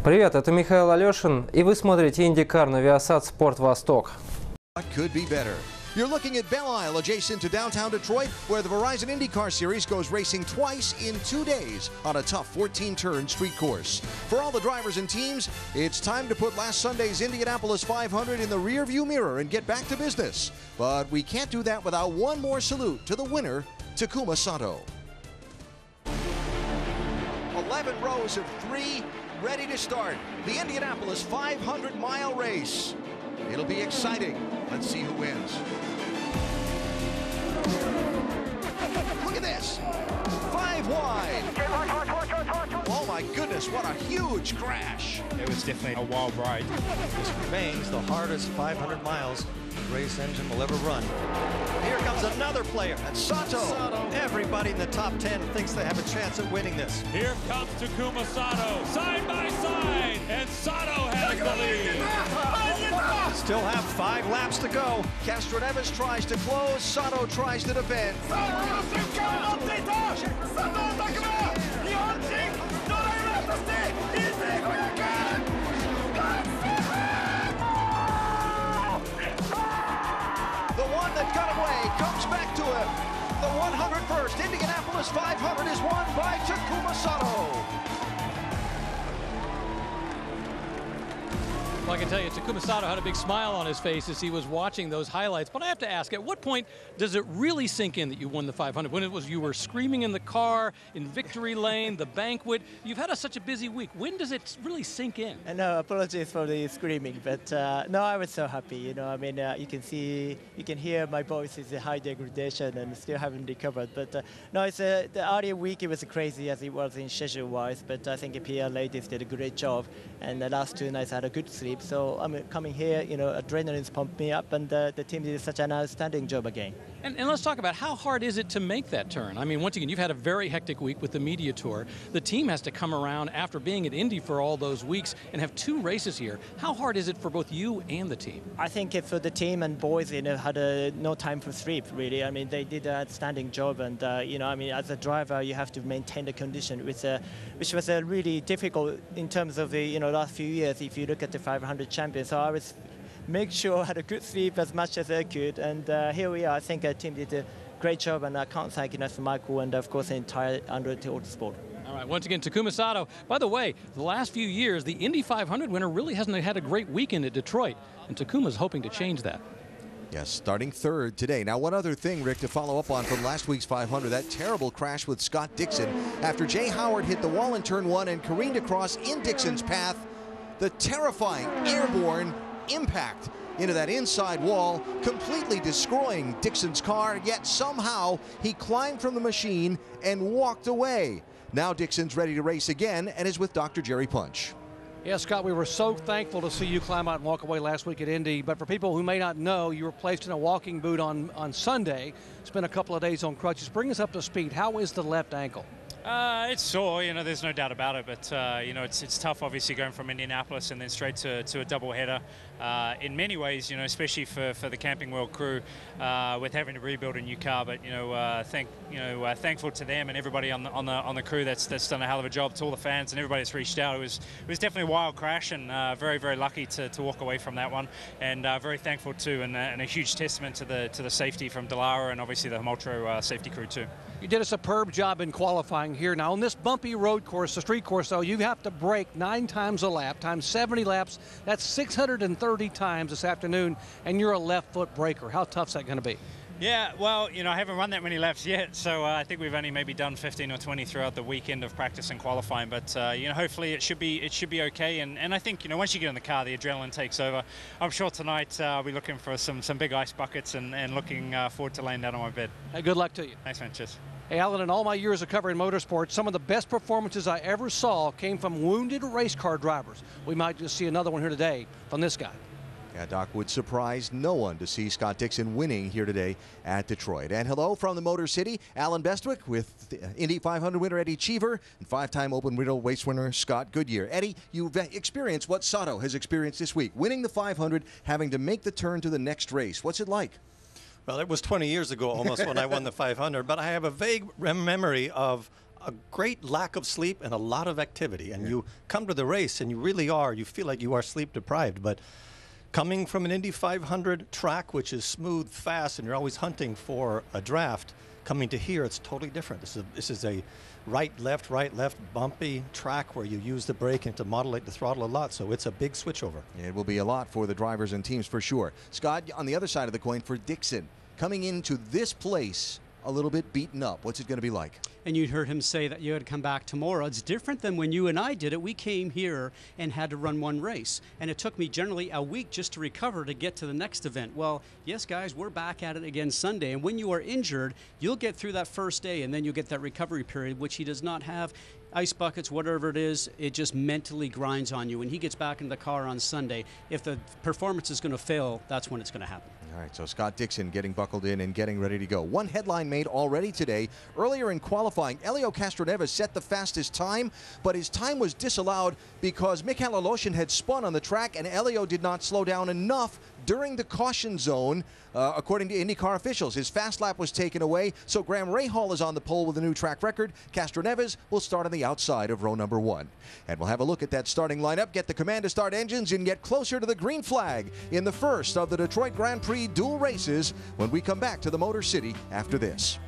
Привет, это Михаил Алешин, и вы смотрите IndyCar на Viasat Sport Восток. What could be better? You're looking at Belle Isle, adjacent to downtown Detroit, where the Verizon IndyCar Series goes racing twice in 2 days on a tough 14-turn street course. For all the drivers and teams, it's time to put last Sunday's Indianapolis 500 in the rearview mirror and get back to business. But we can't do that without one more salute to the winner, Takuma Sato. 11 rows of 3 ready to start. The Indianapolis 500-mile race. It'll be exciting. Let's see who wins. Look at this. 5 wide. Oh my goodness, what a huge crash. It was definitely a wild ride. This remains the hardest 500 miles the race engine will ever run. Here comes another player. That's Sato. Everybody in the top 10 thinks they have a chance at winning this. Here comes Takuma Sato, side by side, and Sato has the lead. Still have 5 laps to go. Castroneves tries to close, Sato tries to defend. The one that got away comes back to him. The 101st Indianapolis 500 is won by Takuma Sato. Well, I can tell you, Takuma Sato had a big smile on his face as he was watching those highlights. But I have to ask, at what point does it really sink in that you won the 500? When it was you were screaming in the car, in victory lane, the banquet. You've had such a busy week. When does it really sink in? No, apologies for the screaming, but no, I was so happy. You know, I mean, you can hear my voice is a high degradation and still haven't recovered. But no, it's the earlier week it was crazy as it was in schedule-wise. But I think PR ladies did a great job, and the last 2 nights I had a good sleep. So I'm coming here, you know, adrenaline's pumped me up, and the team did such an outstanding job again. And let's talk about how hard is it to make that turn? I mean, once again, you've had a very hectic week with the media tour. The team has to come around after being at Indy for all those weeks and have 2 races here. How hard is it for both you and the team? I think for the team and boys, you know, had no time for sleep, really. I mean, they did an outstanding job, and you know, I mean, as a driver, you have to maintain the condition, which was really difficult in terms of the last few years. If you look at the 500 champions, so I was make sure I had a good sleep as much as I could, and here we are. I think our team did a great job, and I can't thank enough Michael and of course the entire Andretti Autosport. All right, once again, Takuma Sato. By the way, the last few years, the Indy 500 winner really hasn't had a great weekend at Detroit, and Takuma's hoping to change that. Yes, starting 3rd today. Now, one other thing, Rick, to follow up on from last week's 500, that terrible crash with Scott Dixon after Jay Howard hit the wall in turn 1 and careened across in Dixon's path. The terrifying airborne impact into that inside wall, completely destroying Dixon's car, yet somehow he climbed from the machine and walked away. Now Dixon's ready to race again and is with Dr. Jerry Punch. Yeah, Scott, we were so thankful to see you climb out and walk away last week at Indy. But for people who may not know, you were placed in a walking boot on Sunday, spent a couple of days on crutches. Bring us up to speed. How is the left ankle? It's sore, there's no doubt about it, but it's tough obviously going from Indianapolis and then straight to a doubleheader. In many ways, especially for the Camping World crew, with having to rebuild a new car. But thankful to them and everybody on the crew that's done a hell of a job. To all the fans and everybody that's reached out. It was definitely a wild crash, and very, very lucky to walk away from that one, and very thankful too, and a huge testament to the safety from Dallara and obviously the Homoltro safety crew too. You did a superb job in qualifying here. Now on this bumpy road course, the street course, though, you have to brake 9 times a lap, times 70 laps. That's 630 times this afternoon, and you're a left foot braker. How tough's that going to be? Yeah, well, I haven't run that many laps yet, so I think we've only maybe done 15 or 20 throughout the weekend of practice and qualifying. But hopefully it should be okay. And I think once you get in the car, the adrenaline takes over. I'm sure tonight I'll be looking for some big ice buckets and looking forward to laying down on my bed. Hey, good luck to you. Thanks, man. Cheers. Hey, Alan, in all my years of covering motorsports, some of the best performances I ever saw came from wounded race car drivers. We might just see another one here today from this guy. Yeah, Doc, would surprise no one to see Scott Dixon winning here today at Detroit. And hello from the Motor City, Alan Bestwick with the Indy 500 winner Eddie Cheever and 5-time Open Wheel race winner Scott Goodyear. Eddie, you've experienced what Sato has experienced this week, winning the 500, having to make the turn to the next race. What's it like? Well, it was 20 years ago almost when I won the 500, but I have a vague memory of a great lack of sleep and a lot of activity. And you come to the race and you feel like you are sleep deprived. But coming from an Indy 500 track, which is smooth, fast, and you're always hunting for a draft, coming to here, it's totally different. This is a right, left, bumpy track where you use the brake and to modulate the throttle a lot. So it's a big switchover. It will be a lot for the drivers and teams for sure. Scott, on the other side of the coin for Dixon, coming into this place a little bit beaten up. What's it going to be like? And you heard him say that you had to come back tomorrow. It's different than when you and I did it. We came here and had to run one race. And it took me generally a week just to recover to get to the next event. Well, yes, guys, we're back at it again Sunday. And when you are injured, you'll get through that first day and then you'll get that recovery period, which he does not have. Ice buckets, whatever it is, it just mentally grinds on you. When he gets back in the car on Sunday, if the performance is going to fail, that's when it's going to happen. All right, so Scott Dixon getting buckled in and getting ready to go. One headline made already today. Earlier in qualifying, Helio Castroneves set the fastest time, but his time was disallowed because Michael Aloshin had spun on the track and Helio did not slow down enough during the caution zone, according to IndyCar officials. His fast lap was taken away, so Graham Rahal is on the pole with a new track record. Castroneves will start on the outside of row number 1. And we'll have a look at that starting lineup, get the command to start engines, and get closer to the green flag in the first of the Detroit Grand Prix dual races when we come back to the Motor City after this.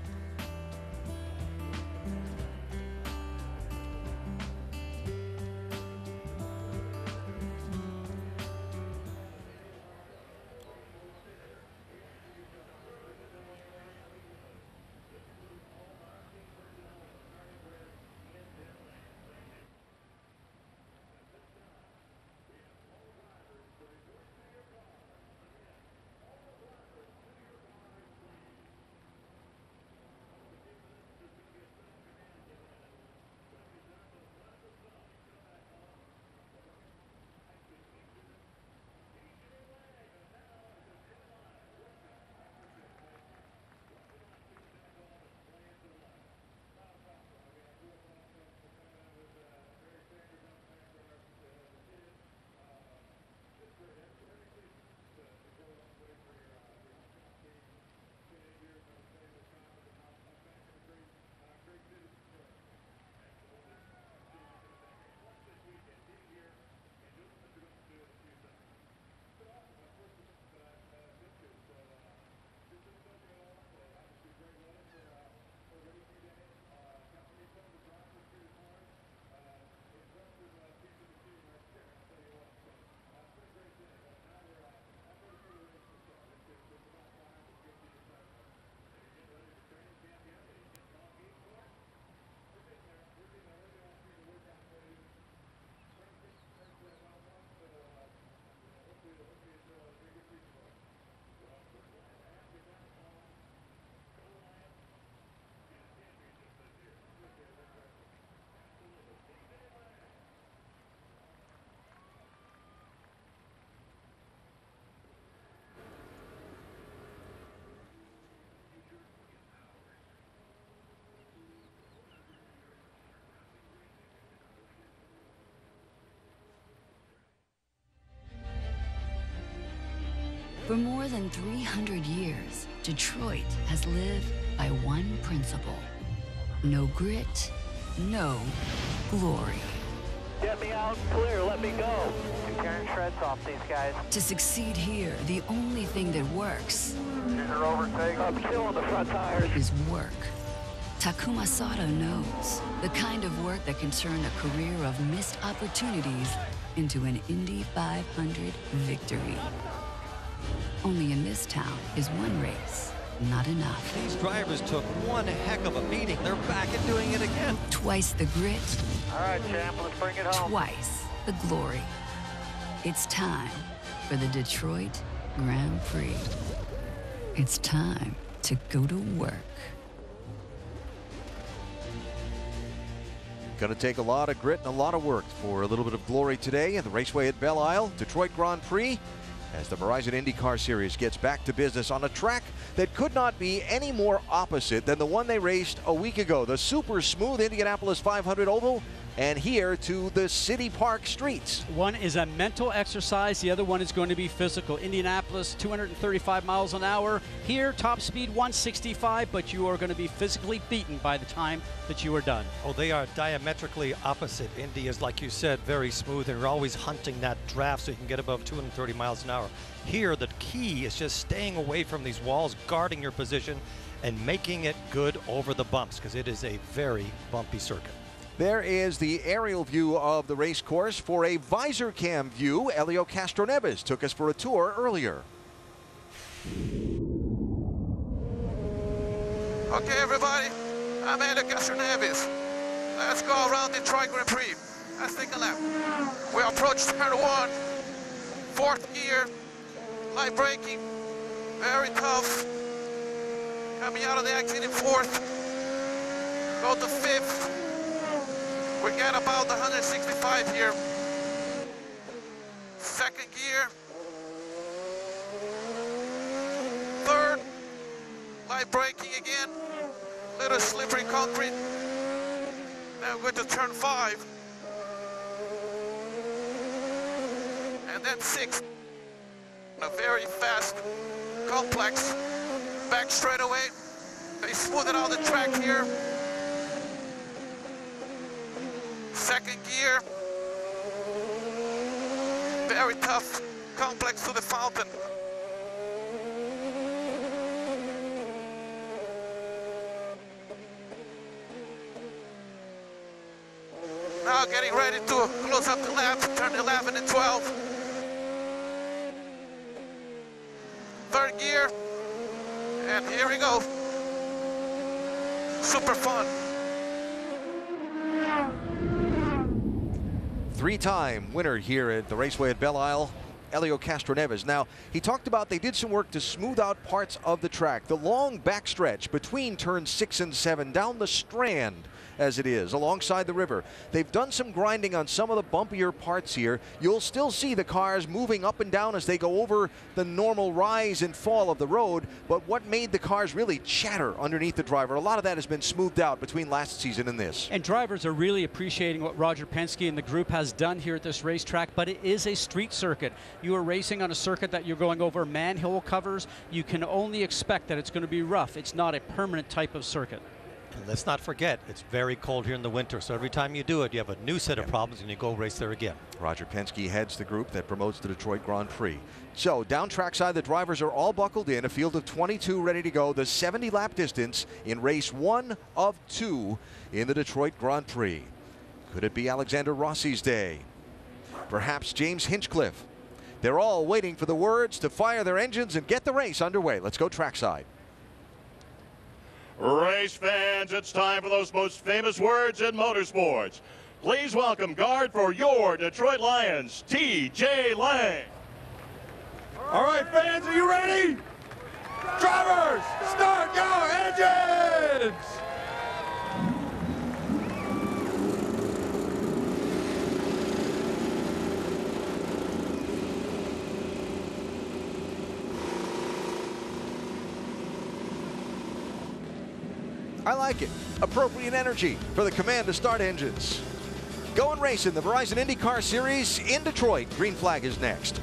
For more than 300 years, Detroit has lived by one principle: no grit, no glory. Get me out clear, let me go. I'm tearing shreds off these guys. To succeed here, the only thing that works I'm killing the front tires. is work. Takuma Sato knows the kind of work that can turn a career of missed opportunities into an Indy 500 victory. Only in this town is one race not enough. These drivers took one heck of a beating. They're back and doing it again. Twice the grit, All right, champ, let's bring it home. twice the glory. It's time for the Detroit Grand Prix. It's time to go to work. Going to take a lot of grit and a lot of work for a little bit of glory today at the Raceway at Belle Isle, Detroit Grand Prix, as the Verizon IndyCar Series gets back to business on a track that could not be any more opposite than the one they raced a week ago. The super smooth Indianapolis 500 oval and here to the City Park streets. One is a mental exercise, the other one is going to be physical. Indianapolis, 235 miles an hour. Here, top speed 165, but you are going to be physically beaten by the time that you are done. Oh, they are diametrically opposite. Indy is, like you said, very smooth, and you're always hunting that draft so you can get above 230 miles an hour. Here, the key is just staying away from these walls, guarding your position, and making it good over the bumps, because it is a very bumpy circuit. There is the aerial view of the race course. For a visor cam view, Helio Castroneves took us for a tour earlier. Okay, everybody, I'm Helio Castroneves. Let's go around Detroit Grand Prix. Let's take a lap. We approach turn 1, 4th gear, light braking, very tough. Coming out of the exit in 4th, go to 5th. We get about 165 here. 2nd gear, 3rd, light braking again, little slippery concrete. Now we're going to turn 5. And then 6th, a very fast, complex back straightaway. They smoothed out the track here. 2nd gear, very tough, complex to the fountain. Now getting ready to close up the lap, turn 11 and 12. 3rd gear, and here we go. Super fun. 3-time winner here at the Raceway at Belle Isle, Helio Castroneves. Now, he talked about they did some work to smooth out parts of the track. The long backstretch between turns 6 and 7 down the Strand, as it is, alongside the river. They've done some grinding on some of the bumpier parts here. You'll still see the cars moving up and down as they go over the normal rise and fall of the road, but what made the cars really chatter underneath the driver, a lot of that has been smoothed out between last season and this. And drivers are really appreciating what Roger Penske and the group has done here at this racetrack, but it is a street circuit. You are racing on a circuit that you're going over manhole covers. You can only expect that it's going to be rough. It's not a permanent type of circuit. And let's not forget, it's very cold here in the winter, so every time you do it, you have a new set of problems and you go race there again. Roger Penske heads the group that promotes the Detroit Grand Prix. So down trackside, the drivers are all buckled in, a field of 22 ready to go, the 70-lap distance in race 1 of 2 in the Detroit Grand Prix. Could it be Alexander Rossi's day? Perhaps James Hinchcliffe? They're all waiting for the words to fire their engines and get the race underway. Let's go trackside. Race fans, it's time for those most famous words in motorsports. Please welcome guard for your Detroit Lions, T.J. Lang. All right, fans, are you ready? Drivers, start your engines! I like it. Appropriate energy for the command to start engines. Going racing, the Verizon IndyCar Series in Detroit. Green flag is next.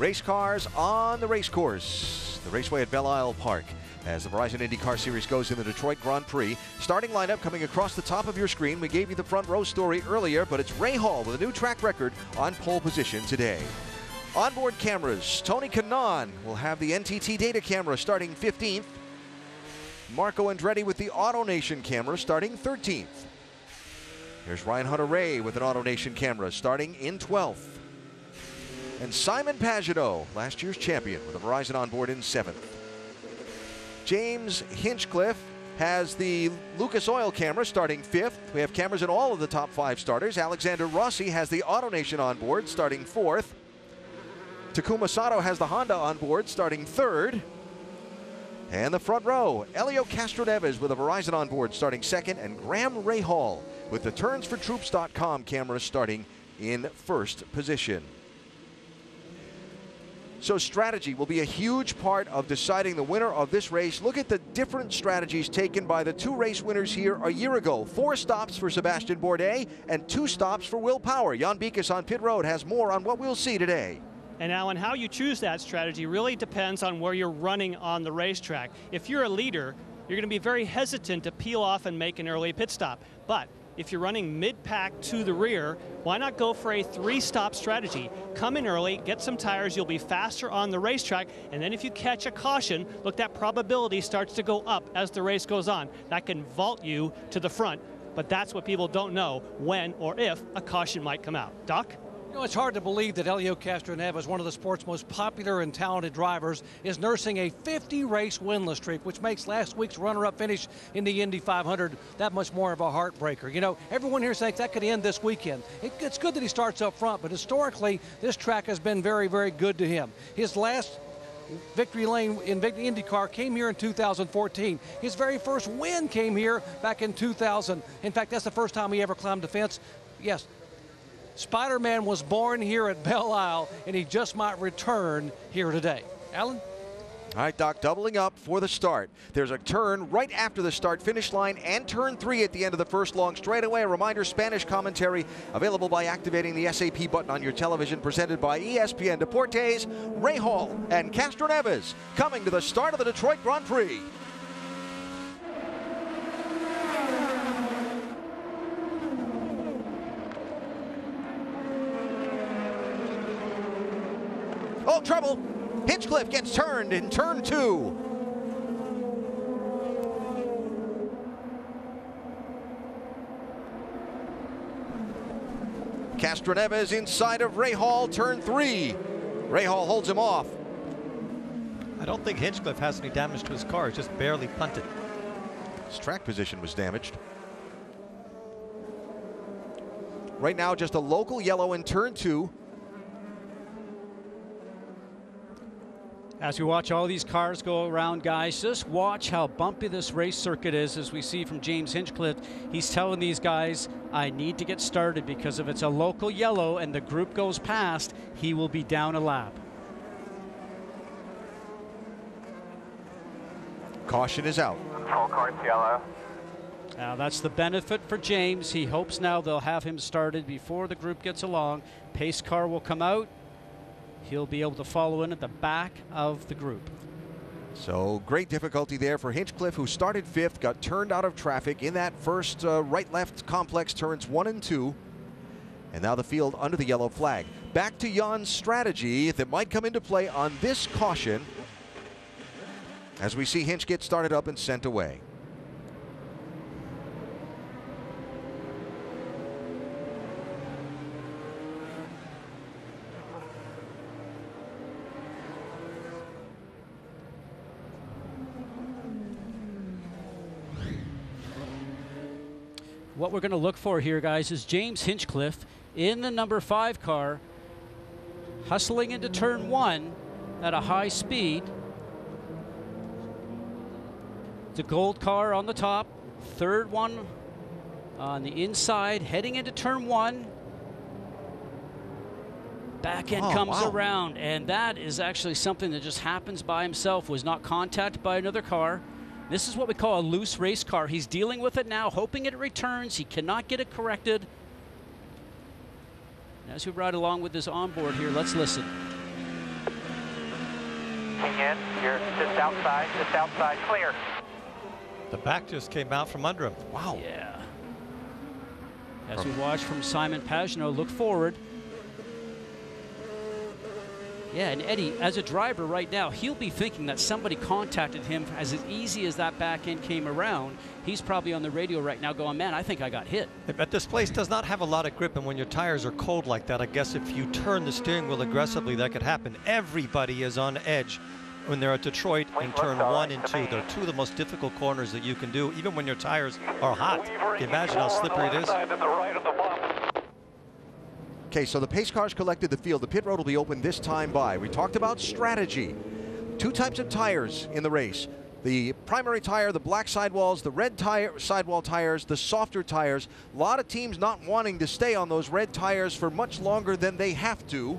Race cars on the race course, the raceway at Belle Isle Park, as the Verizon IndyCar Series goes in the Detroit Grand Prix. Starting lineup coming across the top of your screen. We gave you the front row story earlier, but it's Ray Hall with a new track record on pole position today. Onboard cameras, Tony Kanaan will have the NTT data camera starting 15th. Marco Andretti with the AutoNation camera starting 13th. Here's Ryan Hunter-Reay with an AutoNation camera starting in 12th. And Simon Pagenaud, last year's champion, with a Verizon onboard in 7th. James Hinchcliffe has the Lucas Oil camera starting 5th. We have cameras in all of the top 5 starters. Alexander Rossi has the AutoNation onboard starting 4th. Takuma Sato has the Honda onboard starting 3rd. And the front row, Elio Castroneves with a Verizon onboard starting 2nd, and Graham Rahal with the turnsfortroops.com camera starting in 1st position. So strategy will be a huge part of deciding the winner of this race. Look at the different strategies taken by the 2 race winners here a year ago. 4 stops for Sebastian Bourdais and 2 stops for Will Power. Jan Beekes on pit road has more on what we'll see today. And Alan, how you choose that strategy really depends on where you're running on the racetrack. If you're a leader, you're going to be very hesitant to peel off and make an early pit stop. But if you're running mid-pack to the rear, why not go for a 3-stop strategy? Come in early, get some tires, you'll be faster on the racetrack, and then if you catch a caution, look, that probability starts to go up as the race goes on. That can vault you to the front, but that's what people don't know, when or if a caution might come out. Doc? You know, it's hard to believe that Elio Castroneves, one of the sport's most popular and talented drivers, is nursing a 50-race winless streak, which makes last week's runner-up finish in the Indy 500 that much more of a heartbreaker. You know, everyone here thinks that could end this weekend. It's good that he starts up front, but historically, this track has been very, very good to him. His last victory lane in IndyCar came here in 2014. His very first win came here back in 2000. In fact, that's the first time he ever climbed a fence. Yes, Spider-Man was born here at Belle Isle, and he just might return here today. Alan? All right, Doc, doubling up for the start. There's a turn right after the start-finish line and turn 3 at the end of the first long straightaway. A reminder, Spanish commentary available by activating the SAP button on your television, presented by ESPN Deportes. Ray Hall and Castroneves coming to the start of the Detroit Grand Prix. Oh, trouble. Hinchcliffe gets turned in turn 2. Castroneves inside of Rahal, turn 3. Rahal holds him off. I don't think Hinchcliffe has any damage to his car. It's just barely punted. His track position was damaged. Right now, just a local yellow in turn 2. As we watch all these cars go around, guys, just watch how bumpy this race circuit is. As we see from James Hinchcliffe, he's telling these guys, I need to get started, because if it's a local yellow and the group goes past, he will be down a lap. Caution is out. Control car's yellow. Now that's the benefit for James. He hopes now they'll have him started before the group gets along. Pace car will come out. He'll be able to follow in at the back of the group. So great difficulty there for Hinchcliffe, who started 5th, got turned out of traffic in that first right-left complex turns 1 and 2. And now the field under the yellow flag. Back to Jan's strategy that might come into play on this caution, as we see Hinch get started up and sent away. What we're going to look for here, guys, is James Hinchcliffe in the number 5 car, hustling into turn 1 at a high speed. The gold car on the top, third one on the inside, heading into turn 1. Back end comes around, and that is actually something that just happens by himself, was not contacted by another car. This is what we call a loose race car. He's dealing with it now, hoping it returns. He cannot get it corrected. And as we ride along with this onboard here, let's listen. backing in. You're just outside, clear. The back just came out from under him. Wow. Yeah. As we watch from Simon Pagenaud look forward. Yeah, and Eddie, as a driver right now, he'll be thinking that somebody contacted him as easy as that back end came around. He's probably on the radio right now going, man, I think I got hit. But this place does not have a lot of grip, and when your tires are cold like that, I guess if you turn the steering wheel aggressively, that could happen. Everybody is on edge when they're at Detroit in turn 1 and 2. They're two of the most difficult corners that you can do, even when your tires are hot. Can you imagine how slippery it is? Okay, so the pace cars collected the field. The pit road will be open this time by. We talked about strategy. 2 types of tires in the race. The primary tire, the black sidewalls, the red sidewall tires, the softer tires. A lot of teams not wanting to stay on those red tires for much longer than they have to.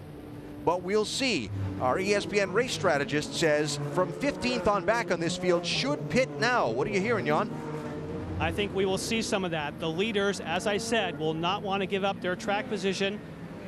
But we'll see. Our ESPN race strategist says from 15th on back on this field should pit now. What are you hearing, Jan? I think we will see some of that. The leaders, as I said, will not want to give up their track position.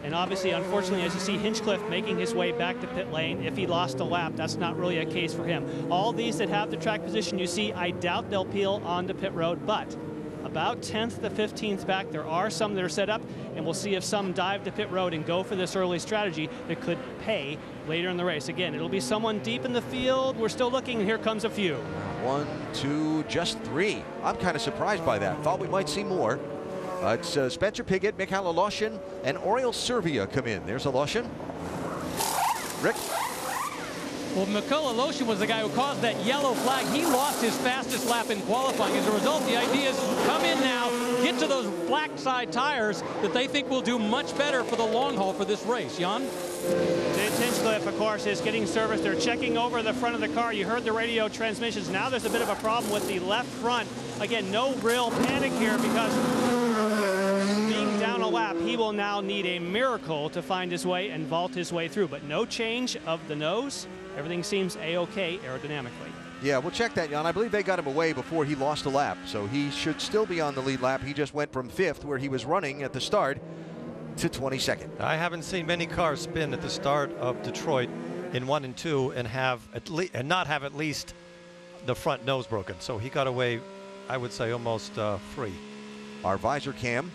And obviously, unfortunately, as you see Hinchcliffe making his way back to pit lane, if he lost a lap, that's not really a case for him. All these that have the track position you see, I doubt they'll peel onto pit road, but about 10th to 15th back, there are some that are set up, and we'll see if some dive to pit road and go for this early strategy that could pay later in the race. Again, it'll be someone deep in the field. We're still looking, and here comes a few. 1, 2, just 3. I'm kind of surprised by that. Thought we might see more. It's Spencer Pigot, Michael Aloshin, and Oriol Servia come in. There's Aloshin. Rick? Well, Michael Aloshin was the guy who caused that yellow flag. He lost his fastest lap in qualifying. As a result, the idea is come in now, get to those black side tires that they think will do much better for the long haul for this race. Jan? James Hinchcliffe, of course, is getting service. They're checking over the front of the car. You heard the radio transmissions. Now there's a bit of a problem with the left front. Again, no real panic here because being down a lap, he will now need a miracle to find his way and vault his way through. But no change of the nose. Everything seems A-OK aerodynamically. Yeah, we'll check that, Jan. I believe they got him away before he lost a lap, so he should still be on the lead lap. He just went from 5th, where he was running at the start, to 22nd. I haven't seen many cars spin at the start of Detroit in 1 and 2 and not have at least the front nose broken. So he got away, I would say, almost free. Our visor cam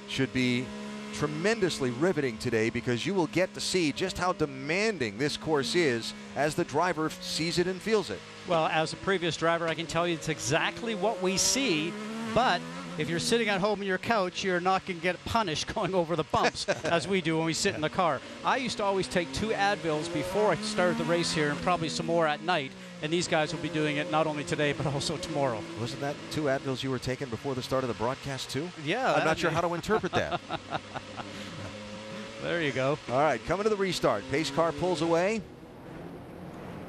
should be tremendously riveting today because you will get to see just how demanding this course is as the driver sees it and feels it. Well, as a previous driver, I can tell you it's exactly what we see, but if you're sitting at home on your couch, you're not going to get punished going over the bumps as we do when we sit in the car. I used to always take 2 Advils before I started the race here and probably some more at night, and these guys will be doing it not only today but also tomorrow. Wasn't that 2 Advils you were taking before the start of the broadcast too? Yeah. I'm not sure how to interpret that. There you go. All right, coming to the restart. Pace car pulls away.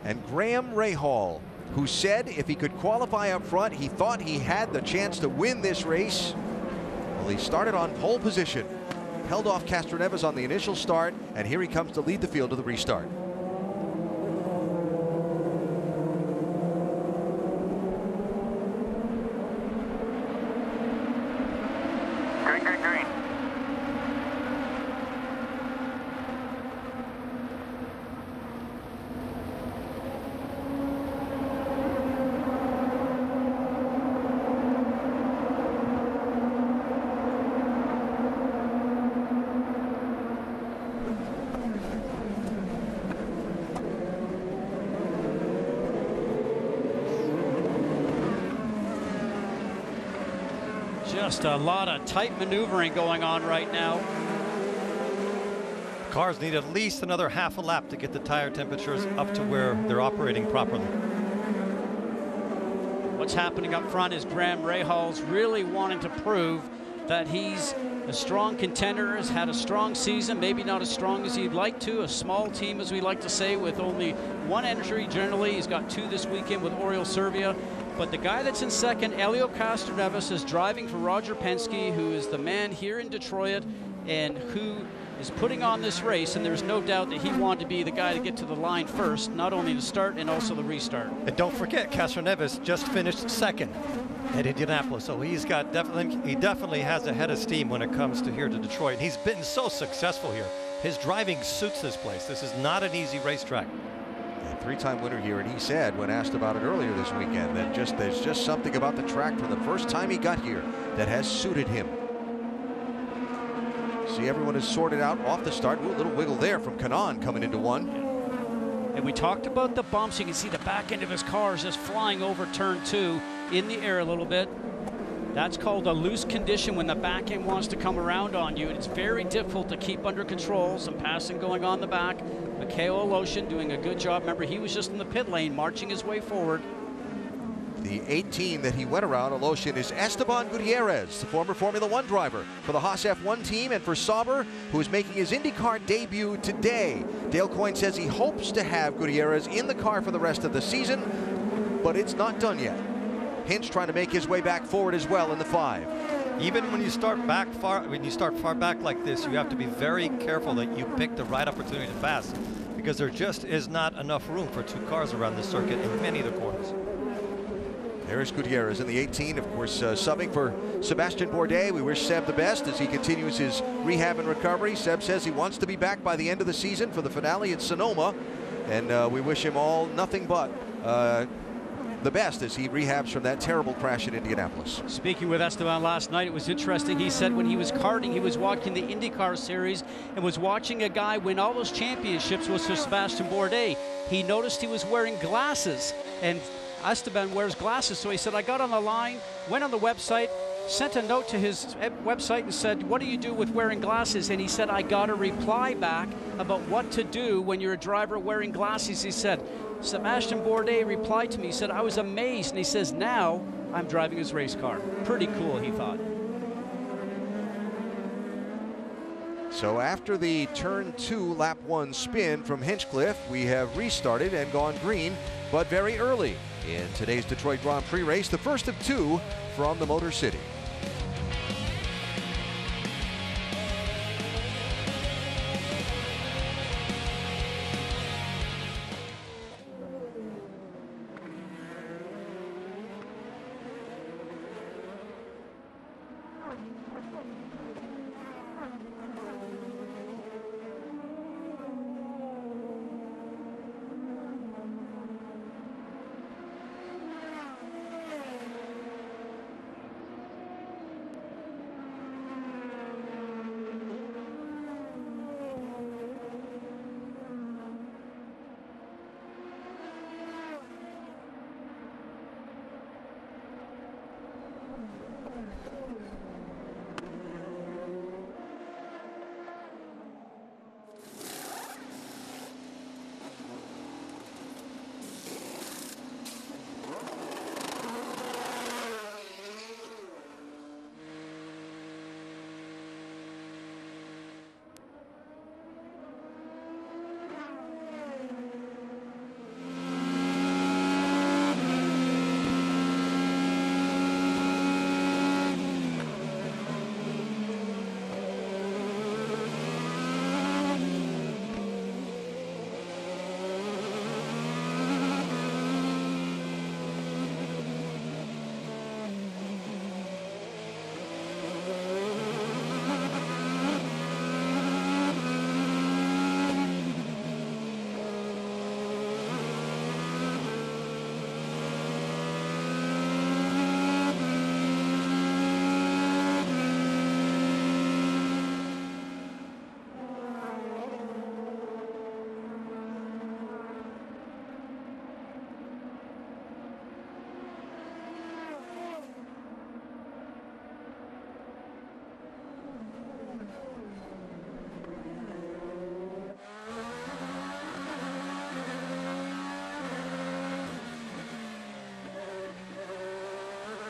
And Graham Rahal, who said if he could qualify up front, he thought he had the chance to win this race. Well, he started on pole position, held off Castroneves on the initial start, and here he comes to lead the field to the restart. Green, green, green. Just a lot of tight maneuvering going on right now. Cars need at least another half a lap to get the tire temperatures up to where they're operating properly. What's happening up front is Graham Rahal's really wanting to prove that he's a strong contender, has had a strong season, maybe not as strong as he'd like to, a small team as we like to say with only 1 entry generally. He's got 2 this weekend with Oriol Servia. But the guy that's in second, Elio Castroneves, is driving for Roger Penske, who is the man here in Detroit and who is putting on this race, and there's no doubt that he wanted to be the guy to get to the line first, not only the start and also the restart. And don't forget, Castroneves just finished second at Indianapolis, so he definitely has a head of steam when it comes to here to Detroit. And he's been so successful here. His driving suits this place. This is not an easy racetrack. three-time winner here, and he said when asked about it earlier this weekend that there's just something about the track from the first time he got here that has suited him. See, everyone is sorted out off the start. Ooh, a little wiggle there from Kanaan coming into one. And we talked about the bumps. You can see the back end of his car is just flying over turn 2 in the air a little bit. That's called a loose condition when the back end wants to come around on you. It's very difficult to keep under control. Some passing going on the back. Mikhail Aloshin doing a good job. Remember, he was just in the pit lane, marching his way forward. The 18 that he went around, Aloshin, is Esteban Gutierrez, the former Formula One driver for the Haas F1 team, and for Sauber, who is making his IndyCar debut today. Dale Coyne says he hopes to have Gutierrez in the car for the rest of the season, but it's not done yet. Hinch trying to make his way back forward as well in the 5. Even when you start far back like this, you have to be very careful that you pick the right opportunity to pass, because there just is not enough room for 2 cars around the circuit in many of the corners. There's Gutierrez in the 18, of course, subbing for Sebastian Bourdais. We wish Seb the best as he continues his rehab and recovery. Seb says he wants to be back by the end of the season for the finale at Sonoma, and we wish him all nothing but the best as he rehabs from that terrible crash in Indianapolis. Speaking with Esteban last night, it was interesting. He said when he was karting, he was watching the IndyCar series and was watching a guy win all those championships was Sebastian Bourdais. He noticed he was wearing glasses, and Esteban wears glasses, so he said, I got on the line, went on the website, sent a note to his website and said, what do you do with wearing glasses? And he said, I got a reply back about what to do when you're a driver wearing glasses. He said, Sebastian Bourdais replied to me, he said, I was amazed. And he says, now I'm driving his race car. Pretty cool, he thought. So after the turn 2 lap 1 spin from Hinchcliffe, we have restarted and gone green, but very early in today's Detroit Grand Prix race, the first of 2 from the Motor City.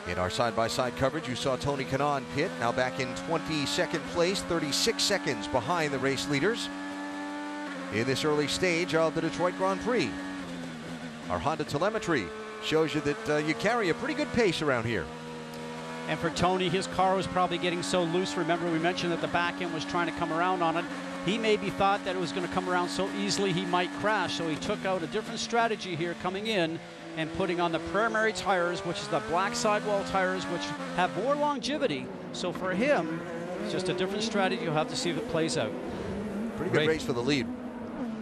In our side-by-side coverage, you saw Tony Kanaan pit, now back in 22nd place, 36 seconds behind the race leaders in this early stage of the Detroit Grand Prix. Our Honda telemetry shows you that you carry a pretty good pace around here. And for Tony, his car was probably getting so loose. Remember, we mentioned that the back end was trying to come around on it. He maybe thought that it was going to come around so easily he might crash, so he took out a different strategy here coming in and putting on the primary tires, which is the black sidewall tires, which have more longevity. So for him, it's just a different strategy. You'll have to see if it plays out. Pretty good race for the lead.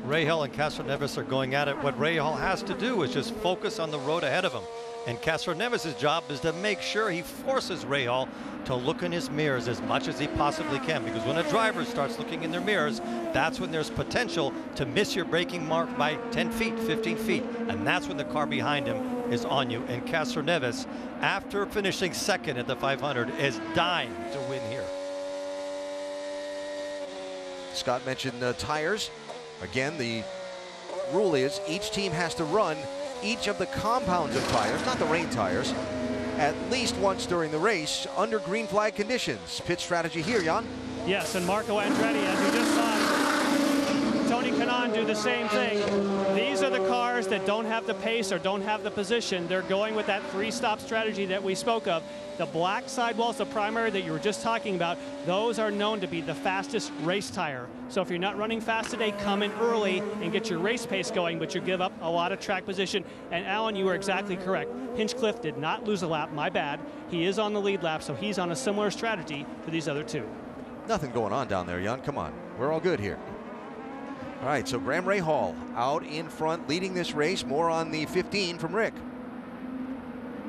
Rahal and Castroneves are going at it. What Rahal has to do is just focus on the road ahead of him. And Castroneves' job is to make sure he forces Rahal to look in his mirrors as much as he possibly can, because when a driver starts looking in their mirrors, that's when there's potential to miss your braking mark by 10 feet, 15 feet, and that's when the car behind him is on you. And Castroneves, after finishing second at the 500, is dying to win here. Scott mentioned tires. Again, the rule is each team has to run each of the compounds of tires, not the rain tires, at least once during the race under green flag conditions. Pit strategy here, Jan. Yes, and Marco Andretti, as you just saw, Tony Kanaan do the same thing. These are the cars that don't have the pace or don't have the position. They're going with that three-stop strategy that we spoke of. The black sidewalls, the primary that you were just talking about, those are known to be the fastest race tire. So if you're not running fast today, come in early and get your race pace going, but you give up a lot of track position. And Alan, you were exactly correct. Hinchcliffe did not lose a lap, my bad. He is on the lead lap, so he's on a similar strategy to these other two. Nothing going on down there, Jan. Come on. We're all good here. All right, so Graham Rahal out in front, leading this race. More on the 15 from Rick.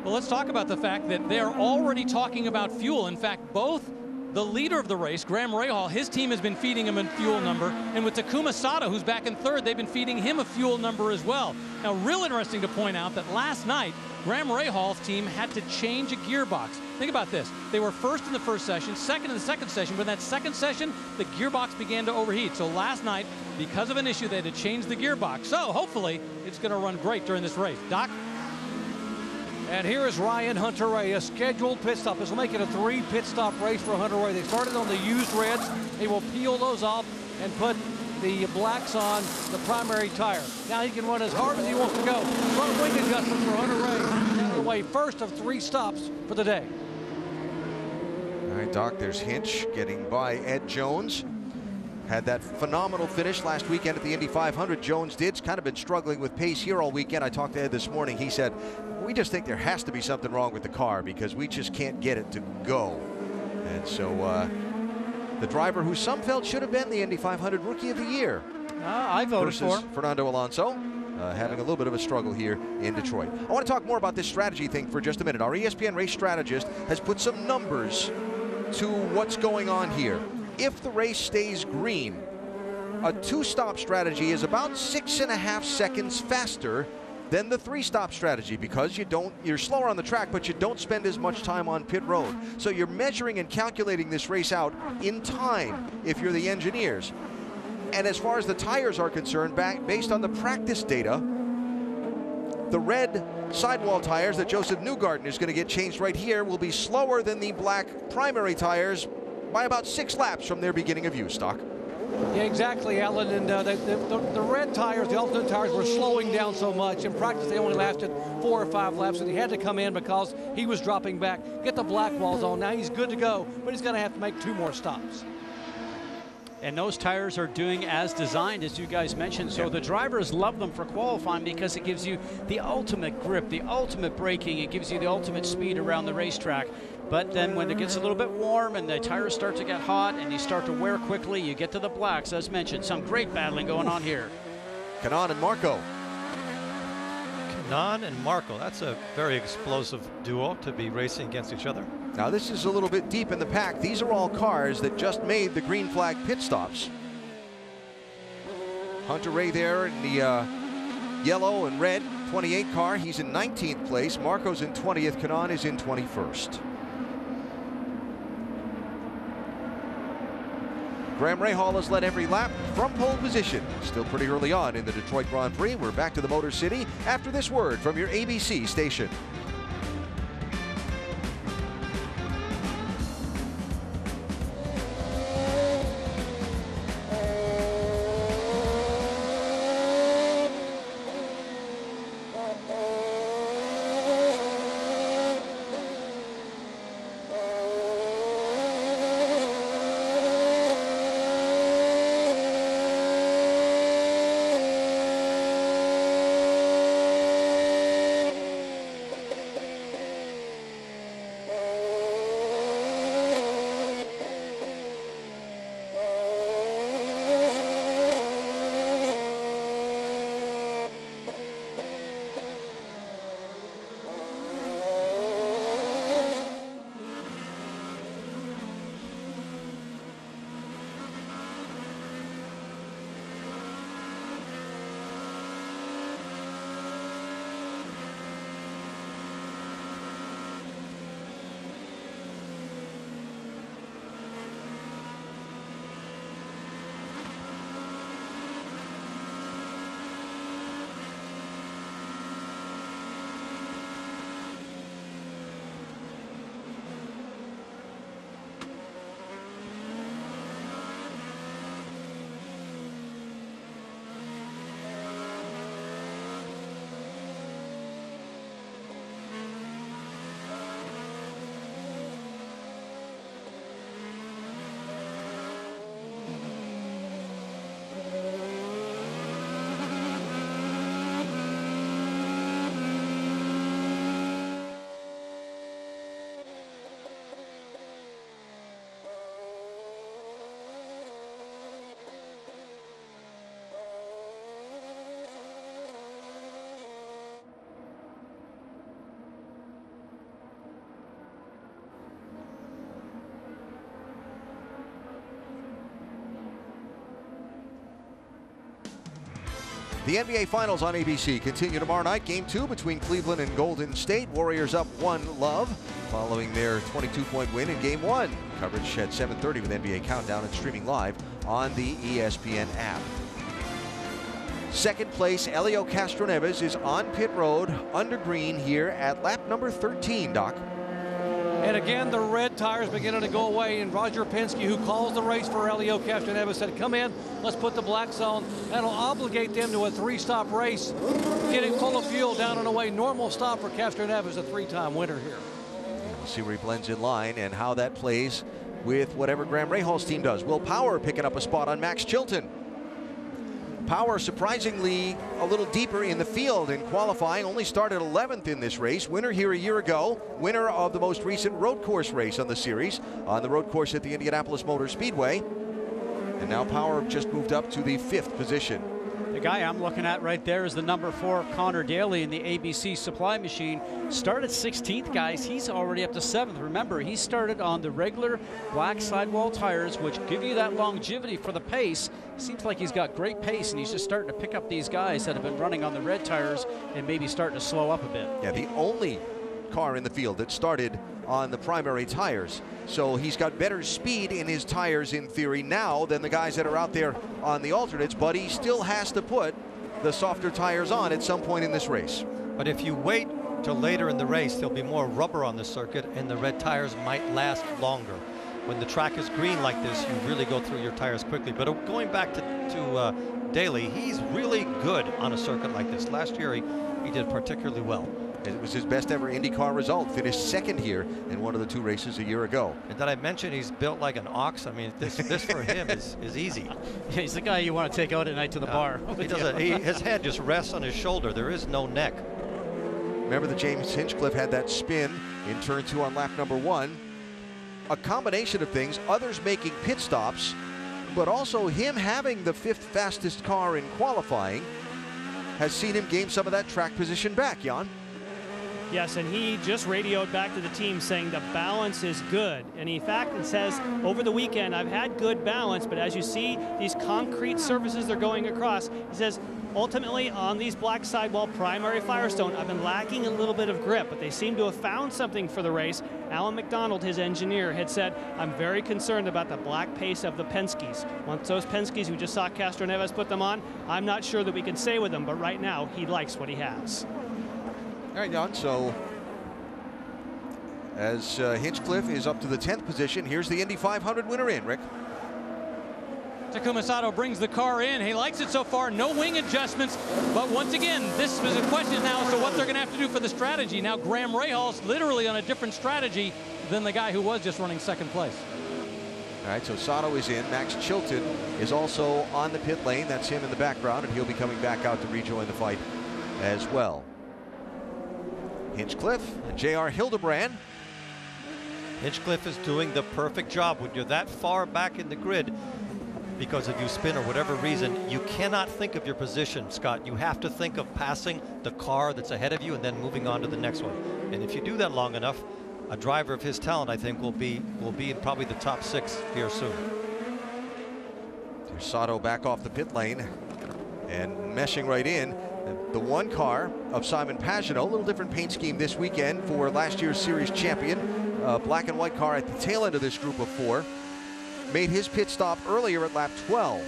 Well, let's talk about the fact that they're already talking about fuel. In fact, both the leader of the race, Graham Rahal, his team has been feeding him a fuel number. And with Takuma Sato, who's back in third, they've been feeding him a fuel number as well. Now, real interesting to point out that last night, Graham Rahal's team had to change a gearbox. Think about this. They were first in the first session, second in the second session, but in that second session, the gearbox began to overheat. So last night, because of an issue, they had to change the gearbox. So hopefully, it's going to run great during this race. Doc? And here is Ryan Hunter-Reay, a scheduled pit stop. This will make it a 3 pit stop race for Hunter-Reay. They started on the used reds. They will peel those off and put the blacks on the primary tire. Now he can run as hard as he wants to go. Front wing adjustment for Hunter-Reay. Out of the way, first of 3 stops for the day. All right, Doc, there's Hinch getting by Ed Jones. Had that phenomenal finish last weekend at the Indy 500. Jones did. It's kind of been struggling with pace here all weekend. I talked to Ed this morning. He said, we just think there has to be something wrong with the car because we just can't get it to go. And so the driver who some felt should have been the Indy 500 Rookie of the Year. I voted for him. Fernando Alonso having a little bit of a struggle here in Detroit. I want to talk more about this strategy thing for just a minute. Our ESPN race strategist has put some numbers to what's going on here. If the race stays green, a 2-stop strategy is about 6.5 seconds faster than the 3-stop strategy because you're slower on the track, but you don't spend as much time on pit road. So you're measuring and calculating this race out in time if you're the engineers. And as far as the tires are concerned, based on the practice data, the red sidewall tires that Joseph Newgarden is going to get changed right here will be slower than the black primary tires by about 6 laps from their beginning of use, Doc. Yeah, exactly, Alan. And the red tires, the alternate tires, were slowing down so much. In practice, they only lasted 4 or 5 laps, and he had to come in because he was dropping back. Get the black walls on. Now he's good to go, but he's going to have to make 2 more stops. And those tires are doing as designed, as you guys mentioned. So the drivers love them for qualifying because it gives you the ultimate grip, the ultimate braking. It gives you the ultimate speed around the racetrack. But then when it gets a little bit warm and the tires start to get hot and you start to wear quickly, you get to the blacks, as mentioned. Some great battling going on here. Kanaan and Marco. Kanaan and Marco, that's a very explosive duo to be racing against each other. Now this is a little bit deep in the pack. These are all cars that just made the green flag pit stops. Hunter-Reay there in the yellow and red 28 car. He's in 19th place. Marco's in 20th. Kanaan is in 21st. Graham Rahal has led every lap from pole position. Still pretty early on in the Detroit Grand Prix. We're back to the Motor City after this word from your ABC station. The NBA Finals on ABC continue tomorrow night. Game 2 between Cleveland and Golden State. Warriors up 1-love following their 22-point win in Game 1. Coverage at 7:30 with NBA Countdown and streaming live on the ESPN app. Second place, Helio Castroneves is on pit road under green here at lap number 13, Doc. And again, the red tires beginning to go away, and Roger Penske, who calls the race for Helio Castroneves, said, come in, let's put the blacks on. That'll obligate them to a 3-stop race, getting full of fuel down and away. Normal stop for Castroneves, a 3-time winner here. We'll see where he blends in line and how that plays with whatever Graham Rahal's team does. Will Power picking up a spot on Max Chilton. Power surprisingly a little deeper in the field in qualifying, only started 11th in this race. Winner here a year ago, winner of the most recent road course race on the series, on the road course at the Indianapolis Motor Speedway. And now Power just moved up to the 5th position. The guy I'm looking at right there is the number 4, Connor Daly, in the ABC Supply Machine. Started 16th, guys. He's already up to 7th. Remember, he started on the regular black sidewall tires, which give you that longevity for the pace. Seems like he's got great pace, and he's just starting to pick up these guys that have been running on the red tires and maybe starting to slow up a bit. Yeah, the only car in the field that started on the primary tires. So he's got better speed in his tires in theory now than the guys that are out there on the alternates, but he still has to put the softer tires on at some point in this race. But if you wait till later in the race, there'll be more rubber on the circuit and the red tires might last longer. When the track is green like this, you really go through your tires quickly. But going back to Daly, he's really good on a circuit like this. Last year he did particularly well. It was his best ever IndyCar result. Finished 2nd here in one of the 2 races a year ago. And did I mention he's built like an ox? I mean, this for him is easy. Yeah, he's the guy you want to take out at night to the bar. His head just rests on his shoulder. There is no neck. Remember that James Hinchcliffe had that spin in turn 2 on lap number 1. A combination of things, others making pit stops, but also him having the 5th fastest car in qualifying has seen him gain some of that track position back, Jan. Yes, and he just radioed back to the team saying the balance is good. And in fact, it says, over the weekend, I've had good balance, but as you see, these concrete surfaces they're going across, he says, ultimately, on these black sidewall primary Firestone, I've been lacking a little bit of grip, but they seem to have found something for the race. Alan McDonald, his engineer, had said, I'm very concerned about the black pace of the Penske's. Once those Penske's, we just saw Castroneves put them on, I'm not sure that we can say with them, but right now, he likes what he has. All right, Jan, so as Hinchcliffe is up to the 10th position, here's the Indy 500 winner in, Rick. Takuma Sato brings the car in. He likes it so far. No wing adjustments. But once again, this is a question now as to what they're going to have to do for the strategy. Now, Graham Rahal's literally on a different strategy than the guy who was just running 2nd place. All right, so Sato is in. Max Chilton is also on the pit lane. That's him in the background, and he'll be coming back out to rejoin the fight as well. Hinchcliffe and J.R. Hildebrand. Hinchcliffe is doing the perfect job. When you're that far back in the grid, because if you spin or whatever reason, you cannot think of your position, Scott. You have to think of passing the car that's ahead of you and then moving on to the next one. And if you do that long enough, a driver of his talent, I think, will be in probably the top 6 here soon. There's Sato back off the pit lane and meshing right in. The 1 car of Simon Pagenaud, a little different paint scheme this weekend for last year's series champion. Black and white car at the tail end of this group of 4. Made his pit stop earlier at lap 12.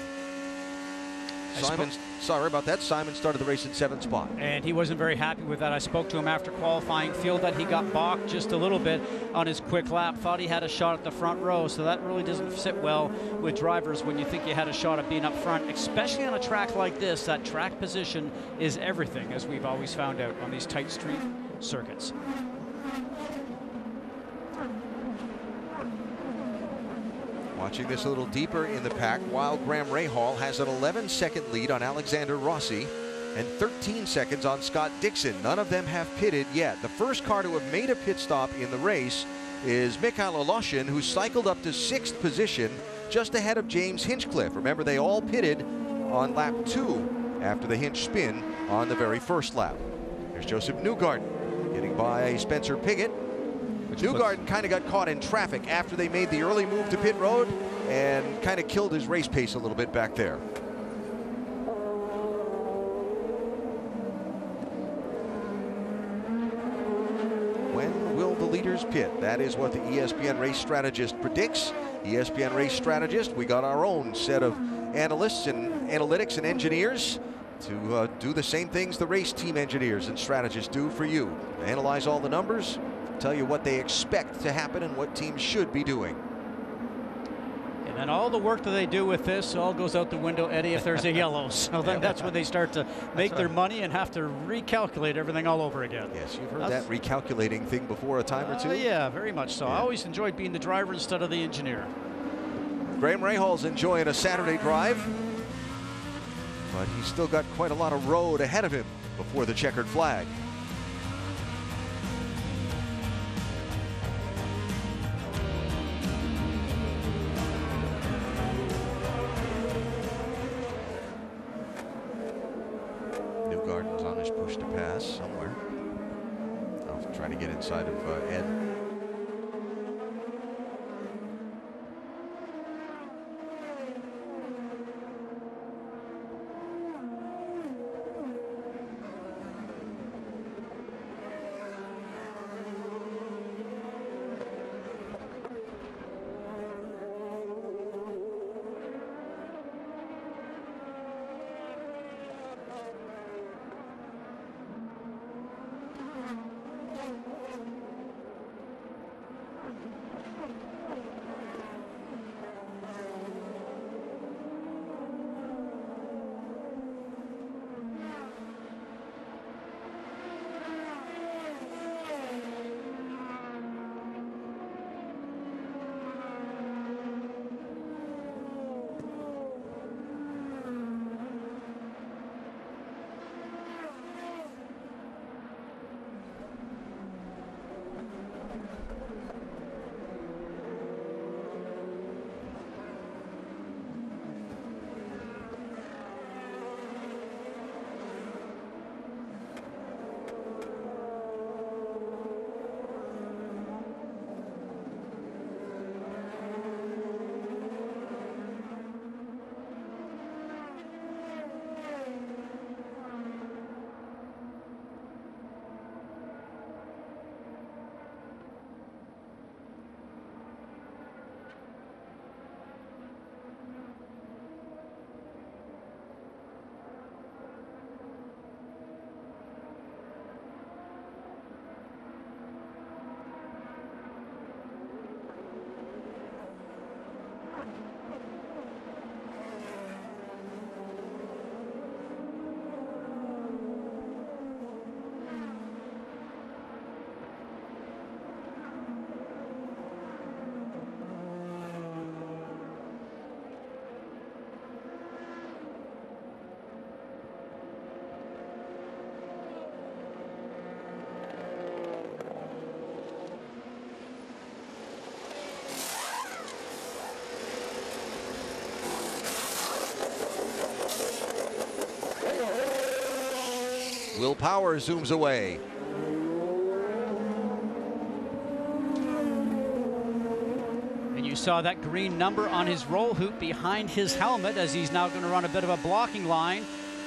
Sorry about that. Simon started the race in 7th spot. And he wasn't very happy with that. I spoke to him after qualifying. Feel that he got balked just a little bit on his quick lap. Thought he had a shot at the front row. So that really doesn't sit well with drivers when you think you had a shot at being up front, especially on a track like this. That track position is everything, as we've always found out on these tight street circuits. Watching this a little deeper in the pack, while Graham Rahal has an 11-second lead on Alexander Rossi and 13 seconds on Scott Dixon. None of them have pitted yet. The first car to have made a pit stop in the race is Mikhail Aloshin, who cycled up to 6th position just ahead of James Hinchcliffe. Remember, they all pitted on lap 2 after the Hinch spin on the very first lap. There's Joseph Newgarden getting by Spencer Pigot. Newgarden kind of got caught in traffic after they made the early move to pit road and kind of killed his race pace a little bit back there. leaders pit. That is what the ESPN race strategist predicts. ESPN race strategist, we got our own set of analysts and analytics and engineers to do the same things the race team engineers and strategists do for you. Analyze all the numbers, tell you what they expect to happen and what teams should be doing. And then all the work that they do with this all goes out the window, Eddie, if there's a yellow. So then that's when they start to make their money and have to recalculate everything all over again. Yes, you've heard that recalculating thing before a time or two? Yeah, very much so. I always enjoyed being the driver instead of the engineer. Graham Rahal's enjoying a Saturday drive, but he's still got quite a lot of road ahead of him before the checkered flag. Newgarden's on his push to pass somewhere. I'll try to get inside of Ed. Will Power zooms away. And you saw that green number on his roll hoop behind his helmet as he's now going to run a bit of a blocking line.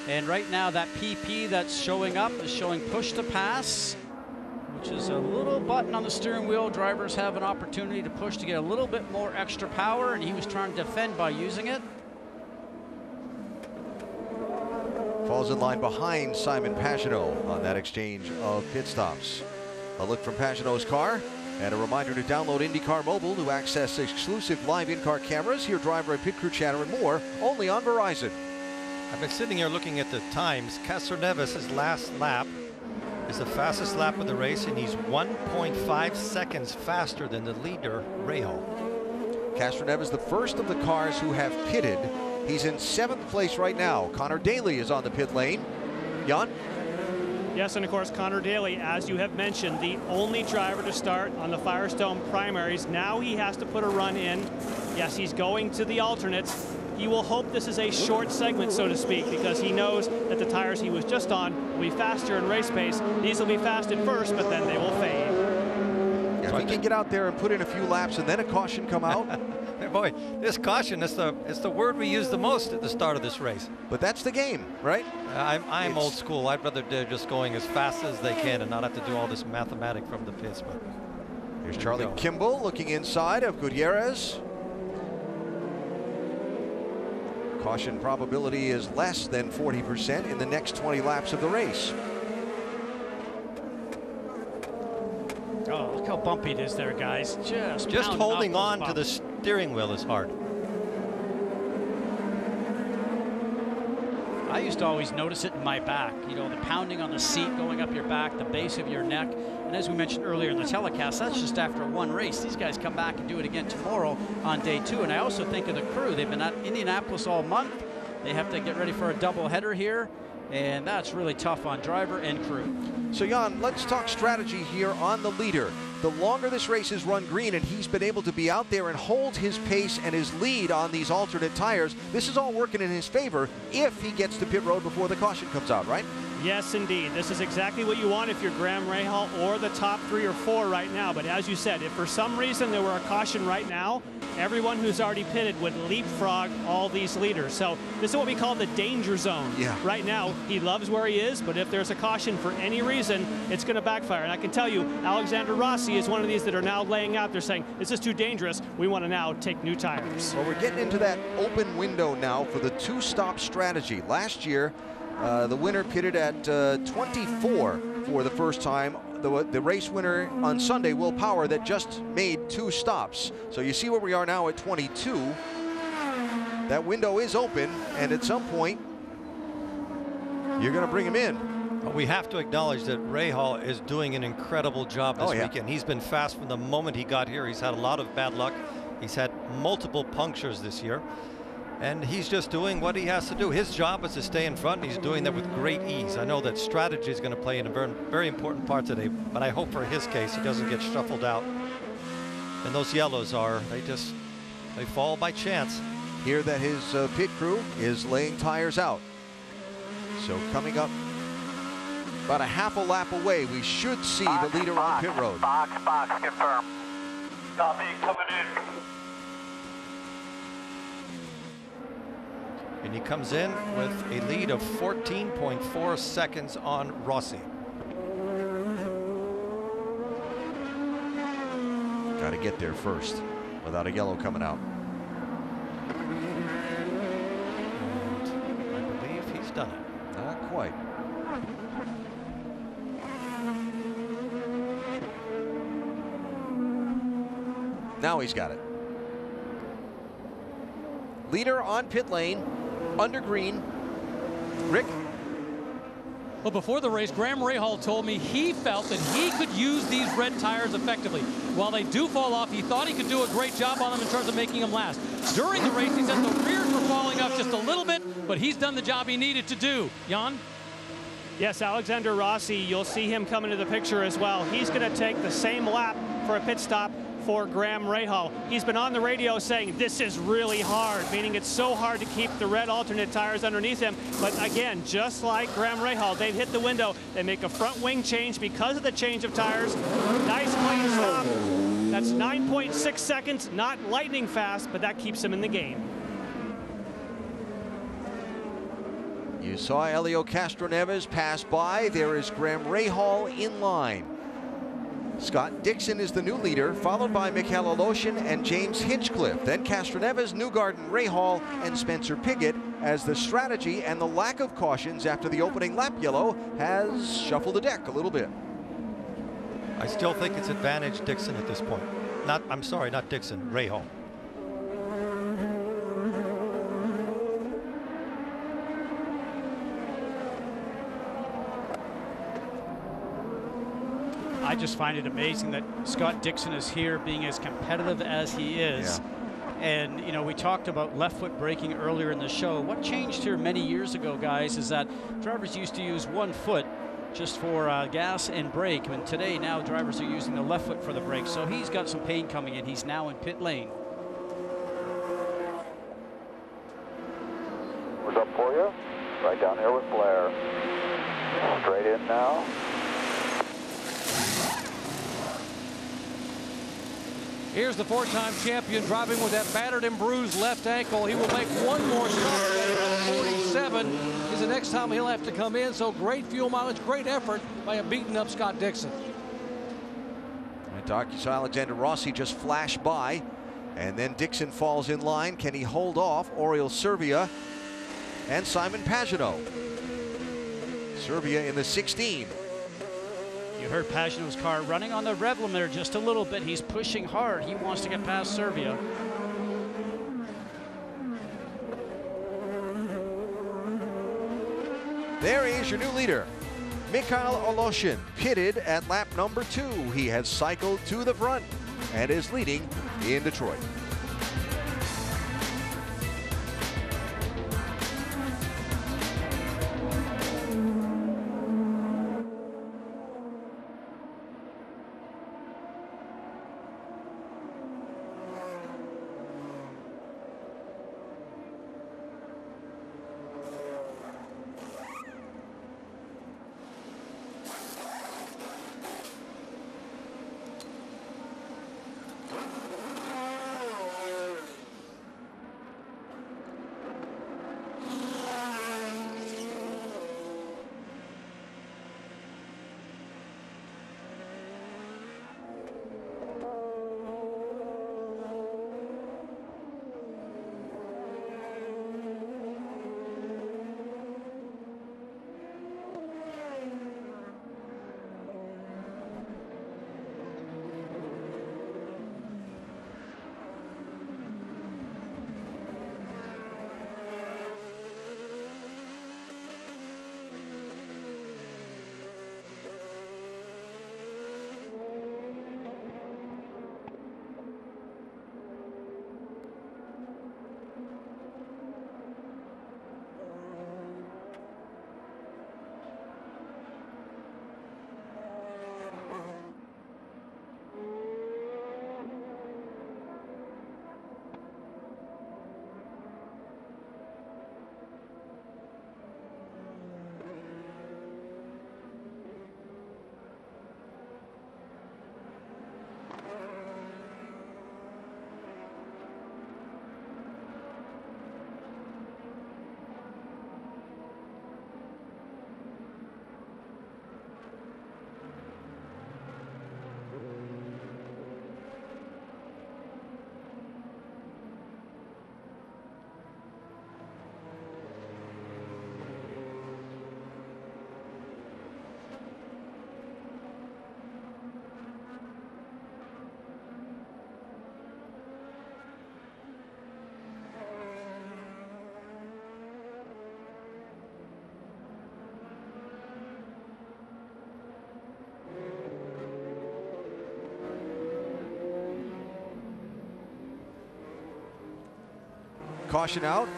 And right now that PP that's showing up is showing push to pass, which is a little button on the steering wheel. Drivers have an opportunity to push to get a little bit more extra power, and he was trying to defend by using it. Falls in line behind Simon Pagenaud on that exchange of pit stops. A look from Pagenaud's car, and a reminder to download IndyCar Mobile to access exclusive live in-car cameras, hear driver and pit crew chatter, and more, only on Verizon. I've been sitting here looking at the times. Castroneves' last lap is the fastest lap of the race, and he's 1.5 seconds faster than the leader, Rahal. Castroneves, the first of the cars who have pitted. He's in 7th place right now. Connor Daly is on the pit lane. Jan? Yes, and of course, Connor Daly, as you have mentioned, the only driver to start on the Firestone primaries. Now he has to put a run in. Yes, he's going to the alternates. He will hope this is a short segment, so to speak, because he knows that the tires he was just on will be faster in race pace. These will be fast at first, but then they will fade. Yeah, if he can get out there and put in a few laps and then a caution come out. Boy, this caution is the word we use the most at the start of this race. But that's the game, right? I'm old school. I'd rather they're just going as fast as they can and not have to do all this mathematic from the pits. But Here's Charlie Kimball looking inside of Gutierrez. Caution probability is less than 40% in the next 20 laps of the race. Oh, look how bumpy it is there, guys. Just holding on to the steering wheel is hard. I used to always notice it in my back, you know, the pounding on the seat going up your back, the base of your neck. And as we mentioned earlier in the telecast, that's just after one race. These guys come back and do it again tomorrow on day 2. And I also think of the crew. They've been at Indianapolis all month. They have to get ready for a double header here. And that's really tough on driver and crew. So Jan, let's talk strategy here on the leader. The longer this race is run green and he's been able to be out there and hold his pace and his lead on these alternate tires, this is all working in his favor if he gets to pit road before the caution comes out, right? Yes, indeed. This is exactly what you want if you're Graham Rahal or the top 3 or 4 right now. But as you said, if for some reason there were a caution right now, everyone who's already pitted would leapfrog all these leaders. So this is what we call the danger zone. Yeah. Right now, he loves where he is, but if there's a caution for any reason, it's going to backfire. And I can tell you, Alexander Rossi is one of these that are now laying out there saying, this is too dangerous. We want to now take new tires. Well, we're getting into that open window now for the 2-stop strategy. Last year, the winner pitted at 24 for the first time. The race winner on Sunday, Will Power, that just made 2 stops. So you see where we are now at 22. That window is open, and at some point, you're going to bring him in. We have to acknowledge that Rahal is doing an incredible job this weekend. He's been fast from the moment he got here. He's had a lot of bad luck. He's had multiple punctures this year. And he's just doing what he has to do. His job is to stay in front, and he's doing that with great ease. I know that strategy is going to play in a very, very important part today, but I hope for his case he doesn't get shuffled out. And those yellows they fall by chance. Hear that his pit crew is laying tires out. So coming up about a half a lap away, we should see the leader on pit road. Box, confirm. Copy, coming in. And he comes in with a lead of 14.4 seconds on Rossi. Got to get there first without a yellow coming out. And I believe he's done it. Not quite. Now he's got it. Leader on pit lane, under green. Rick? Well, before the race, Graham Rahal told me he felt that he could use these red tires effectively. While they do fall off, he thought he could do a great job on them in terms of making them last. During the race, he said the rears were falling off just a little bit, but he's done the job he needed to do. Jan? Yes, Alexander Rossi, you'll see him come into the picture as well. He's going to take the same lap for a pit stop for Graham Rahal. He's been on the radio saying this is really hard, meaning it's so hard to keep the red alternate tires underneath him. But again, just like Graham Rahal, they've hit the window. They make a front wing change because of the change of tires. Nice clean stop. That's 9.6 seconds, not lightning fast, but that keeps him in the game. You saw Helio Castroneves pass by. There is Graham Rahal in line. Scott Dixon is the new leader, followed by Michael Aloshin and James Hinchcliffe. Then Castroneves, Newgarden, Rahal, and Spencer Pigot, as the strategy and the lack of cautions after the opening lap yellow has shuffled the deck a little bit. I still think it's advantage Dixon at this point. I'm sorry, not Dixon, Rahal. I just find it amazing that Scott Dixon is here being as competitive as he is. Yeah. And, you know, we talked about left foot braking earlier in the show. What changed here many years ago, guys, is that drivers used to use one foot just for gas and brake. And today, now drivers are using the left foot for the brake. So he's got some pain coming in. He's now in pit lane. What's up for you? Right down here with Blair. Straight in now. Here's the 4-time champion driving with that battered and bruised left ankle. He will make one more stop. 47 is the next time he'll have to come in. So great fuel mileage, great effort by a beaten up Scott Dixon. TikTok. You saw Alexander Rossi just flash by, and then Dixon falls in line. Can he hold off Oriol Servia and Simon Pagenaud? Servia in the 16. You heard Pagenaud's car running on the rev limiter just a little bit. He's pushing hard. He wants to get past Servia. There is your new leader, Mikhail Oloshin, pitted at lap number 2. He has cycled to the front and is leading in Detroit. Caution out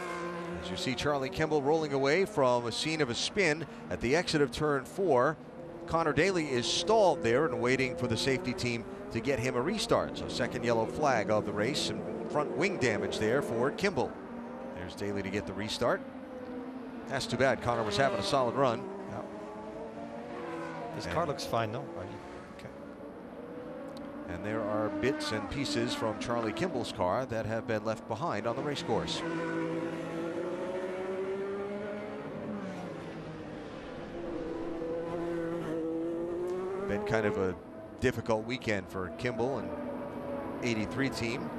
as you see Charlie Kimball rolling away from a scene of a spin at the exit of turn 4. Connor Daly is stalled there and waiting for the safety team to get him a restart. So second yellow flag of the race, and front wing damage there for Kimball. There's Daly to get the restart. That's too bad. Connor was having a solid run. This car looks fine though. Okay. And there are bits and pieces from Charlie Kimball's car that have been left behind on the race course. Been kind of a difficult weekend for Kimball and 83 team.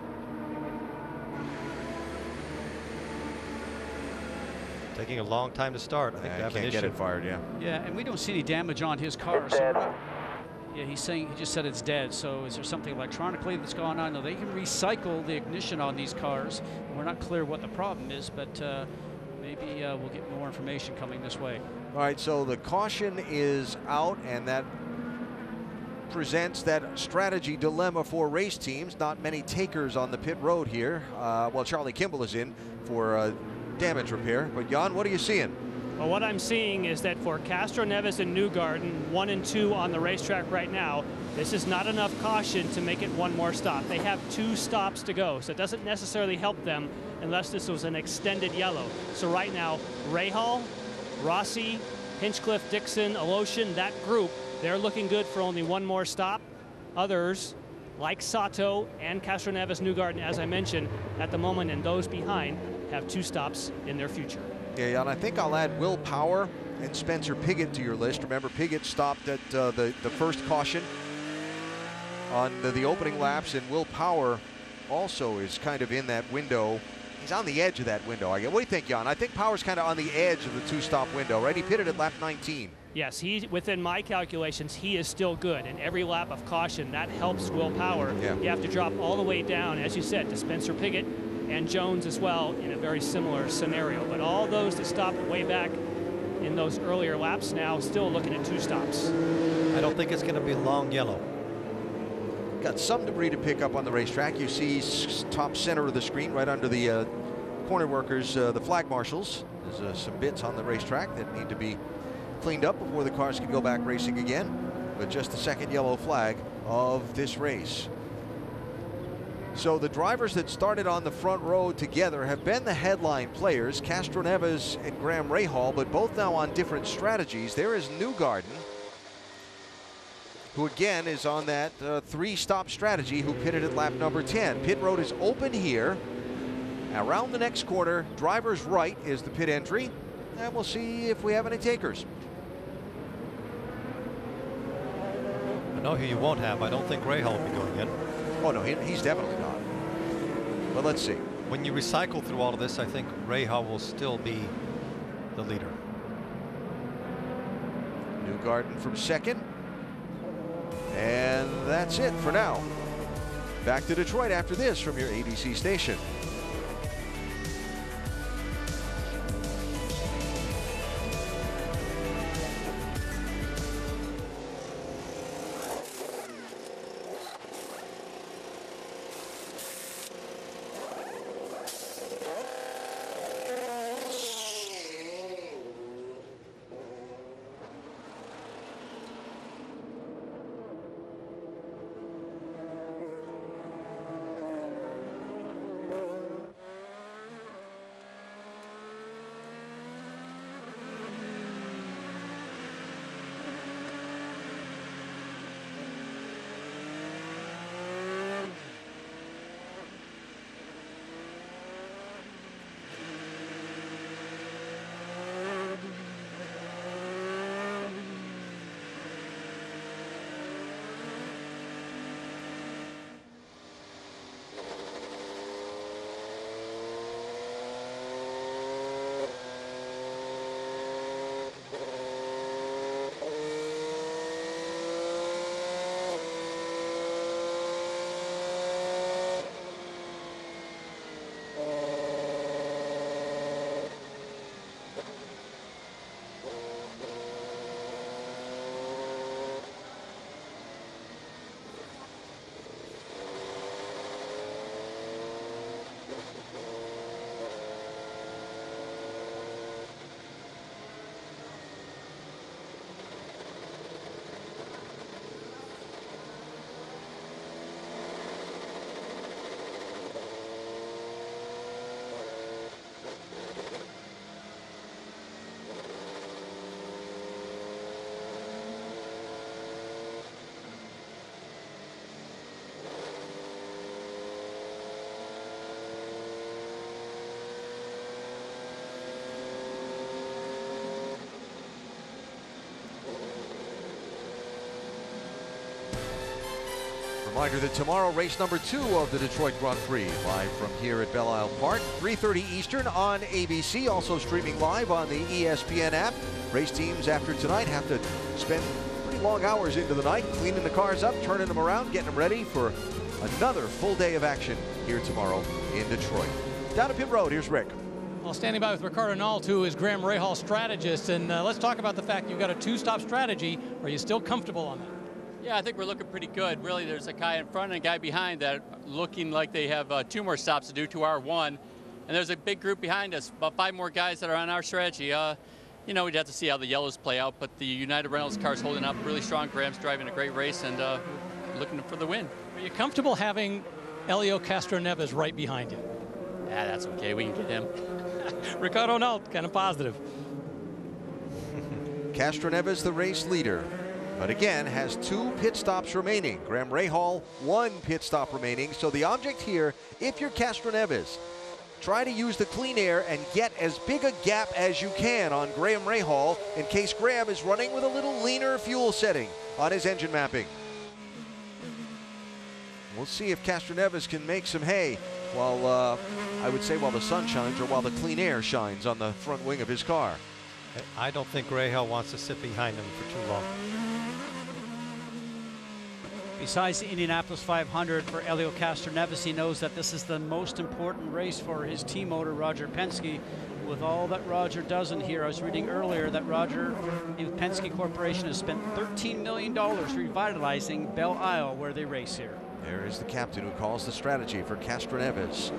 Taking a long time to start. I think they have an issue. Can't get it fired, yeah. Yeah, and we don't see any damage on his car. So yeah, he just said it's dead. So is there something electronically that's going on? No, they can recycle the ignition on these cars. We're not clear what the problem is, but maybe we'll get more information coming this way. All right, so the caution is out, and that presents that strategy dilemma for race teams. Not many takers on the pit road here. Well, Charlie Kimball is in for damage repair. But Jan, what are you seeing? Well, what I'm seeing is that for Castro Neves and Newgarden, 1 and 2 on the racetrack right now, this is not enough caution to make it one more stop. They have 2 stops to go, so it doesn't necessarily help them unless this was an extended yellow. So right now, Rahal, Rossi, Hinchcliffe, Dixon, Oloshin, that group, they're looking good for only 1 more stop. Others, like Sato and Castro Neves, Newgarden, as I mentioned, at the moment, and those behind, have 2 stops in their future. Yeah, and I think I'll add Will Power and Spencer Pigot to your list. Remember, Pigot stopped at the first caution. on the opening laps, and Will Power also is kind of in that window. He's on the edge of that window. What do you think, Jan? I think Power's kind of on the edge of the two-stop window, right? He pitted at lap 19. Yes, within my calculations, he is still good. And every lap of caution, that helps Will Power. Yeah. You have to drop all the way down, as you said, to Spencer Pigot and Jones as well in a very similar scenario. But all those that stopped way back in those earlier laps now still looking at two stops. I don't think it's going to be long yellow. Got some debris to pick up on the racetrack. You see top center of the screen right under the corner workers, the flag marshals. There's some bits on the racetrack that need to be cleaned up before the cars can go back racing again. But just the second yellow flag of this race. So the drivers that started on the front row together have been the headline players, Castroneves and Graham Rahal, but both now on different strategies. There is Newgarden, who again is on that three-stop strategy, who pitted at lap number 10. Pit road is open here. Around the next corner, driver's right is the pit entry, and we'll see if we have any takers. I know who you won't have. I don't think Rahal will be going in. Oh, no, he's definitely not. But let's see. When you recycle through all of this, I think Rahal will still be the leader. Newgarden from second. And that's it for now. Back to Detroit after this from your ABC station. Reminder that tomorrow, race number 2 of the Detroit Grand Prix, live from here at Belle Isle Park, 3:30 Eastern on ABC, also streaming live on the ESPN app. Race teams after tonight have to spend pretty long hours into the night cleaning the cars up, turning them around, getting them ready for another full day of action here tomorrow in Detroit. Down to pit road, here's Rick. Well, standing by with Ricardo Nault, who is Graham Rahal's strategist, and let's talk about the fact you've got a two-stop strategy. Are you still comfortable on that? Yeah, I think we're looking pretty good. Really, there's a guy in front and a guy behind that looking like they have 2 more stops to do to our 1. And there's a big group behind us, about 5 more guys that are on our strategy. You know, we'd have to see how the yellows play out, but the United Reynolds car's holding up really strong. Graham's driving a great race and looking for the win. Are you comfortable having Helio Castroneves right behind you? Yeah, that's okay. We can get him. Ricardo Nault, kind of positive. Castroneves, the race leader, but again has 2 pit stops remaining. Graham Rahal, 1 pit stop remaining. So the object here, if you're Castroneves, try to use the clean air and get as big a gap as you can on Graham Rahal in case Graham is running with a little leaner fuel setting on his engine mapping. We'll see if Castroneves can make some hay while, I would say, while the sun shines or while the clean air shines on the front wing of his car. I don't think Rahal wants to sit behind him for too long. Besides the Indianapolis 500 for Helio Castroneves, he knows that this is the most important race for his team owner, Roger Penske. With all that Roger does in here, I was reading earlier that Roger, with Penske Corporation, has spent $13 million revitalizing Belle Isle, where they race here. There is the captain who calls the strategy for Castroneves.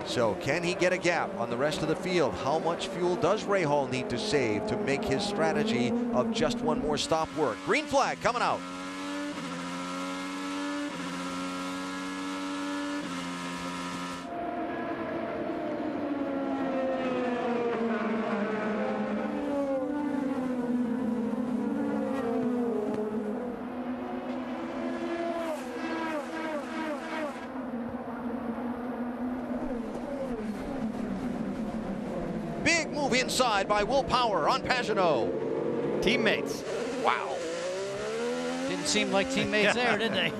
So can he get a gap on the rest of the field? How much fuel does Rahal need to save to make his strategy of just one more stop work? Green flag coming out. Big move inside by Will Power on Pagenaud. Teammates. Wow. Didn't seem like teammates there, did they?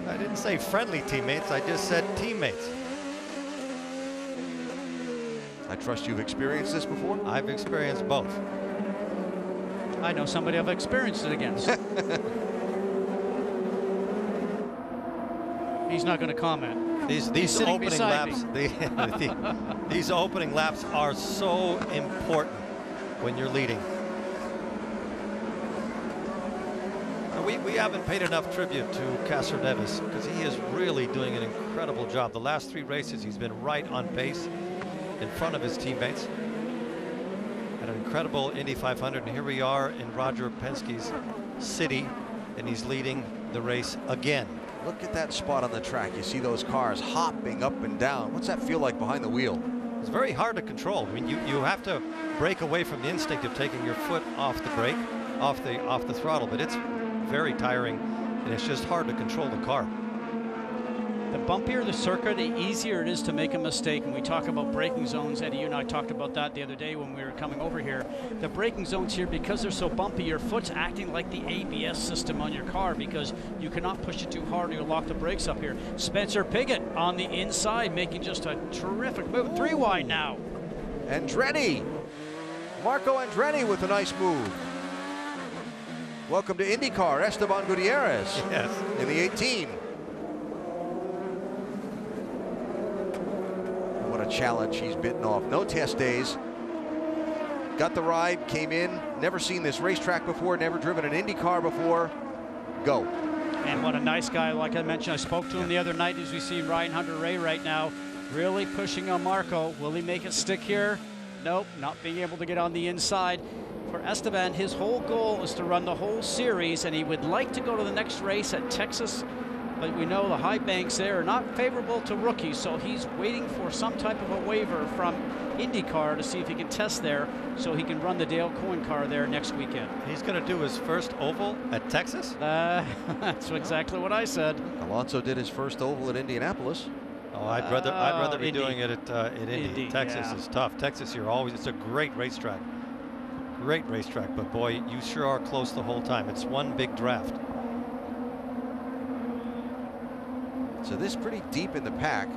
I didn't say friendly teammates, I just said teammates. I trust you've experienced this before? I've experienced both. I know somebody I've experienced it against. He's not going to comment. These opening laps, these opening laps are so important when you're leading. We haven't paid enough tribute to Castroneves because he is really doing an incredible job. The last 3 races, he's been right on pace in front of his teammates. An incredible Indy 500, and here we are in Roger Penske's city, and he's leading the race again. Look at that spot on the track. You see those cars hopping up and down. What's that feel like behind the wheel? It's very hard to control. I mean, you have to break away from the instinct of taking your foot off the brake, off the throttle, but it's very tiring, and it's just hard to control the car. The bumpier the circuit, the easier it is to make a mistake. And we talk about braking zones. Eddie, you and I talked about that the other day when we were coming over here. The braking zones here, because they're so bumpy, your foot's acting like the ABS system on your car because you cannot push it too hard or you'll lock the brakes up here. Spencer Pigot on the inside making just a terrific move. 3 wide now. Andretti. Marco Andretti with a nice move. Welcome to IndyCar, Esteban Gutierrez. Yes. In the 18. What a challenge he's bitten off. No test days. Got the ride, came in, never seen this racetrack before, never driven an IndyCar before. Go. And what a nice guy, like I mentioned, I spoke to him the other night as we see Ryan Hunter-Reay right now, really pushing on Marco. Will he make it stick here? Nope, not being able to get on the inside. For Esteban, his whole goal is to run the whole series, and he would like to go to the next race at Texas, but we know the high banks there are not favorable to rookies, so he's waiting for some type of a waiver from IndyCar to see if he can test there so he can run the Dale Coyne car there next weekend. He's going to do his first oval at Texas? That's exactly what I said. Alonso did his first oval at Indianapolis. Oh, I'd rather be Indy. doing it at Indy. Texas is tough. Texas, it's a great racetrack. Great racetrack, but boy, you sure are close the whole time. It's one big draft. So this is pretty deep in the pack.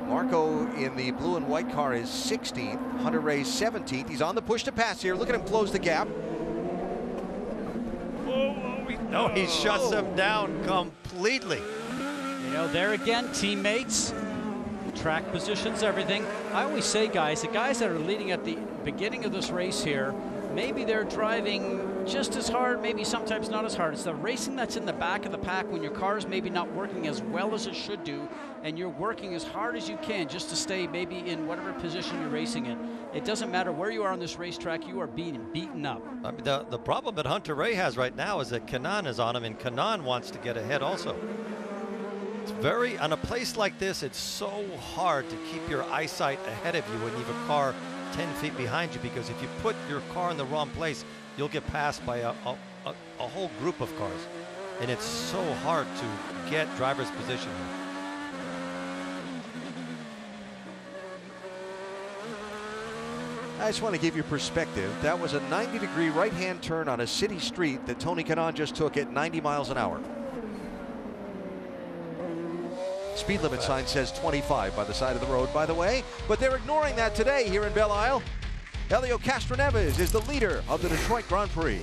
Marco in the blue and white car is 16th. Hunter-Reay's 17th. He's on the push to pass here. Look at him close the gap. No, he shuts them down completely. You know, there again, teammates, track positions, everything. I always say, guys, the guys that are leading at the beginning of this race here, maybe they're driving just as hard, maybe sometimes not as hard. It's the racing that's in the back of the pack when your car's maybe not working as well as it should do, and you're working as hard as you can just to stay maybe in whatever position you're racing in. It doesn't matter where you are on this racetrack, you are being beaten up. I mean, the problem that Hunter-Reay has right now is that Kanaan is on him, and Kanaan wants to get ahead also. It's on a place like this, it's so hard to keep your eyesight ahead of you when you have a car 10 feet behind you, because if you put your car in the wrong place, you'll get passed by a whole group of cars, and it's so hard to get driver's position. I just want to give you perspective. That was a 90-degree right-hand turn on a city street that Tony Kanaan just took at 90 miles an hour. speed limit sign says 25 by the side of the road, by the way. But they're ignoring that today here in Belle Isle. Helio Castroneves is the leader of the Detroit Grand Prix.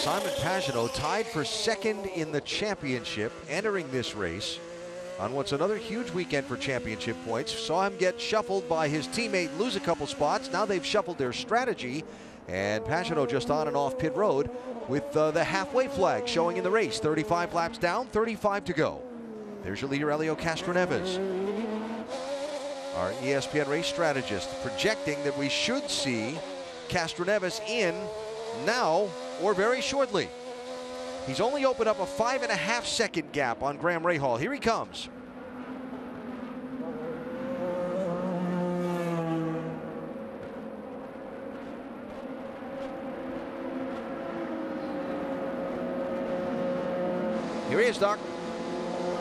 Simon Pagenaud tied for second in the championship entering this race on what's another huge weekend for championship points. Saw him get shuffled by his teammate, lose a couple spots. Now they've shuffled their strategy, and Pagenaud just on and off pit road with the halfway flag showing in the race. 35 laps down, 35 to go. There's your leader, Helio Castroneves. Our ESPN race strategist projecting that we should see Castroneves in now or very shortly. He's only opened up a 5.5 second gap on Graham Rahal. Here he comes. Here he is, Doc.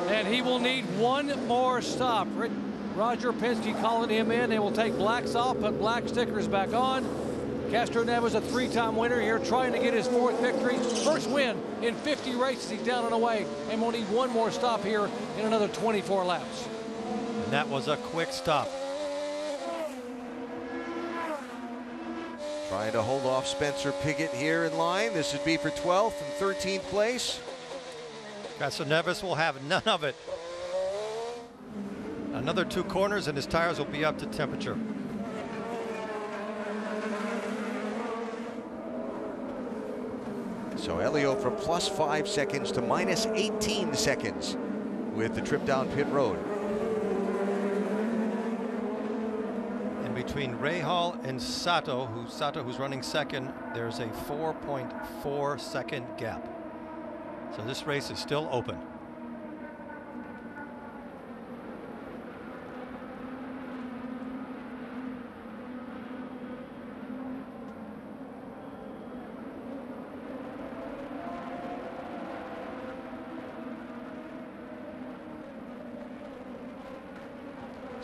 And he will need one more stop. Roger Penske calling him in. They will take blacks off, put black stickers back on. Castroneves, a three-time winner here, trying to get his fourth victory. First win in 50 races. He's down and away, and will need one more stop here in another 24 laps. And that was a quick stop. Trying to hold off Spencer Pigot here in line. This would be for 12th and 13th place. Castroneves will have none of it. Another 2 corners and his tires will be up to temperature. So Helio from plus 5 seconds to minus 18 seconds with the trip down pit road. And between Rahal and Sato, who's running second, there's a 4.4 second gap. So this race is still open.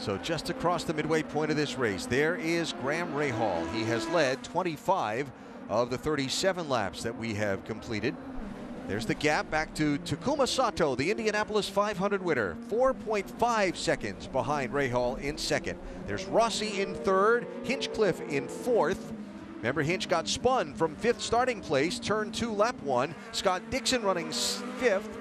So just across the midway point of this race, there is Graham Rahal. He has led 25 of the 37 laps that we have completed. There's the gap back to Takuma Sato, the Indianapolis 500 winner, 4.5 seconds behind Rahal in second. There's Rossi in third, Hinchcliffe in fourth. Remember, Hinch got spun from fifth starting place, turn 2, lap 1. Scott Dixon running fifth.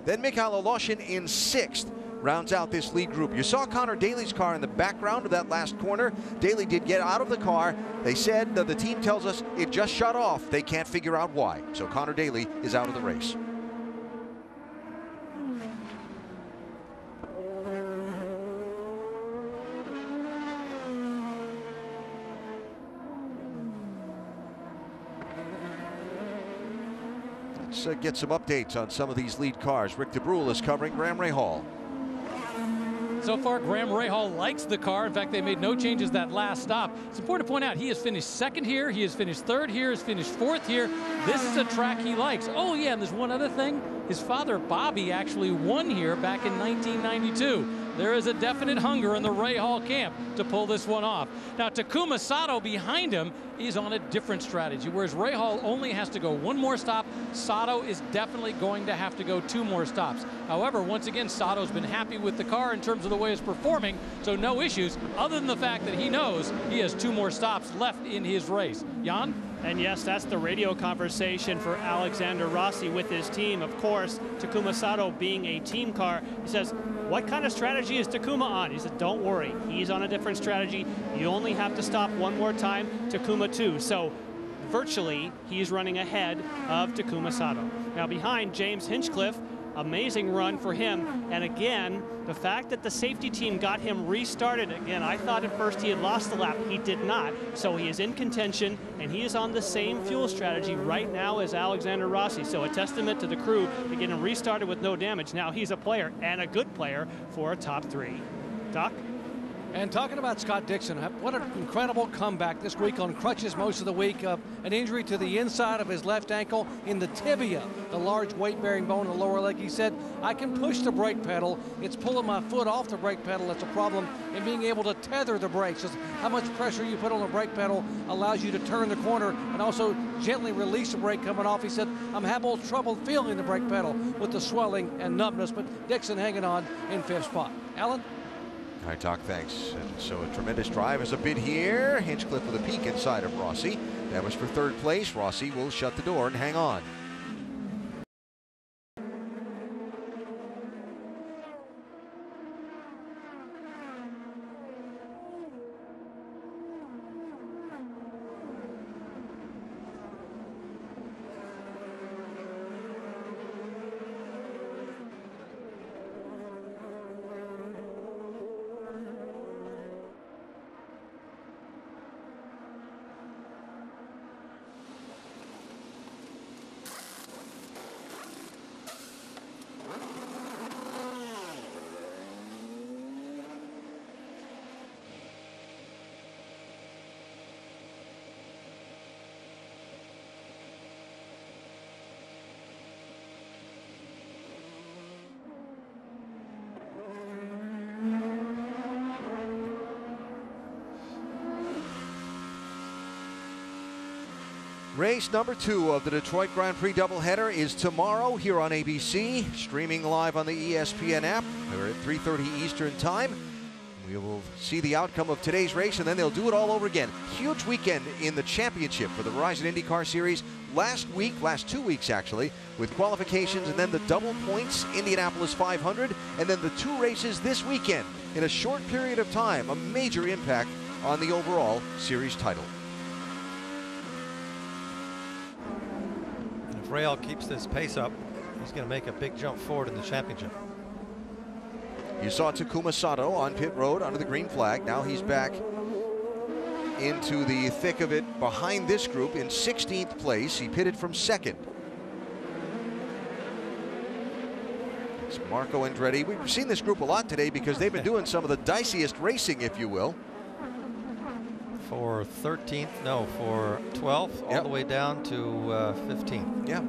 Then Mikhail Oloshin in sixth rounds out this lead group. You saw Connor Daly's car in the background of that last corner. Daly did get out of the car. They said that the team tells us it just shut off. They can't figure out why. So Connor Daly is out of the race. Let's get some updates on some of these lead cars. Rick DeBrule is covering Graham Rahal. So far, Graham Rahal likes the car. In fact, they made no changes that last stop. It's important to point out he has finished second here, he has finished third here, has finished fourth here. This is a track he likes. Oh yeah, and there's one other thing. His father, Bobby, actually won here back in 1992. There is a definite hunger in the Rahal camp to pull this one off. Now, Takuma Sato behind him is on a different strategy, whereas Rahal only has to go one more stop. Sato is definitely going to have to go 2 more stops. However, once again, Sato's been happy with the car in terms of the way it's performing, so no issues, other than the fact that he knows he has 2 more stops left in his race. Jan? And yes, that's the radio conversation for Alexander Rossi with his team. Of course, Takuma Sato being a team car, he says, what kind of strategy is Takuma on? He said, don't worry, he's on a different strategy. You only have to stop one more time, Takuma too. So virtually, he's running ahead of Takuma Sato. Now behind, James Hinchcliffe, amazing run for him. And again, the fact that the safety team got him restarted, again, I thought at first he had lost the lap. He did not. So he is in contention, and he is on the same fuel strategy right now as Alexander Rossi. So a testament to the crew to get him restarted with no damage. Now he's a player, and a good player, for a top 3. Doc? And talking about Scott Dixon, what an incredible comeback this week on crutches most of the week. An injury to the inside of his left ankle in the tibia, the large weight-bearing bone in the lower leg. He said, I can push the brake pedal. It's pulling my foot off the brake pedal that's a problem, and being able to tether the brakes. Just how much pressure you put on the brake pedal allows you to turn the corner and also gently release the brake coming off. He said, I'm having trouble feeling the brake pedal with the swelling and numbness, but Dixon hanging on in 5th spot. Alan? All right, Doc, thanks. And so a tremendous drive as a bid here. Hinchcliffe with a peek inside of Rossi. That was for 3rd place. Rossi will shut the door and hang on. Race number 2 of the Detroit Grand Prix doubleheader is tomorrow here on ABC, streaming live on the ESPN app. We're at 3:30 Eastern Time. We will see the outcome of today's race, and then they'll do it all over again. Huge weekend in the championship for the Verizon IndyCar Series. Last 2 weeks actually, with qualifications and then the double points Indianapolis 500, and then the 2 races this weekend in a short period of time. A major impact on the overall series title. If Rahal keeps this pace up, he's going to make a big jump forward in the championship. You saw Takuma Sato on pit road under the green flag. Now he's back into the thick of it behind this group in 16th place. He pitted from 2nd. It's Marco Andretti. We've seen this group a lot today because they've been doing some of the diciest racing, if you will. For 13th, no, for 12th, all the way down to 15th. Yeah.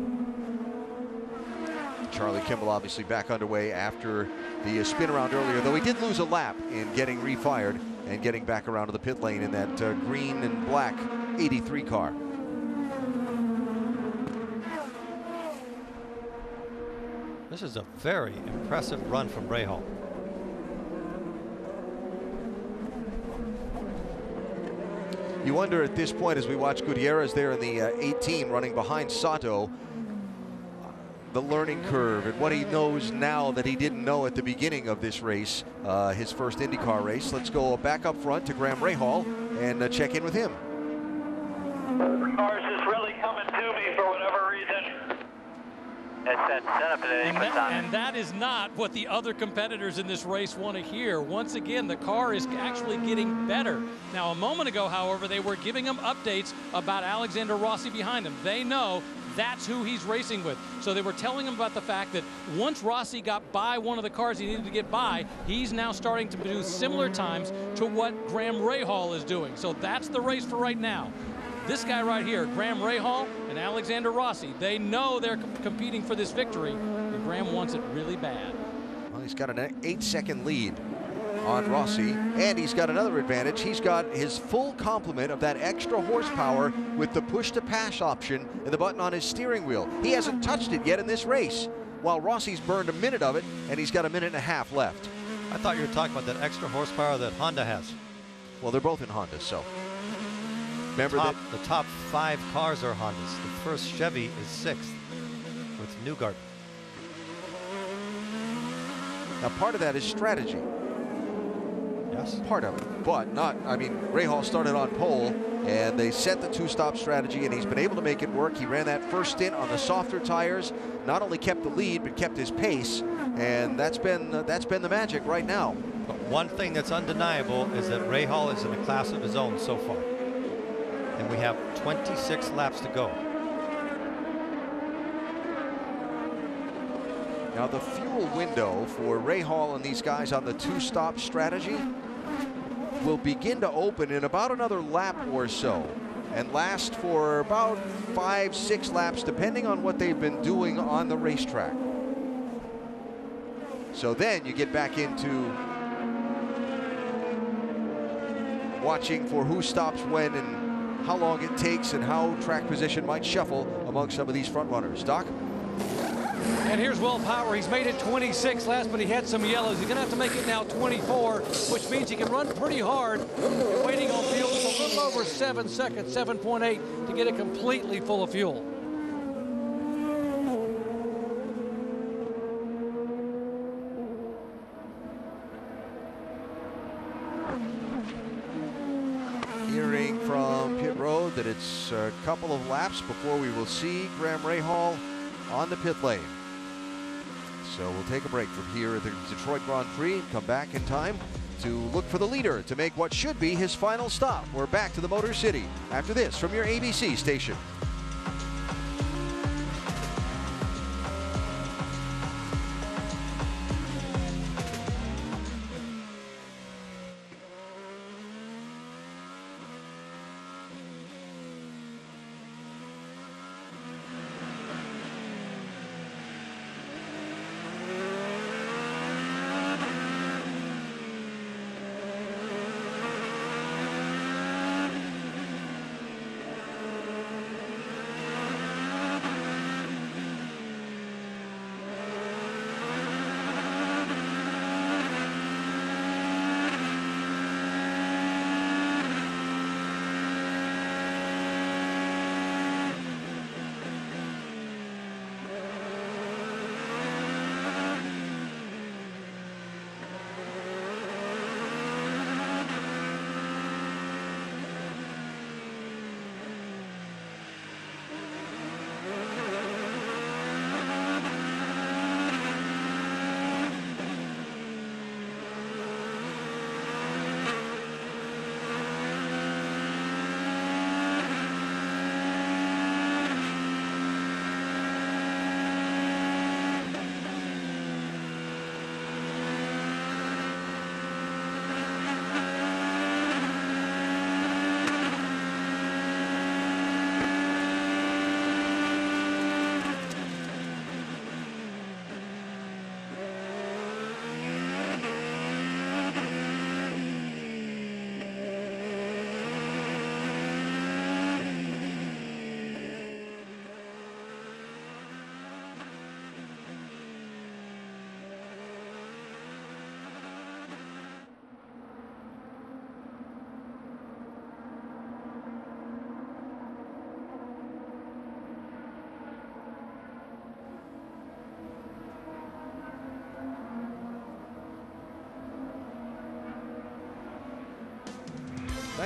Charlie Kimball obviously back underway after the spin around earlier, though he did lose a lap in getting refired and getting back around to the pit lane in that green and black 83 car. This is a very impressive run from Rahal. You wonder at this point, as we watch Gutierrez there in the 18 running behind Sato, the learning curve and what he knows now that he didn't know at the beginning of this race, his first IndyCar race. Let's go back up front to Graham Rahal and check in with him. The car's just really coming to me for whatever reason. And that is not what the other competitors in this race want to hear. Once again, the car is actually getting better. Now, a moment ago, however, they were giving him updates about Alexander Rossi behind him. They know that's who he's racing with. So they were telling him about the fact that once Rossi got by one of the cars he needed to get by, he's now starting to produce similar times to what Graham Rahal is doing. So that's the race for right now. This guy right here, Graham Rahal and Alexander Rossi, they know they're competing for this victory, and Graham wants it really bad. Well, he's got an 8-second lead on Rossi, and he's got another advantage. He's got his full complement of that extra horsepower with the push-to-pass option and the button on his steering wheel. He hasn't touched it yet in this race, while Rossi's burned a minute of it, and he's got a minute and a half left. I thought you were talking about that extra horsepower that Honda has. Well, they're both in Hondas, so. Remember the top 5 cars are Hondas. The first Chevy is 6th with Newgarden. Now, part of that is strategy. Yes. Part of it, but not, I mean, Rahal started on pole, and they set the two-stop strategy, and he's been able to make it work. He ran that first stint on the softer tires, not only kept the lead, but kept his pace, and that's been the magic right now. But one thing that's undeniable is that Rahal is in a class of his own so far. And we have 26 laps to go. Now the fuel window for Rahal and these guys on the two-stop strategy will begin to open in about another lap or so and last for about 5-6 laps depending on what they've been doing on the racetrack. So then you get back into watching for who stops when and how long it takes and how track position might shuffle among some of these front runners. Doc? And here's Will Power. He's made it 26 last, but he had some yellows. He's going to have to make it now 24, which means he can run pretty hard. Waiting on fuel for a little over 7 seconds, 7.8, to get it completely full of fuel. Hearing from pit road that it's a couple of laps before we will see Graham Rahal on the pit lane. So we'll take a break from here at the Detroit Grand Prix, come back in time to look for the leader to make what should be his final stop. We're back to the Motor City after this from your ABC station.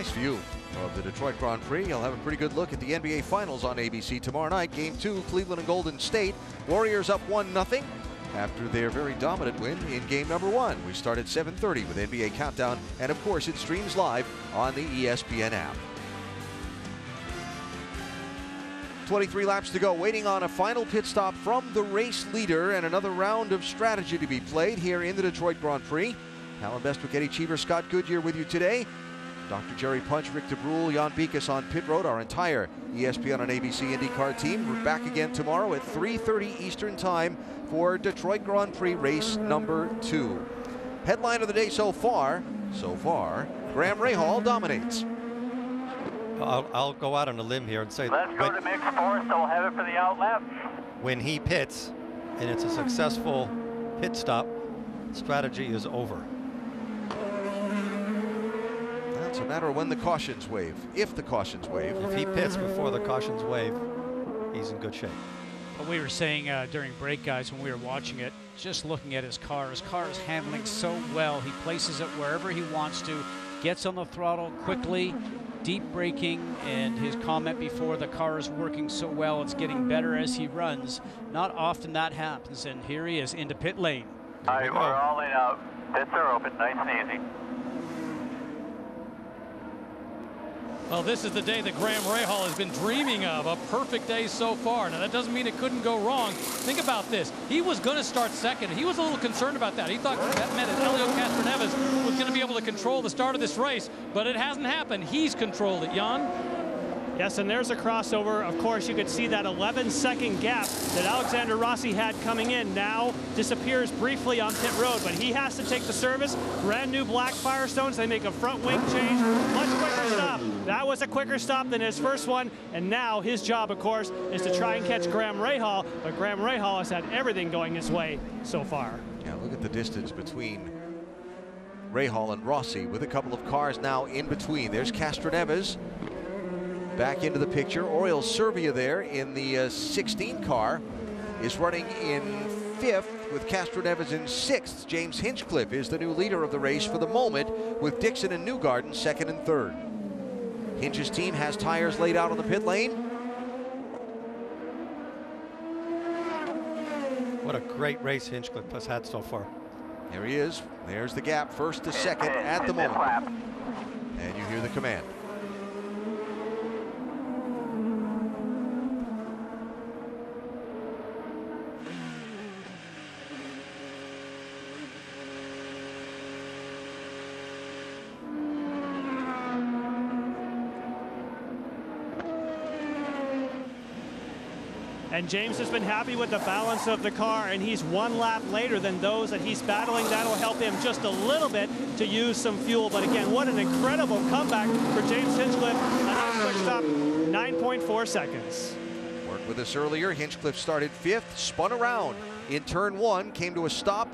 Nice view of the Detroit Grand Prix. You'll have a pretty good look at the NBA Finals on ABC tomorrow night. Game 2, Cleveland and Golden State. Warriors up 1-0 after their very dominant win in game number 1. We start at 7:30 with NBA Countdown, and of course it streams live on the ESPN app. 23 laps to go, waiting on a final pit stop from the race leader and another round of strategy to be played here in the Detroit Grand Prix. Alan Bestwick, Eddie Cheever, Scott Goodyear with you today. Dr. Jerry Punch, Rick DeBrule, Jan Beekes on pit road. Our entire ESPN on ABC IndyCar team. We're back again tomorrow at 3:30 Eastern Time for Detroit Grand Prix race number 2. Headline of the day so far, Graham Rahal dominates. I'll go out on a limb here and say let's go to mixed fourth, so we'll have it for the out left. When he pits and it's a successful pit stop, strategy is over. It's a matter of when the cautions wave, if the cautions wave. If he pits before the cautions wave, he's in good shape. What we were saying during break, guys, when we were watching it, just looking at his car is handling so well. He places it wherever he wants to, gets on the throttle quickly, deep braking, and his comment before, the car is working so well, it's getting better as he runs. Not often that happens, and here he is into pit lane. All right, we're all in out. Pits are open, nice and easy. Well, this is the day that Graham Rahal has been dreaming of, a perfect day so far. Now, that doesn't mean it couldn't go wrong. Think about this. He was going to start second. He was a little concerned about that. He thought that meant that Helio Castroneves was going to be able to control the start of this race, but it hasn't happened. He's controlled it. Jan? Yes, and there's a crossover. Of course, you could see that 11-second gap that Alexander Rossi had coming in now disappears briefly on pit road, but he has to take the service. Brand new black Firestones. They make a front wing change. Much quicker stop. That was a quicker stop than his first one, and now his job, of course, is to try and catch Graham Rahal, but Graham Rahal has had everything going his way so far. Yeah, look at the distance between Rahal and Rossi with a couple of cars now in between. There's Castroneves back into the picture. Oriol Serbia there in the 16 car is running in 5th with Castroneves in 6th. James Hinchcliffe is the new leader of the race for the moment, with Dixon and Newgarden 2nd and 3rd. Hinch's team has tires laid out on the pit lane. What a great race Hinchcliffe has had so far. There he is. There's the gap, 1st to 2nd at the moment. And you hear the command. And James has been happy with the balance of the car, and he's 1 lap later than those that he's battling. That'll help him just a little bit to use some fuel. But again, what an incredible comeback for James Hinchcliffe. Another quick stop, 9.4 seconds. Worked with us earlier. Hinchcliffe started 5th, spun around in turn 1, came to a stop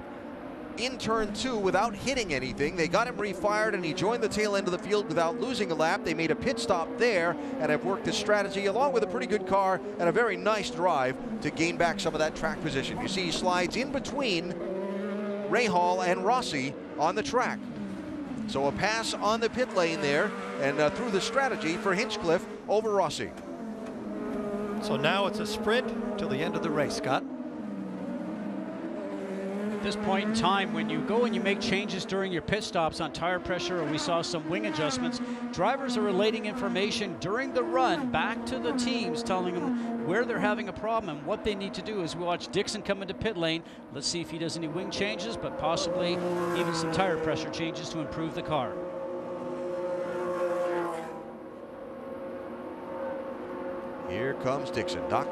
in turn 2 without hitting anything. They got him refired, and he joined the tail end of the field without losing a lap. They made a pit stop there and have worked this strategy along with a pretty good car and a very nice drive to gain back some of that track position. You see he slides in between Rahal and Rossi on the track. So a pass on the pit lane there, and through the strategy for Hinchcliffe over Rossi. So now it's a sprint till the end of the race, Scott. At this point in time, when you go and you make changes during your pit stops on tire pressure, or we saw some wing adjustments, drivers are relating information during the run back to the teams, telling them where they're having a problem and what they need to do. As we watch Dixon come into pit lane, let's see if he does any wing changes, but possibly even some tire pressure changes to improve the car. Here comes Dixon. Doc?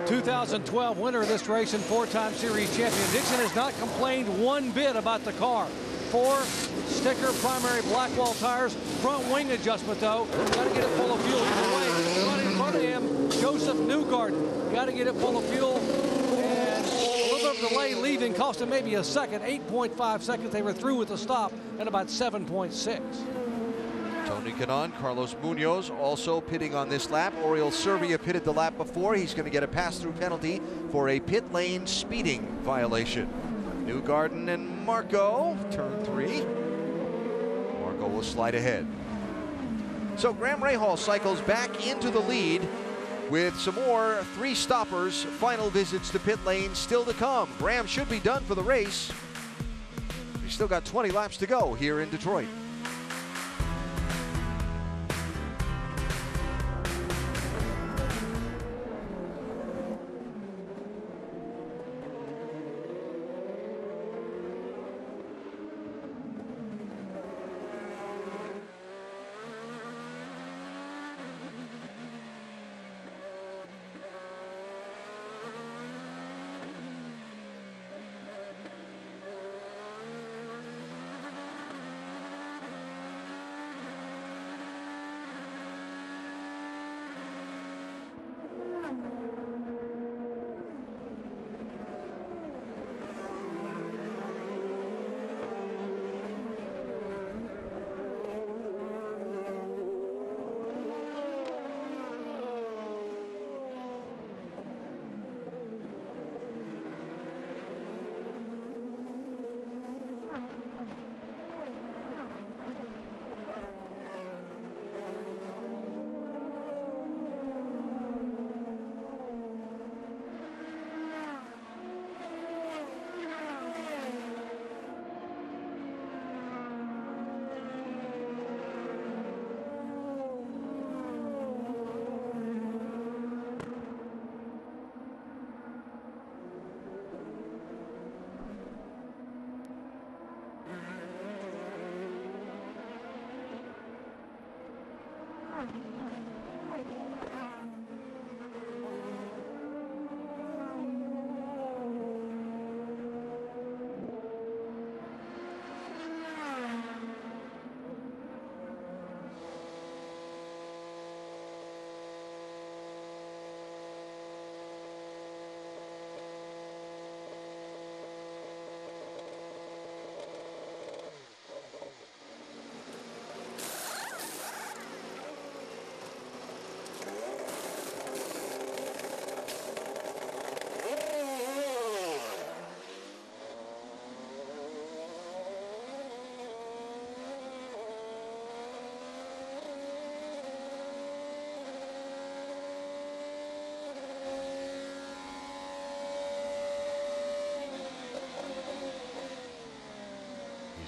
2012 winner of this race and 4-time series champion. Dixon has not complained one bit about the car. 4 sticker primary Blackwall tires, front wing adjustment though. Got to get it full of fuel. Right in front of him, Joseph Newgarden. Got to get it full of fuel. And a little bit of delay leaving cost him maybe a second. 8.5 seconds. They were through with the stop at about 7.6. Tony Kanaan, Carlos Munoz also pitting on this lap. Oriol Serbia pitted the lap before. He's going to get a pass-through penalty for a pit lane speeding violation. Newgarden and Marco, turn 3. Marco will slide ahead. So Graham Rahal cycles back into the lead with some more 3 stoppers, final visits to pit lane still to come. Graham should be done for the race. He's still got 20 laps to go here in Detroit.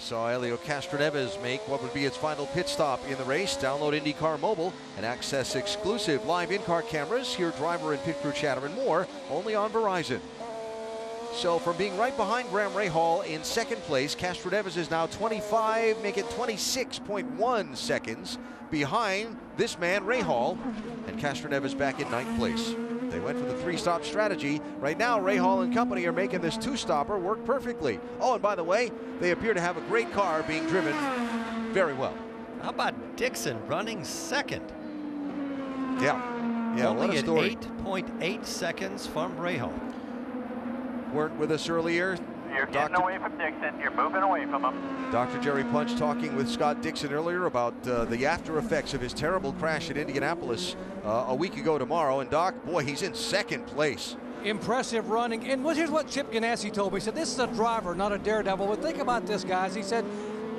Saw Helio Castroneves make what would be its final pit stop in the race. Download IndyCar Mobile and access exclusive live in-car cameras, hear driver and pit crew chatter and more, only on Verizon. So from being right behind Graham Rahal in second place, Castroneves is now 25, make it 26.1 seconds behind this man, Rahal, and Castroneves back in ninth place. They went for the 3-stop strategy. Right now, Rahal and company are making this 2-stopper work perfectly. Oh, and by the way, they appear to have a great car being driven very well. How about Dixon running second? Yeah, Only what a story. at 8.8 seconds from Rahal. Weren't with us earlier. You're getting away from Dixon. You're moving away from him. Dr. Jerry Punch talking with Scott Dixon earlier about the after effects of his terrible crash at Indianapolis a week ago tomorrow. And Doc, boy, he's in second place. Impressive running. And here's what Chip Ganassi told me. He said, this is a driver, not a daredevil. But think about this, guys. He said,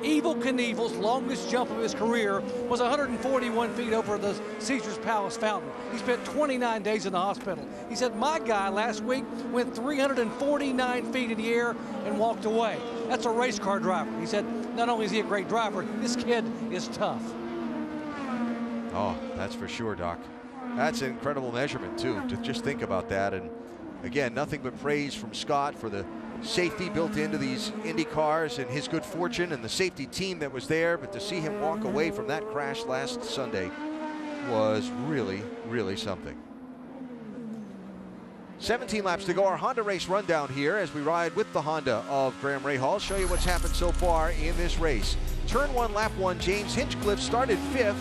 Evel Knievel's longest jump of his career was 141 feet over the Caesar's Palace fountain. He spent 29 days in the hospital. He said, my guy last week went 349 feet in the air and walked away. That's a race car driver. He said, not only is he a great driver, this kid is tough. Oh, that's for sure, Doc. That's an incredible measurement, too, to just think about that. And again, nothing but praise from Scott for the safety built into these Indy cars and his good fortune and the safety team that was there. But to see him walk away from that crash last Sunday was really, really something. 17 laps to go. Our Honda race rundown here as we ride with the Honda of Graham Rahal. Show you what's happened so far in this race. Turn 1, lap 1, James Hinchcliffe started 5th,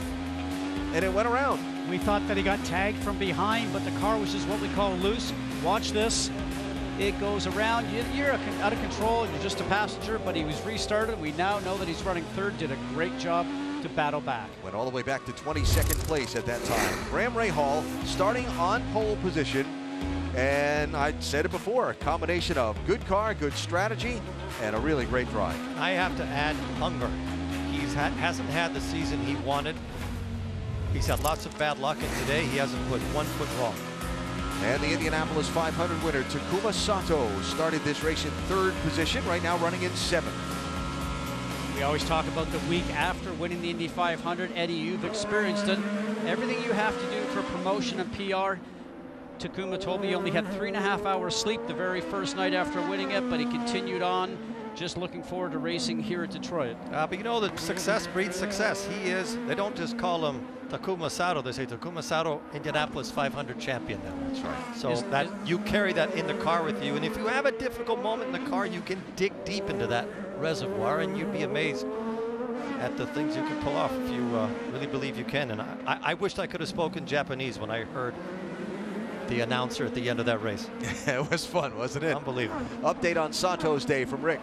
and it went around. We thought that he got tagged from behind, but the car was just what we call loose. Watch this. It goes around. You're out of control. You're just a passenger, but he was restarted. We now know that he's running third. Did a great job to battle back. Went all the way back to 22nd place at that time. Graham Rahal starting on pole position. And I said it before, a combination of good car, good strategy, and a really great drive. I have to add hunger. He hasn't had the season he wanted. He's had lots of bad luck, and today he hasn't put one foot wrong. And the Indianapolis 500 winner, Takuma Sato, started this race in 3rd position, right now running in 7th. We always talk about the week after winning the Indy 500. Eddie, you've experienced it. Everything you have to do for promotion and PR. Takuma told me he only had 3.5 hours sleep the very first night after winning it, but he continued on. Just looking forward to racing here at Detroit. But you know that success breeds success. They don't just call him Takuma Sato, they say Takuma Sato, Indianapolis 500 champion now. That's right. So you carry that in the car with you, and if you have a difficult moment in the car, you can dig deep into that reservoir, and you'd be amazed at the things you can pull off if you really believe you can. And I wished I could have spoken Japanese when I heard the announcer at the end of that race. It was fun, wasn't it? Unbelievable. Update on Sato's day from Rick.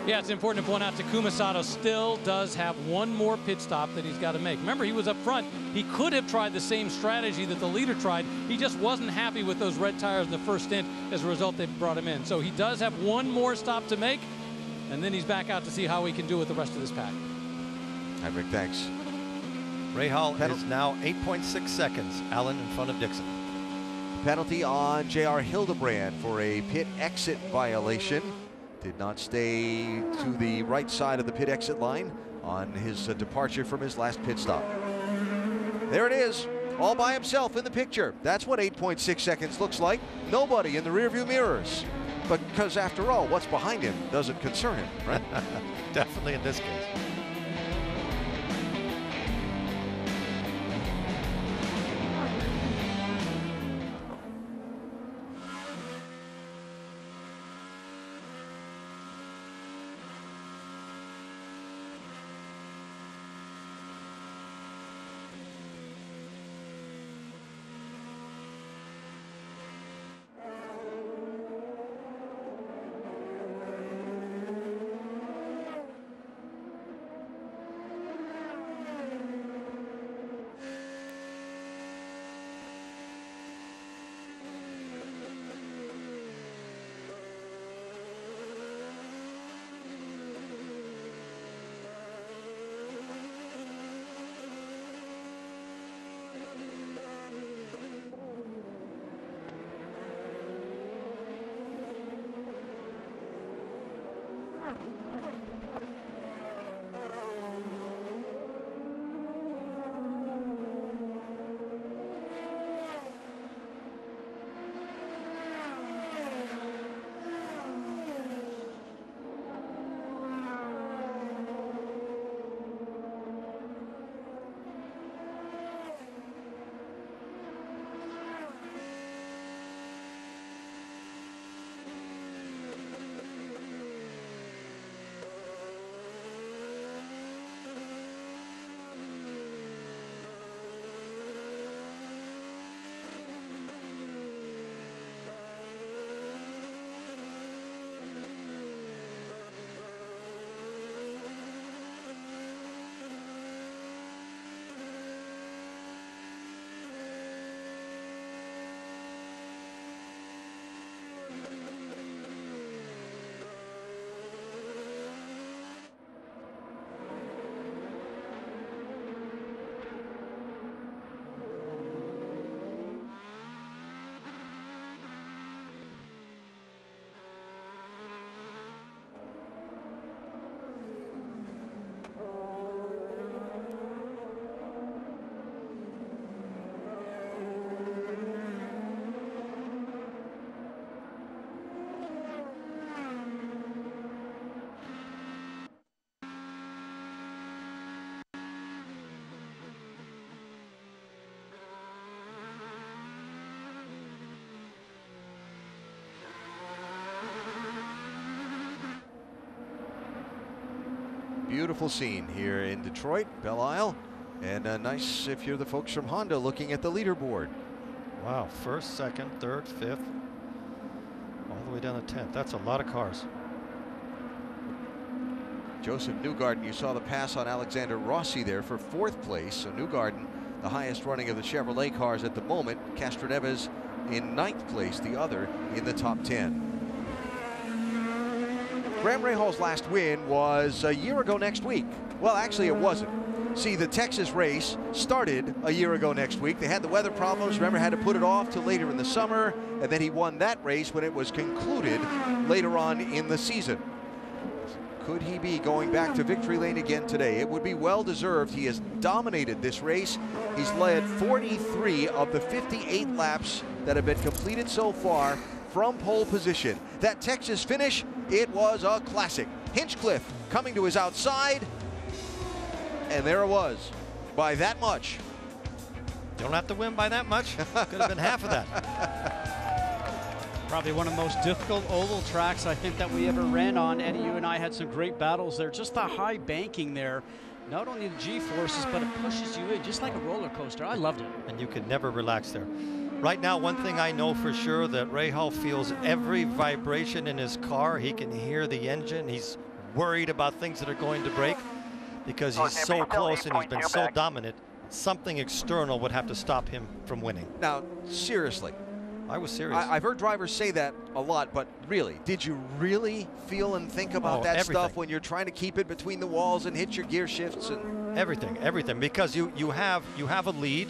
Yeah, it's important to point out Takuma Sato still does have one more pit stop that he's got to make. Remember, he was up front. He could have tried the same strategy that the leader tried. He just wasn't happy with those red tires in the first stint. As a result, they brought him in. So he does have one more stop to make, and then he's back out to see how he can do with the rest of this pack. Hi, Rick, thanks. Rahal is now 8.6 seconds, Allen in front of Dixon. Penalty on J.R. Hildebrand for a pit exit violation. Did not stay to the right side of the pit exit line on his departure from his last pit stop. There it is, all by himself in the picture. That's what 8.6 seconds looks like. Nobody in the rearview mirrors. But because after all, what's behind him doesn't concern him, right? Definitely in this case. Beautiful scene here in Detroit, Belle Isle. And nice if you're the folks from Honda looking at the leaderboard. Wow, first, second, third, fifth, all the way down to 10th. That's a lot of cars. Joseph Newgarden, you saw the pass on Alexander Rossi there for 4th place. So Newgarden, the highest running of the Chevrolet cars at the moment. Castroneves in 9th place, the other in the top 10. Graham Rahal's last win was a year ago next week. Well, actually it wasn't. See, the Texas race started a year ago next week. They had the weather problems, remember, had to put it off till later in the summer, and then he won that race when it was concluded later on in the season. Could he be going back to victory lane again today? It would be well deserved. He has dominated this race. He's led 43 of the 58 laps that have been completed so far from pole position. That Texas finish, it was a classic. Hinchcliffe coming to his outside, and there it was, by that much. Don't have to win by that much. Could have been half of that. Probably one of the most difficult oval tracks I think that we ever ran on. Eddie, you and I had some great battles there. Just the high banking there. Not only the G-forces, but it pushes you in just like a roller coaster. I loved it. And you could never relax there. Right now, one thing I know for sure, that Rahal feels every vibration in his car. He can hear the engine. He's worried about things that are going to break because he's so close and he's been so dominant. Something external would have to stop him from winning. Now, seriously. I was serious. I've heard drivers say that a lot, but really, did you really feel and think about that stuff when you're trying to keep it between the walls and hit your gear shifts? And everything, because you have a lead.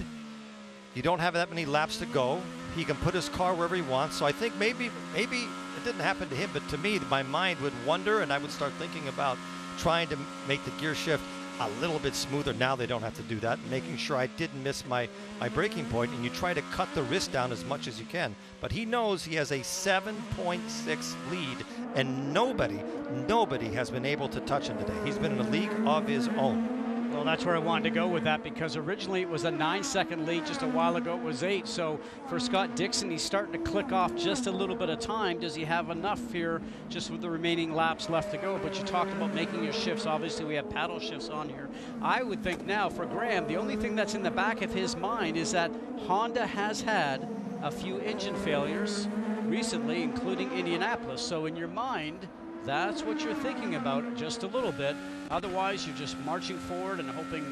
You don't have that many laps to go. He can put his car wherever he wants. So I think maybe it didn't happen to him, but to me, my mind would wonder, and I would start thinking about trying to make the gear shift a little bit smoother. Now they don't have to do that, making sure I didn't miss my braking point, and you try to cut the risk down as much as you can. But he knows he has a 7.6 lead, and nobody has been able to touch him today. He's been in a league of his own. Well, that's where I wanted to go with that, because originally it was a 9-second lead. Just a while ago it was 8. So for Scott Dixon, he's starting to click off just a little bit of time. Does he have enough here just with the remaining laps left to go? But you talked about making your shifts. Obviously we have paddle shifts on here. I would think now for Graham, the only thing that's in the back of his mind is that Honda has had a few engine failures recently, including Indianapolis. So in your mind, that's what you're thinking about just a little bit. Otherwise, you're just marching forward and hoping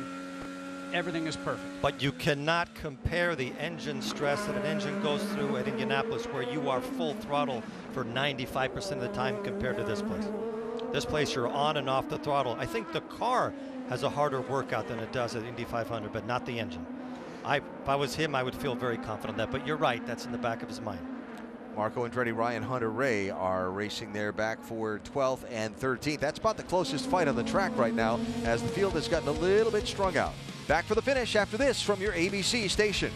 everything is perfect. But you cannot compare the engine stress that an engine goes through at Indianapolis, where you are full throttle for 95% of the time, compared to this place. This place, you're on and off the throttle. I think the car has a harder workout than it does at Indy 500, but not the engine. If I was him, I would feel very confident that, but you're right, that's in the back of his mind. Marco Andretti, Ryan Hunter-Reay are racing there back for 12th and 13th. That's about the closest fight on the track right now, as the field has gotten a little bit strung out. Back for the finish after this from your ABC station.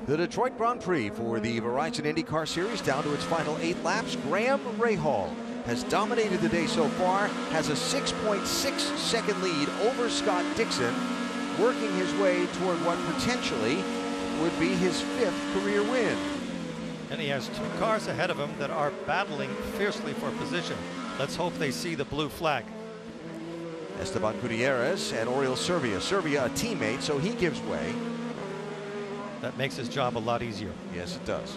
The Detroit Grand Prix for the Verizon IndyCar Series down to its final 8 laps. Graham Rahal has dominated the day so far, has a 6.6 second lead over Scott Dixon, working his way toward what potentially would be his 5th career win. And he has 2 cars ahead of him that are battling fiercely for position. Let's hope they see the blue flag. Esteban Gutierrez and Oriol Servia. Servia a teammate, so he gives way. That makes his job a lot easier. Yes, it does.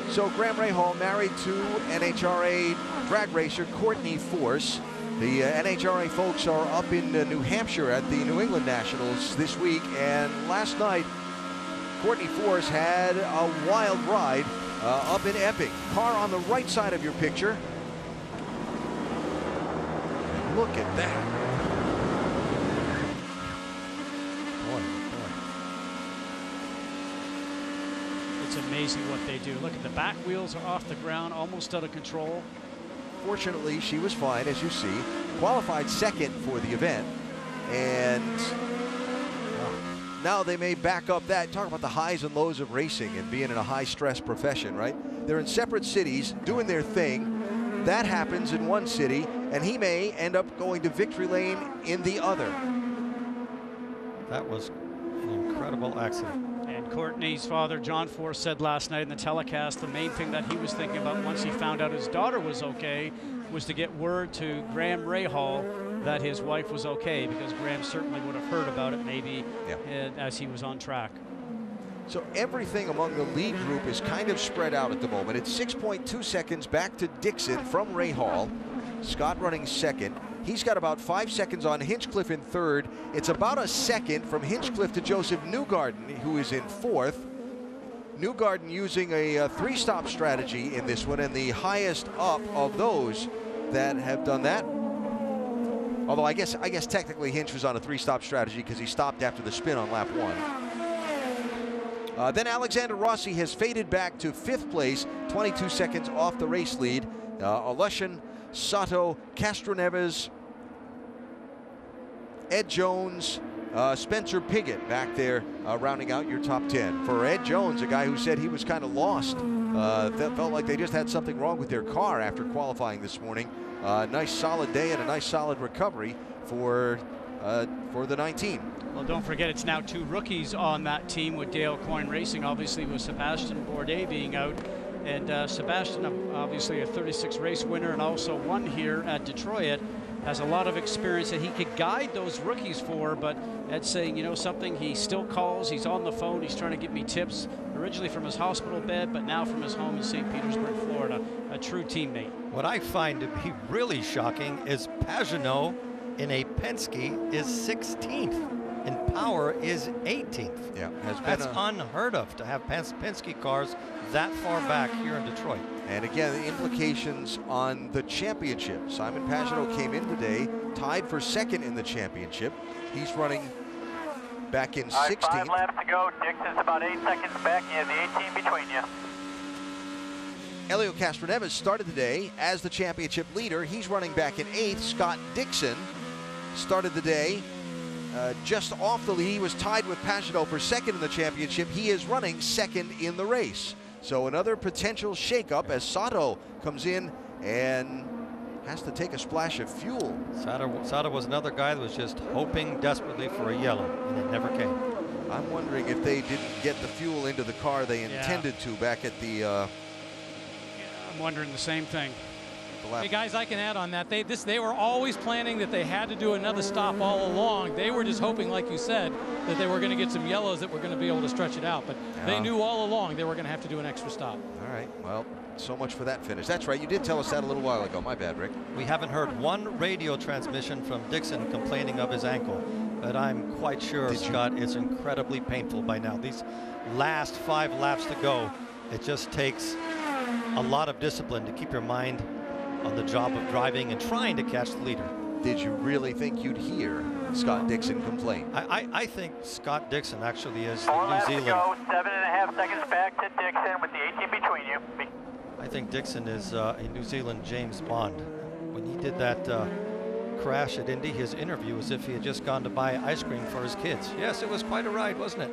So Graham Rahal married to NHRA drag racer Courtney Force. The NHRA folks are up in New Hampshire at the New England Nationals this week, and last night Courtney Force had a wild ride up in Epping. Car on the right side of your picture. And look at that. It's amazing what they do. Look at the back wheels are off the ground, almost out of control. Fortunately, she was fine, as you see. Qualified second for the event. And now they may back up that. Talk about the highs and lows of racing and being in a high-stress profession, right? They're in separate cities doing their thing. That happens in one city, and he may end up going to victory lane in the other. That was an incredible accident. And Courtney's father, John Force, said last night in the telecast the main thing that he was thinking about once he found out his daughter was okay was to get word to Graham Rahal that his wife was okay, because Graham certainly would have heard about it maybe as he was on track. So everything among the lead group is kind of spread out at the moment. It's 6.2 seconds back to Dixon from Rahal. Scott running second. He's got about 5 seconds on Hinchcliffe in third. It's about a second from Hinchcliffe to Joseph Newgarden, who is in fourth. Newgarden using a 3-stop strategy in this one, and the highest up of those that have done that. Although I guess technically Hinch was on a 3-stop strategy because he stopped after the spin on lap 1. Then Alexander Rossi has faded back to 5th place, 22 seconds off the race lead. Aleshin, Sato, Castroneves, Ed Jones, Spencer Piggott back there rounding out your top 10. For Ed Jones, a guy who said he was kind of lost, that felt like they just had something wrong with their car after qualifying this morning. Nice solid day and a nice solid recovery for the 19. Well, don't forget it's now 2 rookies on that team with Dale Coyne Racing, obviously with Sebastian Bourdais being out. And Sebastian, obviously a 36 race winner and also won here at Detroit, has a lot of experience that he could guide those rookies for. But Ed's saying, you know something, he still calls, he's on the phone, he's trying to give me tips, originally from his hospital bed, but now from his home in St. Petersburg, Florida. A true teammate. What I find to be really shocking is Pagenaud in a Penske is 16th. And Power is 18th. Yeah, that's unheard of to have Penske cars that far back here in Detroit. And again, the implications on the championship. Simon Pagenaud came in today, tied for second in the championship. He's running back in 16th. 5 laps to go. Dixon's about 8 seconds back. You have the 18 between you. Elio Castroneves started the day as the championship leader. He's running back in 8th. Scott Dixon started the day just off the lead. He was tied with Pagenaud for second in the championship. He is running second in the race. So another potential shakeup as Sato comes in and has to take a splash of fuel. Sato was another guy that was just hoping desperately for a yellow, and it never came. I'm wondering if they didn't get the fuel into the car they intended to back at the... I'm wondering the same thing. Hey guys, I can add on that. They were always planning that they had to do another stop all along. They were just hoping, like you said, that they were going to get some yellows that were going to be able to stretch it out. But they knew all along they were going to have to do an extra stop. All right, well, so much for that finish. That's right, you did tell us that a little while ago. My bad, Rick. We haven't heard one radio transmission from Dixon complaining of his ankle, but I'm quite sure, Scott, it's incredibly painful by now. These last 5 laps to go, it just takes a lot of discipline to keep your mind on the job of driving and trying to catch the leader. Did you really think you'd hear Scott Dixon complain? I think Scott Dixon actually is 4 laps New to Zealand. go, 7.5 seconds back to Dixon with the 18 between you. I think Dixon is a New Zealand James Bond. When he did that crash at Indy, his interview was as if he had just gone to buy ice cream for his kids. Yes, it was quite a ride, wasn't it?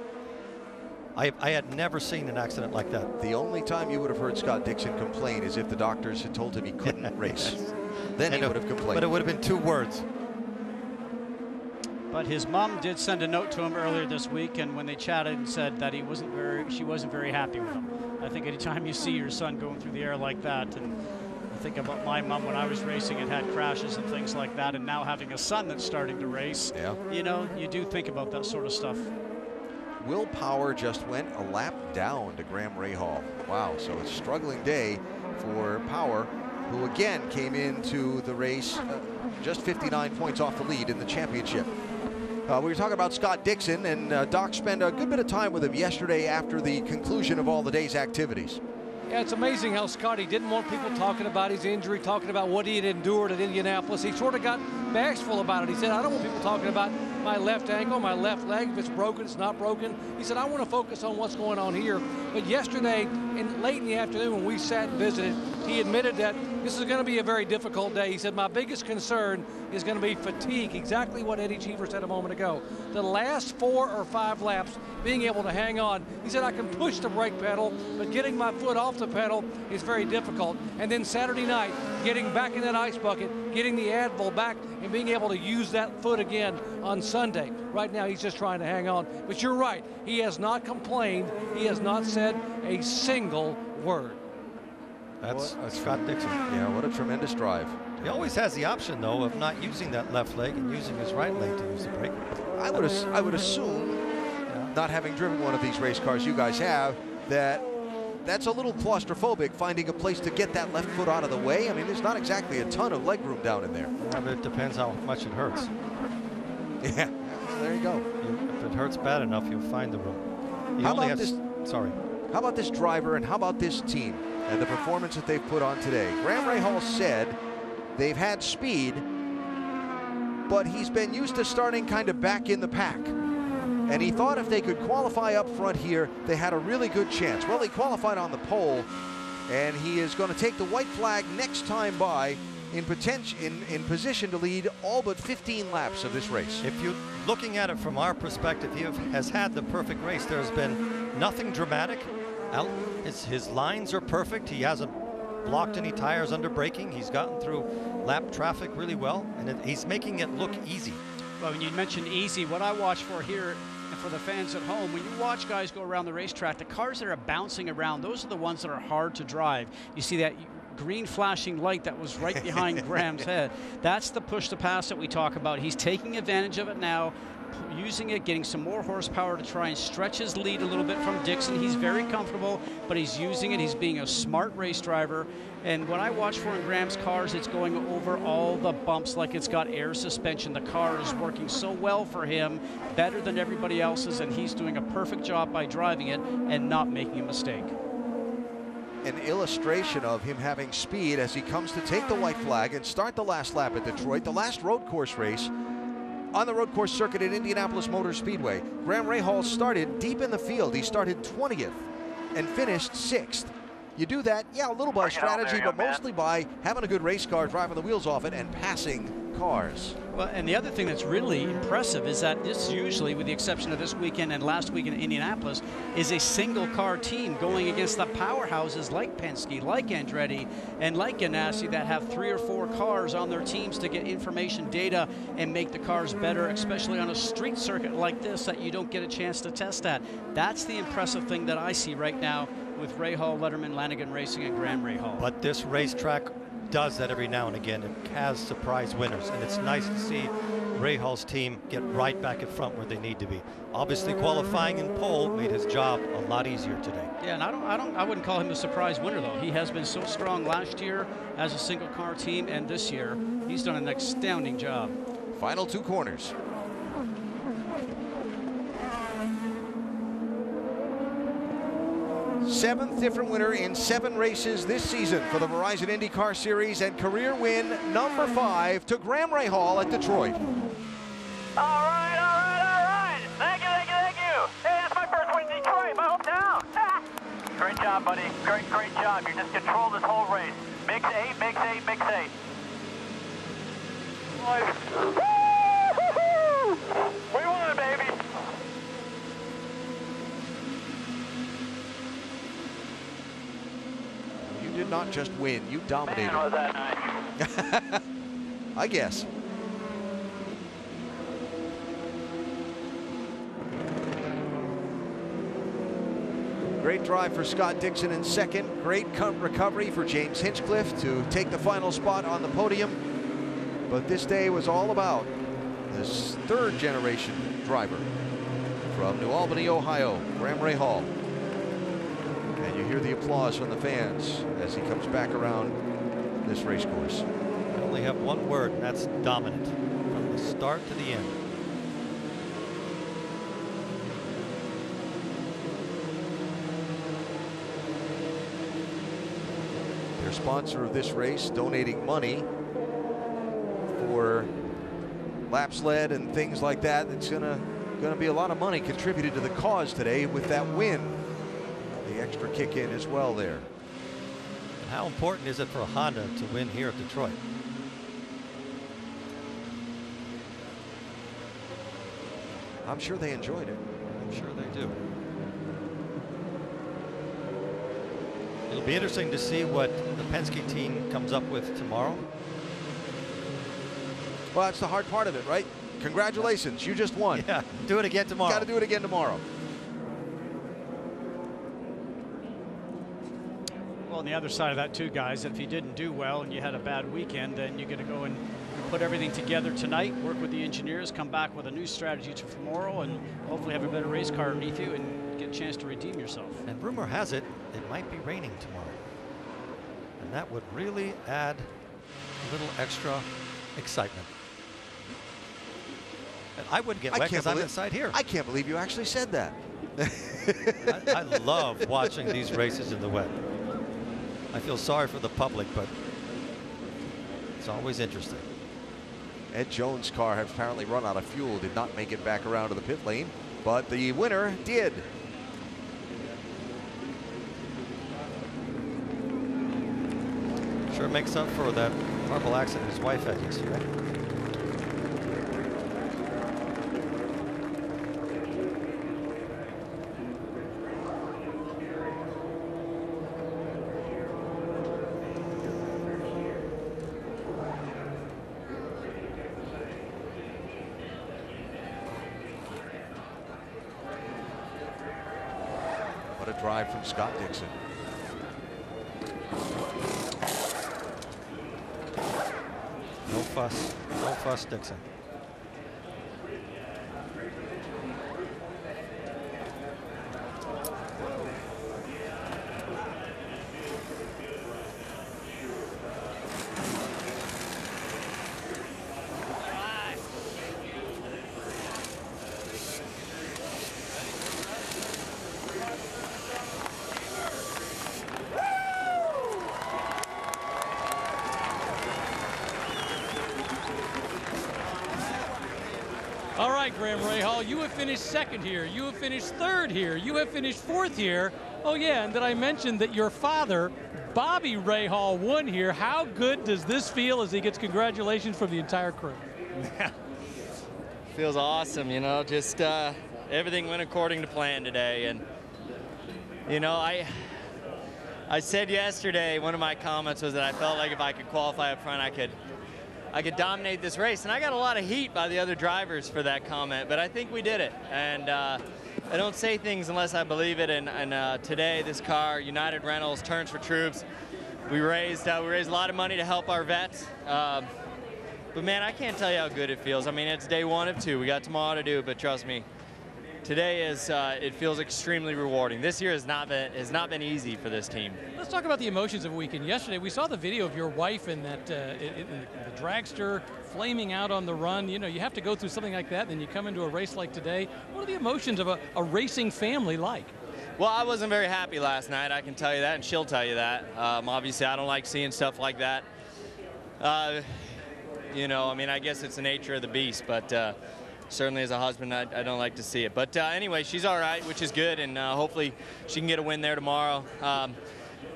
I had never seen an accident like that. The only time you would have heard Scott Dixon complain is if the doctors had told him he couldn't race. Then he would have complained. But it would have been 2 words. But his mom did send a note to him earlier this week, and when they chatted and said that she wasn't very happy with him. I think anytime you see your son going through the air like that, and I think about my mom when I was racing and had crashes and things like that, and now having a son that's starting to race, you know, you do think about that sort of stuff. Will Power just went a lap down to Graham Rahal. Wow, so a struggling day for Power, who again came into the race just 59 points off the lead in the championship. We were talking about Scott Dixon, and Doc spent a good bit of time with him yesterday after the conclusion of all the day's activities. Yeah, it's amazing how Scotty didn't want people talking about his injury, talking about what he had endured at Indianapolis. He sort of got bashful about it. He said, I don't want people talking about my left ankle, my left leg. If it's broken, it's not broken. He said, I want to focus on what's going on here. But yesterday, late in the afternoon when we sat and visited, he admitted that this is going to be a very difficult day. He said, my biggest concern is going to be fatigue, exactly what Eddie Cheever said a moment ago. The last 4 or 5 laps, being able to hang on. He said, I can push the brake pedal, but getting my foot off the pedal is very difficult. And then Saturday night, getting back in that ice bucket, getting the Advil back, and being able to use that foot again on Sunday. Right now, he's just trying to hang on. But you're right, he has not complained. He has not said a single word. That's Scott Dixon. Yeah, what a tremendous drive. He always has the option, though, of not using that left leg and using his right leg to use the brake. I would assume, not having driven one of these race cars you guys have, that's a little claustrophobic, finding a place to get that left foot out of the way. I mean, there's not exactly a ton of leg room down in there. Yeah, but it depends how much it hurts. Yeah, there you go. If it hurts bad enough, you'll find the room. How about this driver and how about this team and the performance that they've put on today? Graham Rahal said they've had speed, but he's been used to starting kind of back in the pack. And he thought if they could qualify up front here, they had a really good chance. Well, he qualified on the pole, and he is going to take the white flag next time by in position to lead all but 15 laps of this race. If you're looking at it from our perspective, he has had the perfect race. There's been nothing dramatic. His lines are perfect. He hasn't blocked any tires under braking. He's gotten through lap traffic really well, and he's making it look easy. Well, when you mentioned easy, what I watch for here, and for the fans at home, when you watch guys go around the racetrack, the cars that are bouncing around, those are the ones that are hard to drive. You see that green flashing light that was right behind Graham's head. That's the push to pass that we talk about. He's taking advantage of it now, using it, getting some more horsepower to try and stretch his lead a little bit from Dixon. He's very comfortable, but he's using it. He's being a smart race driver. And what I watch for in Graham's cars, it's going over all the bumps like it's got air suspension. The car is working so well for him, better than everybody else's, and he's doing a perfect job by driving it and not making a mistake. An illustration of him having speed as he comes to take the white flag and start the last lap at Detroit, the last road course race on the road course circuit at Indianapolis Motor Speedway. Graham Rahal started deep in the field. He started 20th and finished 6th. You do that, yeah, a little by strategy, but mostly by having a good race car, driving the wheels off it, and passing cars. Well, and the other thing that's really impressive is that this usually, with the exception of this weekend and last week in Indianapolis, is a single car team going against the powerhouses like Penske, like Andretti, and like Ganassi that have 3 or 4 cars on their teams to get information, data, and make the cars better, especially on a street circuit like this that you don't get a chance to test at. That's the impressive thing that I see right now with Rahal, Letterman, Lanigan Racing, and Graham Rahal. But this racetrack does that every now and again. It has surprise winners, and it's nice to see Rahal's team get right back in front where they need to be. Obviously, qualifying in pole made his job a lot easier today. Yeah, and I wouldn't call him a surprise winner though. He has been so strong last year as a single car team, and this year he's done an astounding job. Final 2 corners. 7th different winner in 7 races this season for the Verizon IndyCar Series, and career win number 5 to Graham Rahal at Detroit. All right. Thank you. Hey, it's my first win in Detroit, my hometown. Great job, buddy. Great job. You just controlled this whole race. Mix 8. We won, baby. did not just win, you dominated. Man, was that nice. I guess. Great drive for Scott Dixon in second. Great recovery for James Hinchcliffe to take the final spot on the podium. But this day was all about this third generation driver from New Albany, Ohio, Graham Rahal. And you hear the applause from the fans as he comes back around this race course. I only have one word, and that's dominant from the start to the end. Their sponsor of this race donating money for lap sled and things like that. It's gonna be a lot of money contributed to the cause today with that win. The extra kick in as well there. And how important is it for a Honda to win here at Detroit? I'm sure they enjoyed it. I'm sure they do. It'll be interesting to see what the Penske team comes up with tomorrow. Well, that's the hard part of it, right? Congratulations, you just won. Yeah, do it again tomorrow. Got to do it again tomorrow. Well, on the other side of that too, guys, if you didn't do well and you had a bad weekend, then you're going to go and put everything together tonight, work with the engineers, come back with a new strategy for tomorrow, and hopefully have a better race car underneath you and get a chance to redeem yourself. And rumor has it, it might be raining tomorrow. And that would really add a little extra excitement. And I wouldn't get wet because I'm inside here. I can't believe you actually said that. I love watching these races in the wet. I feel sorry for the public, but it's always interesting. Ed Jones' car had apparently run out of fuel, did not make it back around to the pit lane, but the winner did. Sure makes up for that horrible accident his wife had yesterday. What a drive from Scott Dixon. No fuss, Dixon. All right, Graham Rahal, you have finished second here. You have finished third here. You have finished fourth here. Oh, yeah, and did I mention that your father, Bobby Rahal, won here? How good does this feel as he gets congratulations from the entire crew? Feels awesome, you know, just everything went according to plan today. And, you know, I said yesterday, one of my comments was that I felt like if I could qualify up front, I could dominate this race. And I got a lot of heat by the other drivers for that comment, but I think we did it. And I don't say things unless I believe it. And today, this car, United Rentals, Turns for Troops, we raised a lot of money to help our vets. But man, I can't tell you how good it feels. I mean, it's day 1 of 2. We got tomorrow to do, but trust me, today it feels extremely rewarding. This year has not been easy for this team. Let's talk about the emotions of a weekend. Yesterday, we saw the video of your wife in that in the dragster flaming out on the run. You know, you have to go through something like that, and then you come into a race like today. What are the emotions of a racing family like? Well, I wasn't very happy last night, I can tell you that, and she'll tell you that. Obviously, I don't like seeing stuff like that. You know, I mean, I guess it's the nature of the beast, but certainly as a husband, I don't like to see it. But anyway, she's all right, which is good, and hopefully she can get a win there tomorrow.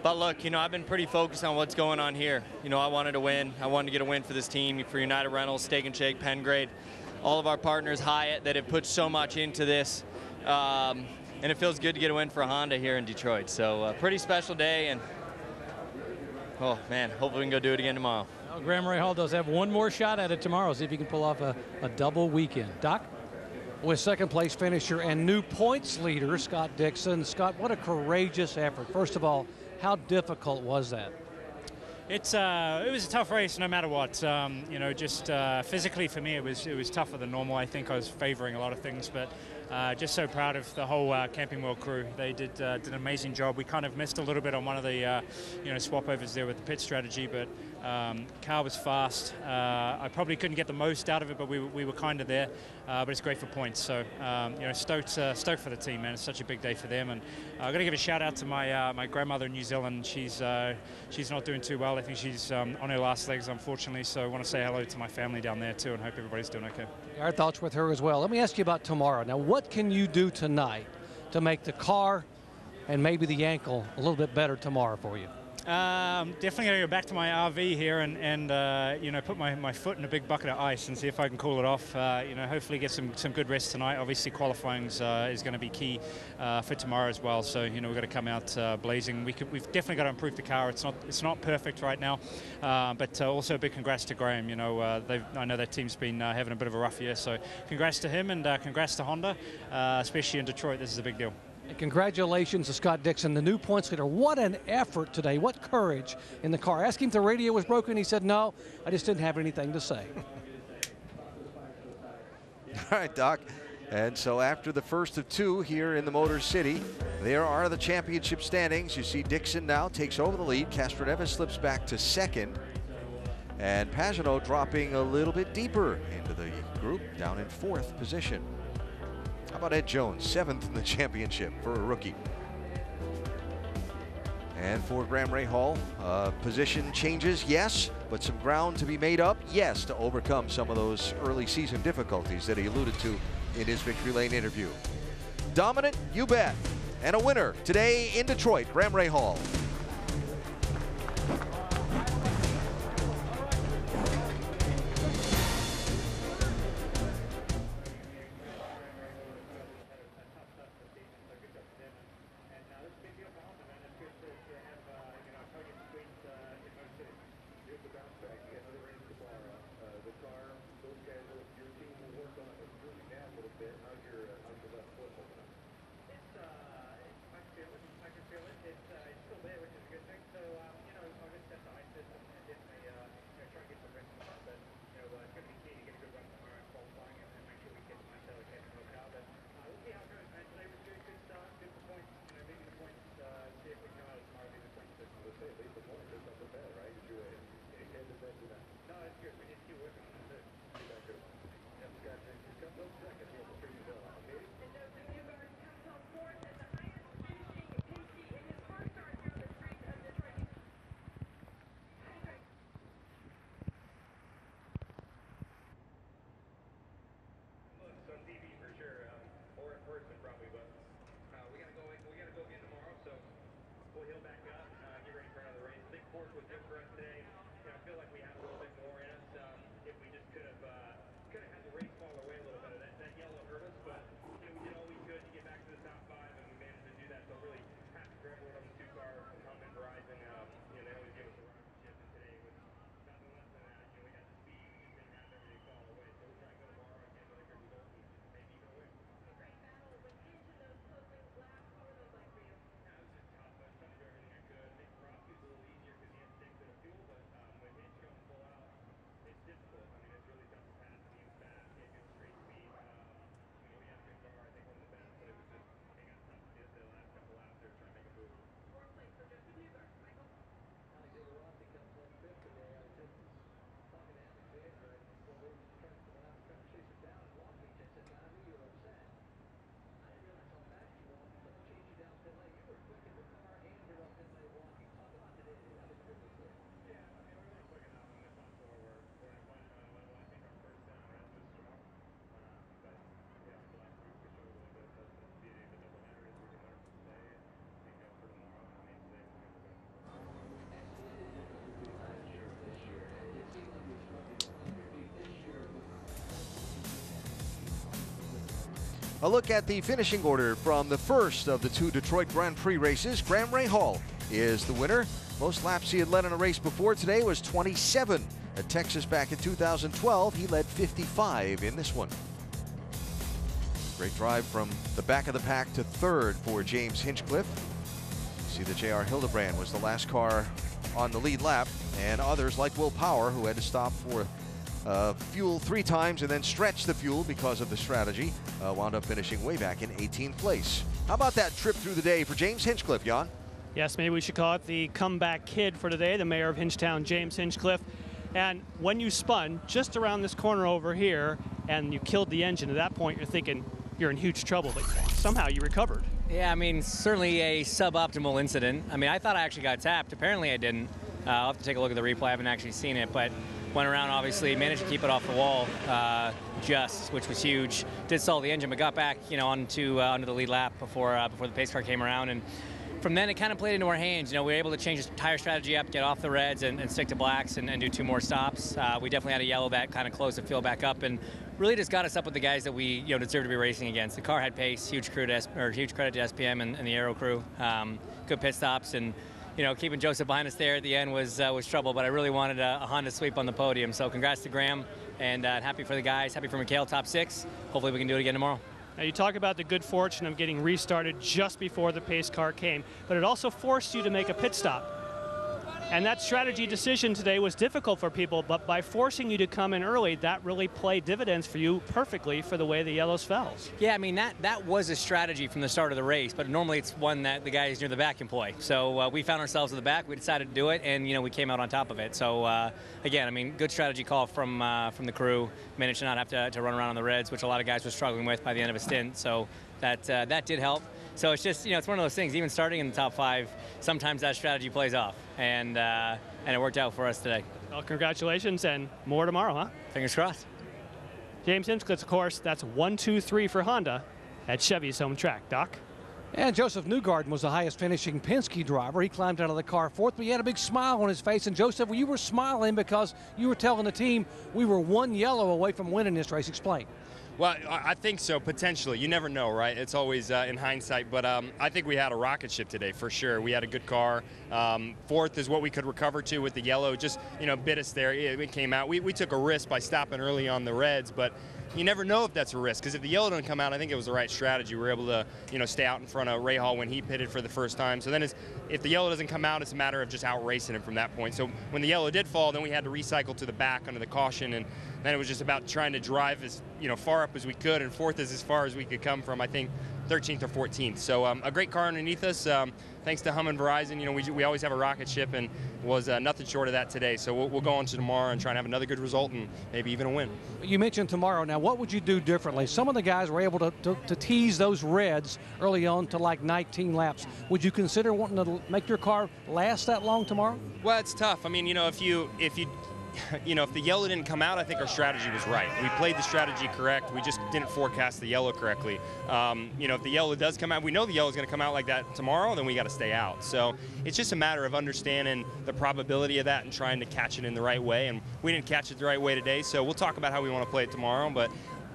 But look, you know, I've been pretty focused on what's going on here. You know, I wanted to win. I wanted to get a win for this team, for United Rentals, Steak and Shake, Pengrade, all of our partners, Hyatt, that have put so much into this. And it feels good to get a win for Honda here in Detroit. So pretty special day, and oh man, hopefully we can go do it again tomorrow. Well, Graham Rahal does have one more shot at it tomorrow. See if he can pull off a double weekend. Doc? With second place finisher and new points leader, Scott Dixon. Scott, what a courageous effort. First of all, how difficult was that? It was a tough race no matter what. You know, just physically for me it was tougher than normal. I think I was favoring a lot of things, but just so proud of the whole Camping World crew. They did an amazing job. We kind of missed a little bit on one of the swap overs there with the pit strategy, but car was fast. I probably couldn't get the most out of it, but we were kind of there. But it's great for points. So stoked for the team, man. It's such a big day for them, and I've got to give a shout out to my grandmother in New Zealand. She's not doing too well. I think she's on her last legs, unfortunately. So I want to say hello to my family down there too, and hope everybody's doing okay. Our thoughts with her as well. Let me ask you about tomorrow. Now, what can you do tonight to make the car and maybe the ankle a little bit better tomorrow for you? Definitely going to go back to my RV here and put my foot in a big bucket of ice and see if I can cool it off. Hopefully get some good rest tonight. Obviously qualifying is going to be key for tomorrow as well. So we've got to come out blazing. We've definitely got to improve the car. It's not perfect right now, but also a big congrats to Graham. I know that team's been having a bit of a rough year. So congrats to him and congrats to Honda, especially in Detroit. This is a big deal. And congratulations to Scott Dixon, the new points leader. What an effort today. What courage in the car. Asked him if the radio was broken. He said, no, I just didn't have anything to say. All right, Doc. And so after the first of two here in the Motor City, there are the championship standings. You see Dixon now takes over the lead. Castroneves slips back to second. And Pagenaud dropping a little bit deeper into the group, down in fourth position. How about Ed Jones, seventh in the championship for a rookie? And for Graham Rahal, position changes, yes, but some ground to be made up, yes, to overcome some of those early season difficulties that he alluded to in his Victory Lane interview. Dominant, you bet. And a winner today in Detroit, Graham Rahal. A look at the finishing order from the first of the two Detroit Grand Prix races. Graham Rahal is the winner. Most laps he had led in a race before today was 27. At Texas back in 2012, he led 55 in this one. Great drive from the back of the pack to third for James Hinchcliffe. See that J.R. Hildebrand was the last car on the lead lap, and others like Will Power, who had to stop for fuel 3 times and then stretch the fuel because of the strategy, wound up finishing way back in 18th place. How about that trip through the day for James Hinchcliffe, Jan? Yes, maybe we should call it the comeback kid for today, the mayor of Hinchtown, James Hinchcliffe. And when you spun just around this corner over here and you killed the engine, at that point you're thinking you're in huge trouble, but somehow you recovered. Yeah, I mean, certainly a suboptimal incident. I mean, I thought I actually got tapped. Apparently I didn't. I'll have to take a look at the replay. I haven't actually seen it, but went around, obviously, managed to keep it off the wall which was huge. Did stall the engine, but got back, onto the lead lap before the pace car came around. And from then, it kind of played into our hands. We were able to change the tire strategy up, get off the reds and stick to blacks and do 2 more stops. We definitely had a yellow that kind of closed the field back up and really just got us up with the guys that we deserve to be racing against. The car had pace, huge credit to SPM and the Aero crew. Good pit stops, and keeping Joseph behind us there at the end was trouble. But I really wanted a Honda sweep on the podium. So congrats to Graham, and happy for the guys, happy for Mikhail, top 6. Hopefully we can do it again tomorrow. Now, you talk about the good fortune of getting restarted just before the pace car came, but it also forced you to make a pit stop. And that strategy decision today was difficult for people, but by forcing you to come in early, that really played dividends for you perfectly for the way the yellows fell. Yeah, I mean, that was a strategy from the start of the race, but normally it's one that the guys near the back employ. So we found ourselves at the back, we decided to do it, and we came out on top of it. So again, I mean, good strategy call from the crew. Managed to not have to run around on the reds, which a lot of guys were struggling with by the end of a stint. So that did help. So it's just, it's one of those things, even starting in the top 5, sometimes that strategy plays off, and it worked out for us today. Well, congratulations, and more tomorrow, huh? Fingers crossed. James Hinchcliffe, of course, that's 1, 2, 3 for Honda at Chevy's home track. Doc? And Joseph Newgarden was the highest finishing Penske driver. He climbed out of the car 4th, but he had a big smile on his face. And Joseph, you were smiling because you were telling the team we were 1 yellow away from winning this race. Explain. Well, I think so, potentially. You never know, right? It's always in hindsight. But I think we had a rocket ship today, for sure. We had a good car. 4th is what we could recover to with the yellow. Just, bit us there. It came out. We took a risk by stopping early on the reds, but you never know if that's a risk, because if the yellow doesn't come out, I think it was the right strategy. We were able to, stay out in front of Ray Hall when he pitted for the first time. So then if the yellow doesn't come out, it's a matter of just outracing him from that point. So when the yellow did fall, then we had to recycle to the back under the caution, and then it was just about trying to drive as far up as we could, and 4th is as far as we could come from, I think, 13th or 14th. So a great car underneath us. Thanks to Hum and Verizon, we always have a rocket ship, and was nothing short of that today. So we'll go on to tomorrow and try and have another good result and maybe even a win. You mentioned tomorrow. Now, what would you do differently? Some of the guys were able to tease those reds early on to like 19 laps. Would you consider wanting to make your car last that long tomorrow? Well, it's tough. I mean, if the yellow didn't come out, I think our strategy was right. We played the strategy correct. We just didn't forecast the yellow correctly. If the yellow does come out, we know the yellow is going to come out like that tomorrow, then we got to stay out. So it's just a matter of understanding the probability of that and trying to catch it in the right way. And we didn't catch it the right way today, so we'll talk about how we want to play it tomorrow. But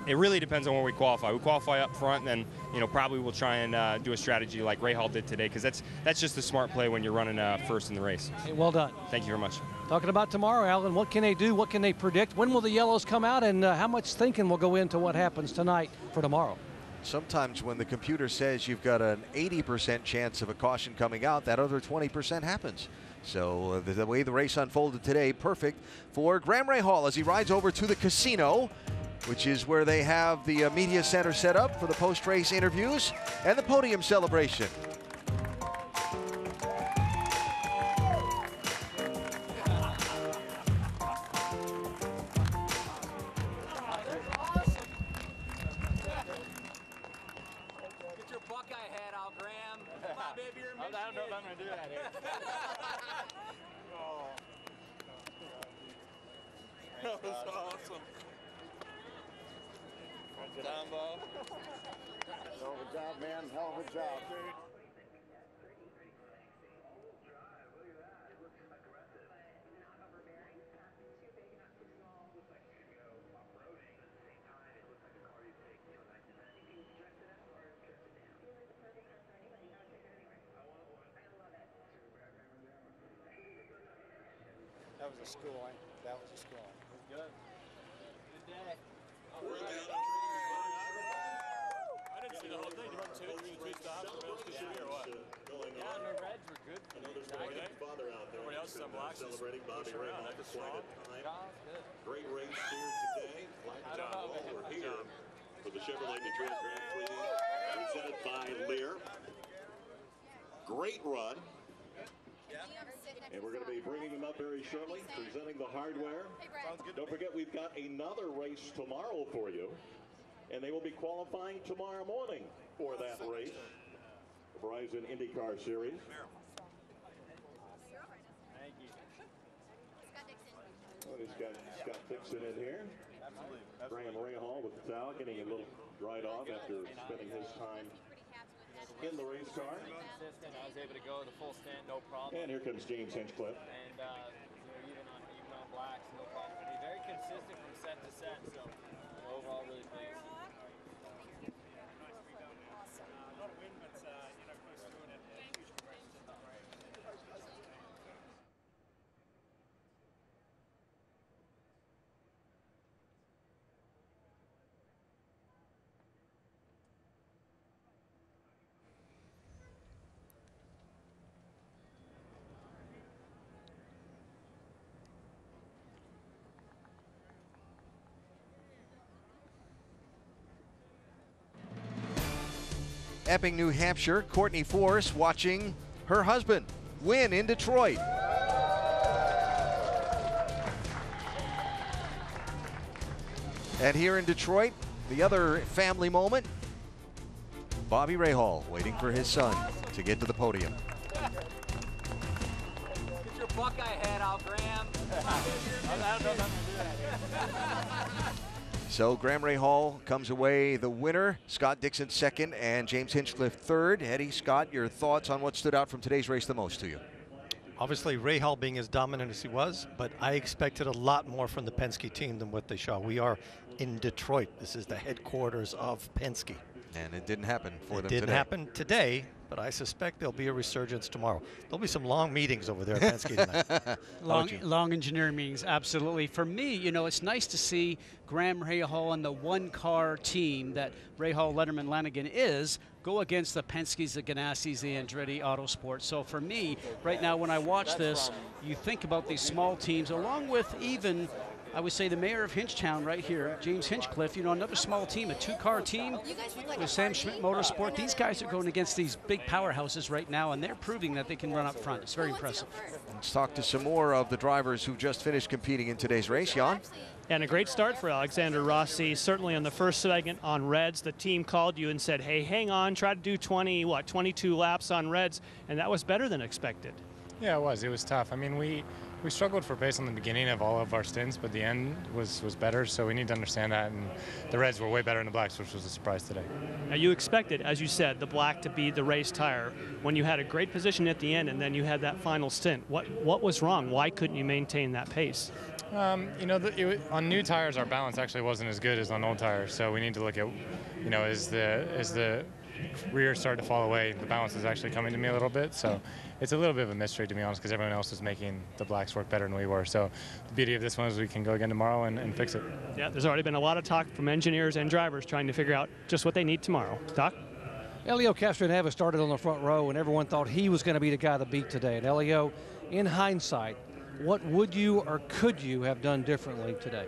it really depends on where we qualify. We qualify up front, then probably we'll try and do a strategy like Ray Hall did today, because that's just a smart play when you're running first in the race. Hey, well done. Thank you very much. Talking about tomorrow, Alan, what can they do? What can they predict? When will the yellows come out, and how much thinking will go into what happens tonight for tomorrow? Sometimes when the computer says you've got an 80% chance of a caution coming out, that other 20% happens. So the way the race unfolded today, perfect for Graham Rahal as he rides over to the casino, which is where they have the media center set up for the post-race interviews and the podium celebration. I don't know if I'm going to do that here. Oh. That was awesome. Good job, Bo. Hell of a job, man. Hell of a job. was a schooling. That was a schooling. Good. Good day. I didn't see the whole thing. You run two stops or what? Yeah, and the Reds were good for me. Everybody else is on blacks. Celebrating Bobby Rahal for quite a time. Great race here today. Good job. We're here for the Chevrolet Detroit Grand Prix presented by Lear. Great run. And we're going to be bringing them up very shortly, presenting the hardware. Don't forget, we've got another race tomorrow for you. And they will be qualifying tomorrow morning for that race. The Verizon IndyCar Series. Thank you. Well, he's got Scott Dixon in here. Graham Rahal with the towel, getting a little dried off after spending his time in the race car. I was able to go the full stint, no problem. And here comes James Hinchcliffe. And even on blacks, no problem. He's very consistent from set to set, so overall really pleased. Not a win, but close to doing it. Huge congratulations. Epping, New Hampshire, Courtney Force watching her husband win in Detroit. And here in Detroit, the other family moment, Bobby Rahal waiting for his son to get to the podium. Get your Buckeye head out, Graham. I don't know that. So Graham Rahal comes away the winner, Scott Dixon second, and James Hinchcliffe third. Eddie, Scott, your thoughts on what stood out from today's race the most to you? Obviously, Rahal being as dominant as he was, but I expected a lot more from the Penske team than what they showed. We are in Detroit. This is the headquarters of Penske. And it didn't happen for them It today. didn't happen today, but I suspect there'll be a resurgence tomorrow. There'll be some long meetings over there at Penske tonight. Long engineering meetings, absolutely. For me, it's nice to see Graham Rahal and the one-car team that Rahal, Letterman, Lanigan is go against the Penskes, the Ganassis, the Andretti Autosport. So for me, right now when I watch this, you think about these small teams, along with even, I would say, the mayor of Hinchtown right here, James Hinchcliffe, another small team, a two-car team with Sam Schmidt Motorsport. These guys are going against these big powerhouses right now, and they're proving that they can run up front. It's very impressive. Let's talk to some more of the drivers who just finished competing in today's race. Jan? And a great start for Alexander Rossi. Certainly on the first segment on Reds, the team called you and said, hey, hang on, try to do 22 laps on Reds, and that was better than expected. Yeah, it was. It was tough. I mean, we struggled for pace on the beginning of all of our stints, but the end was better, so we need to understand that, and the Reds were way better than the blacks, which was a surprise today. Now, you expected, as you said, the black to be the race tire when you had a great position at the end and then you had that final stint. What was wrong? Why couldn't you maintain that pace? On new tires, our balance actually wasn't as good as on old tires, so we need to look at, as the rear started to fall away, the balance is actually coming to me a little bit, so it's a little bit of a mystery, to be honest, because everyone else was making the blacks work better than we were. So the beauty of this one is we can go again tomorrow and fix it. Yeah, there's already been a lot of talk from engineers and drivers trying to figure out just what they need tomorrow. Doc? Elio Castroneves started on the front row, and everyone thought he was going to be the guy to beat today. And Elio, in hindsight, what would you or could you have done differently today?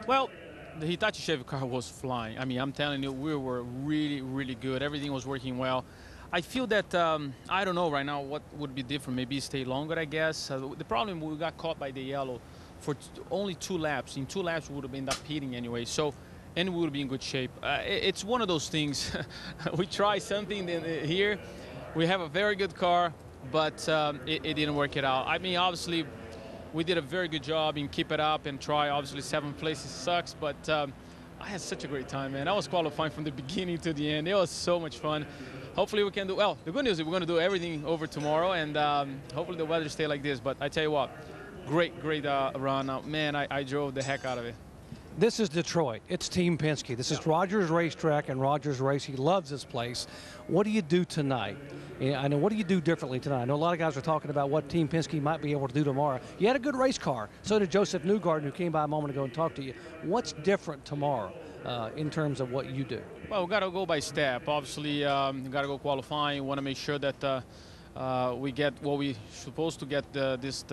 Well, the Hitachi Chevy car was flying. I mean, I'm telling you, we were really, really good. Everything was working well. I feel that, I don't know right now what would be different. Maybe stay longer, I guess. The problem, we got caught by the yellow for only 2 laps. In 2 laps, we would have ended up pitting anyway. So, and we would be in good shape. It's one of those things. We try something here. We have a very good car, but it didn't work it out. I mean, obviously, we did a very good job in keep it up and try. Obviously, 7th place sucks, but I had such a great time, man. I was qualifying from the beginning to the end. It was so much fun. Hopefully we can do, well, the good news is we're going to do everything over tomorrow, and hopefully the weather stay like this. But I tell you what, great run. Man, I drove the heck out of it. This is Detroit. It's Team Penske. This is Rogers Racetrack and Rogers Race. He loves this place. What do you do tonight? I know, what do you do differently tonight? I know a lot of guys are talking about what Team Penske might be able to do tomorrow. You had a good race car. So did Joseph Newgarden, who came by a moment ago and talked to you. What's different tomorrow in terms of what you do? Well, we got to go by step. Obviously, we got to go qualifying. We want to make sure that we get what we supposed to get this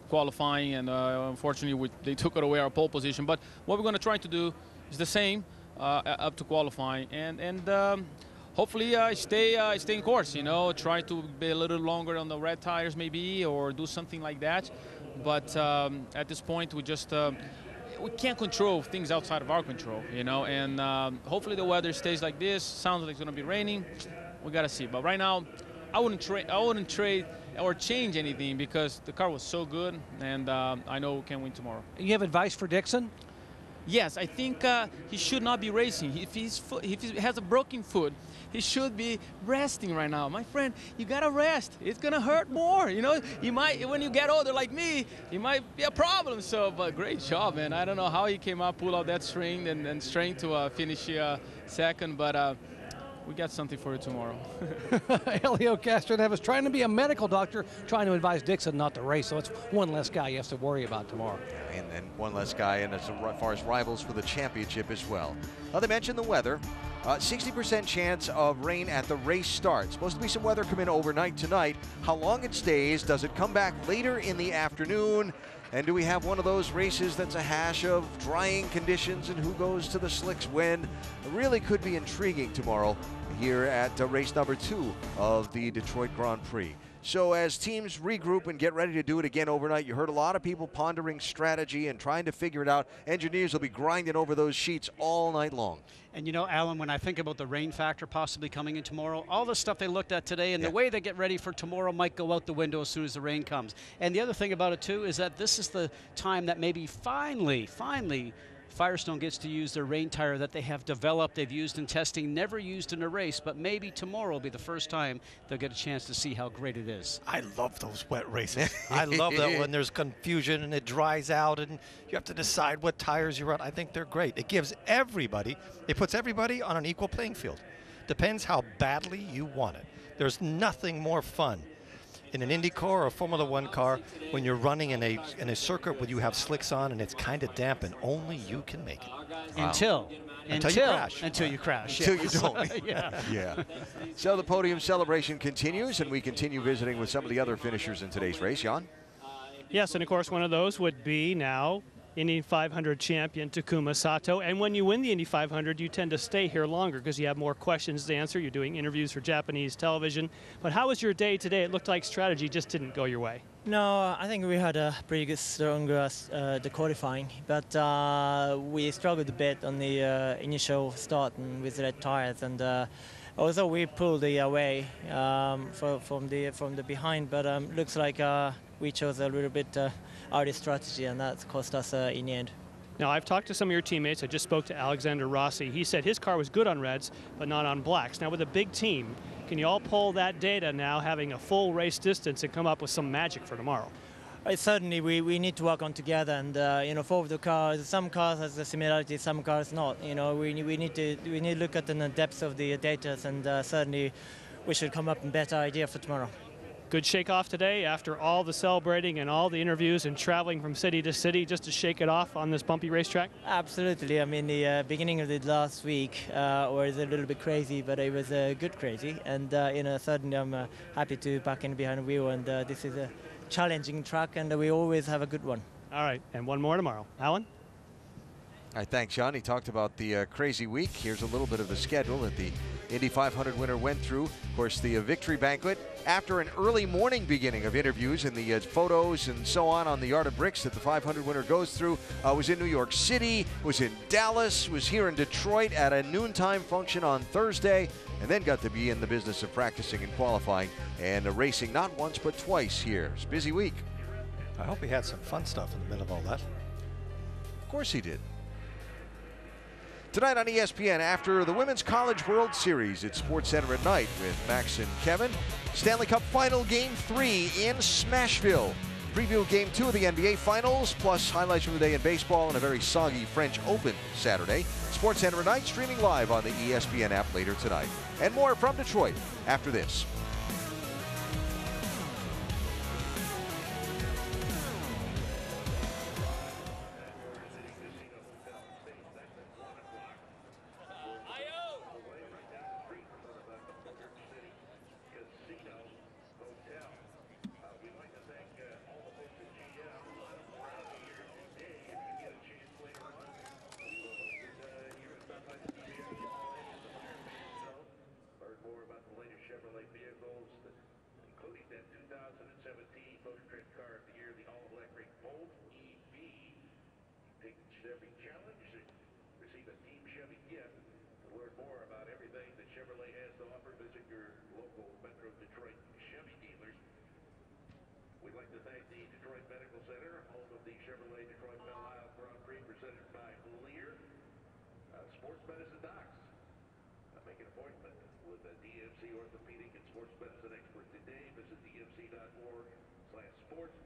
qualifying, and unfortunately they took it away, our pole position. But what we're going to try to do is the same up to qualifying, and hopefully stay in course. You know, try to be a little longer on the red tires maybe, or do something like that. But at this point, we just we can't control things outside of our control. You know, and hopefully the weather stays like this. Sounds like it's going to be raining. We got to see. But right now, I wouldn't trade or change anything because the car was so good, and I know we can win tomorrow. You have advice for Dixon? Yes, I think he should not be racing. If he has a broken foot, he should be resting right now. My friend, you gotta rest. It's gonna hurt more. You know, you might, when you get older like me, it might be a problem. So, but great job, man. I don't know how he came up, pull out that string and strength to finish second, but. We got something for you tomorrow. Helio Castroneves trying to be a medical doctor, trying to advise Dixon not to race. So it's one less guy you have to worry about tomorrow. And then one less guy, and as far as rivals for the championship as well. Now, they mentioned the weather. 60% chance of rain at the race start. Supposed to be some weather come in overnight tonight. How long it stays? Does it come back later in the afternoon? And do we have one of those races that's a hash of drying conditions and who goes to the slicks when? It really could be intriguing tomorrow here at race number 2 of the Detroit Grand Prix. So as teams regroup and get ready to do it again overnight, you heard a lot of people pondering strategy and trying to figure it out. Engineers will be grinding over those sheets all night long. And you know, Alan, when I think about the rain factor possibly coming in tomorrow, all the stuff they looked at today and the way they get ready for tomorrow might go out the window as soon as the rain comes. And the other thing about it, too, is that this is the time that maybe finally, Firestone gets to use their rain tire that they have developed, they've used in testing, never used in a race, but maybe tomorrow will be the first time they'll get a chance to see how great it is. I love those wet races. I love that when there's confusion and it dries out and you have to decide what tires you run. I think they're great. It gives everybody, it puts everybody on an equal playing field. Depends how badly you want it. There's nothing more fun in an IndyCar or a Formula One car when you're running in a circuit where you have slicks on and it's kind of damp and only you can make it. Wow. Until you crash. Until you crash. Until you don't. Yeah. So the podium celebration continues, and we continue visiting with some of the other finishers in today's race. Jan? Yes, and of course one of those would be now Indy 500 champion Takuma Sato. And when you win the Indy 500, you tend to stay here longer because you have more questions to answer. You're doing interviews for Japanese television. But how was your day today? It looked like strategy just didn't go your way. No, I think we had a pretty good, strong the qualifying, but we struggled a bit on the initial start and with red tires, and also we pulled away from the behind, but looks like we chose a little bit early strategy, and that's cost us in the end. Now, I've talked to some of your teammates. I just spoke to Alexander Rossi. He said his car was good on reds, but not on blacks. Now, with a big team, can you all pull that data now, having a full race distance, and come up with some magic for tomorrow? Certainly, we need to work on together, and you know, for the cars, some cars has a similarity, some cars not. You know, we need to look at the depth of the data, and certainly we should come up with a better idea for tomorrow. Good shake-off today after all the celebrating and all the interviews and traveling from city to city just to shake it off on this bumpy racetrack? Absolutely. I mean, the beginning of the last week was a little bit crazy, but it was good crazy. And, you know, certainly I'm happy to back in behind the wheel. And this is a challenging track, and we always have a good one. All right, and one more tomorrow. Alan? All right, thanks, Sean. He talked about the crazy week. Here's a little bit of the schedule that the Indy 500 winner went through. Of course, the victory banquet after an early morning beginning of interviews and the photos and so on the Yard of Bricks that the 500 winner goes through. Was in New York City, was in Dallas, was here in Detroit at a noontime function on Thursday, and then got to be in the business of practicing and qualifying and racing not once but twice here. It's a busy week. I hope he had some fun stuff in the middle of all that. Of course he did. Tonight on ESPN, after the Women's College World Series at SportsCenter at night with Max and Kevin, Stanley Cup Final Game 3 in Smashville. Preview Game 2 of the NBA Finals, plus highlights from the day in baseball and a very soggy French Open Saturday. SportsCenter tonight, streaming live on the ESPN app later tonight. And more from Detroit after this. DMC orthopedic and sports medicine expert today. Visit dmc.org/sports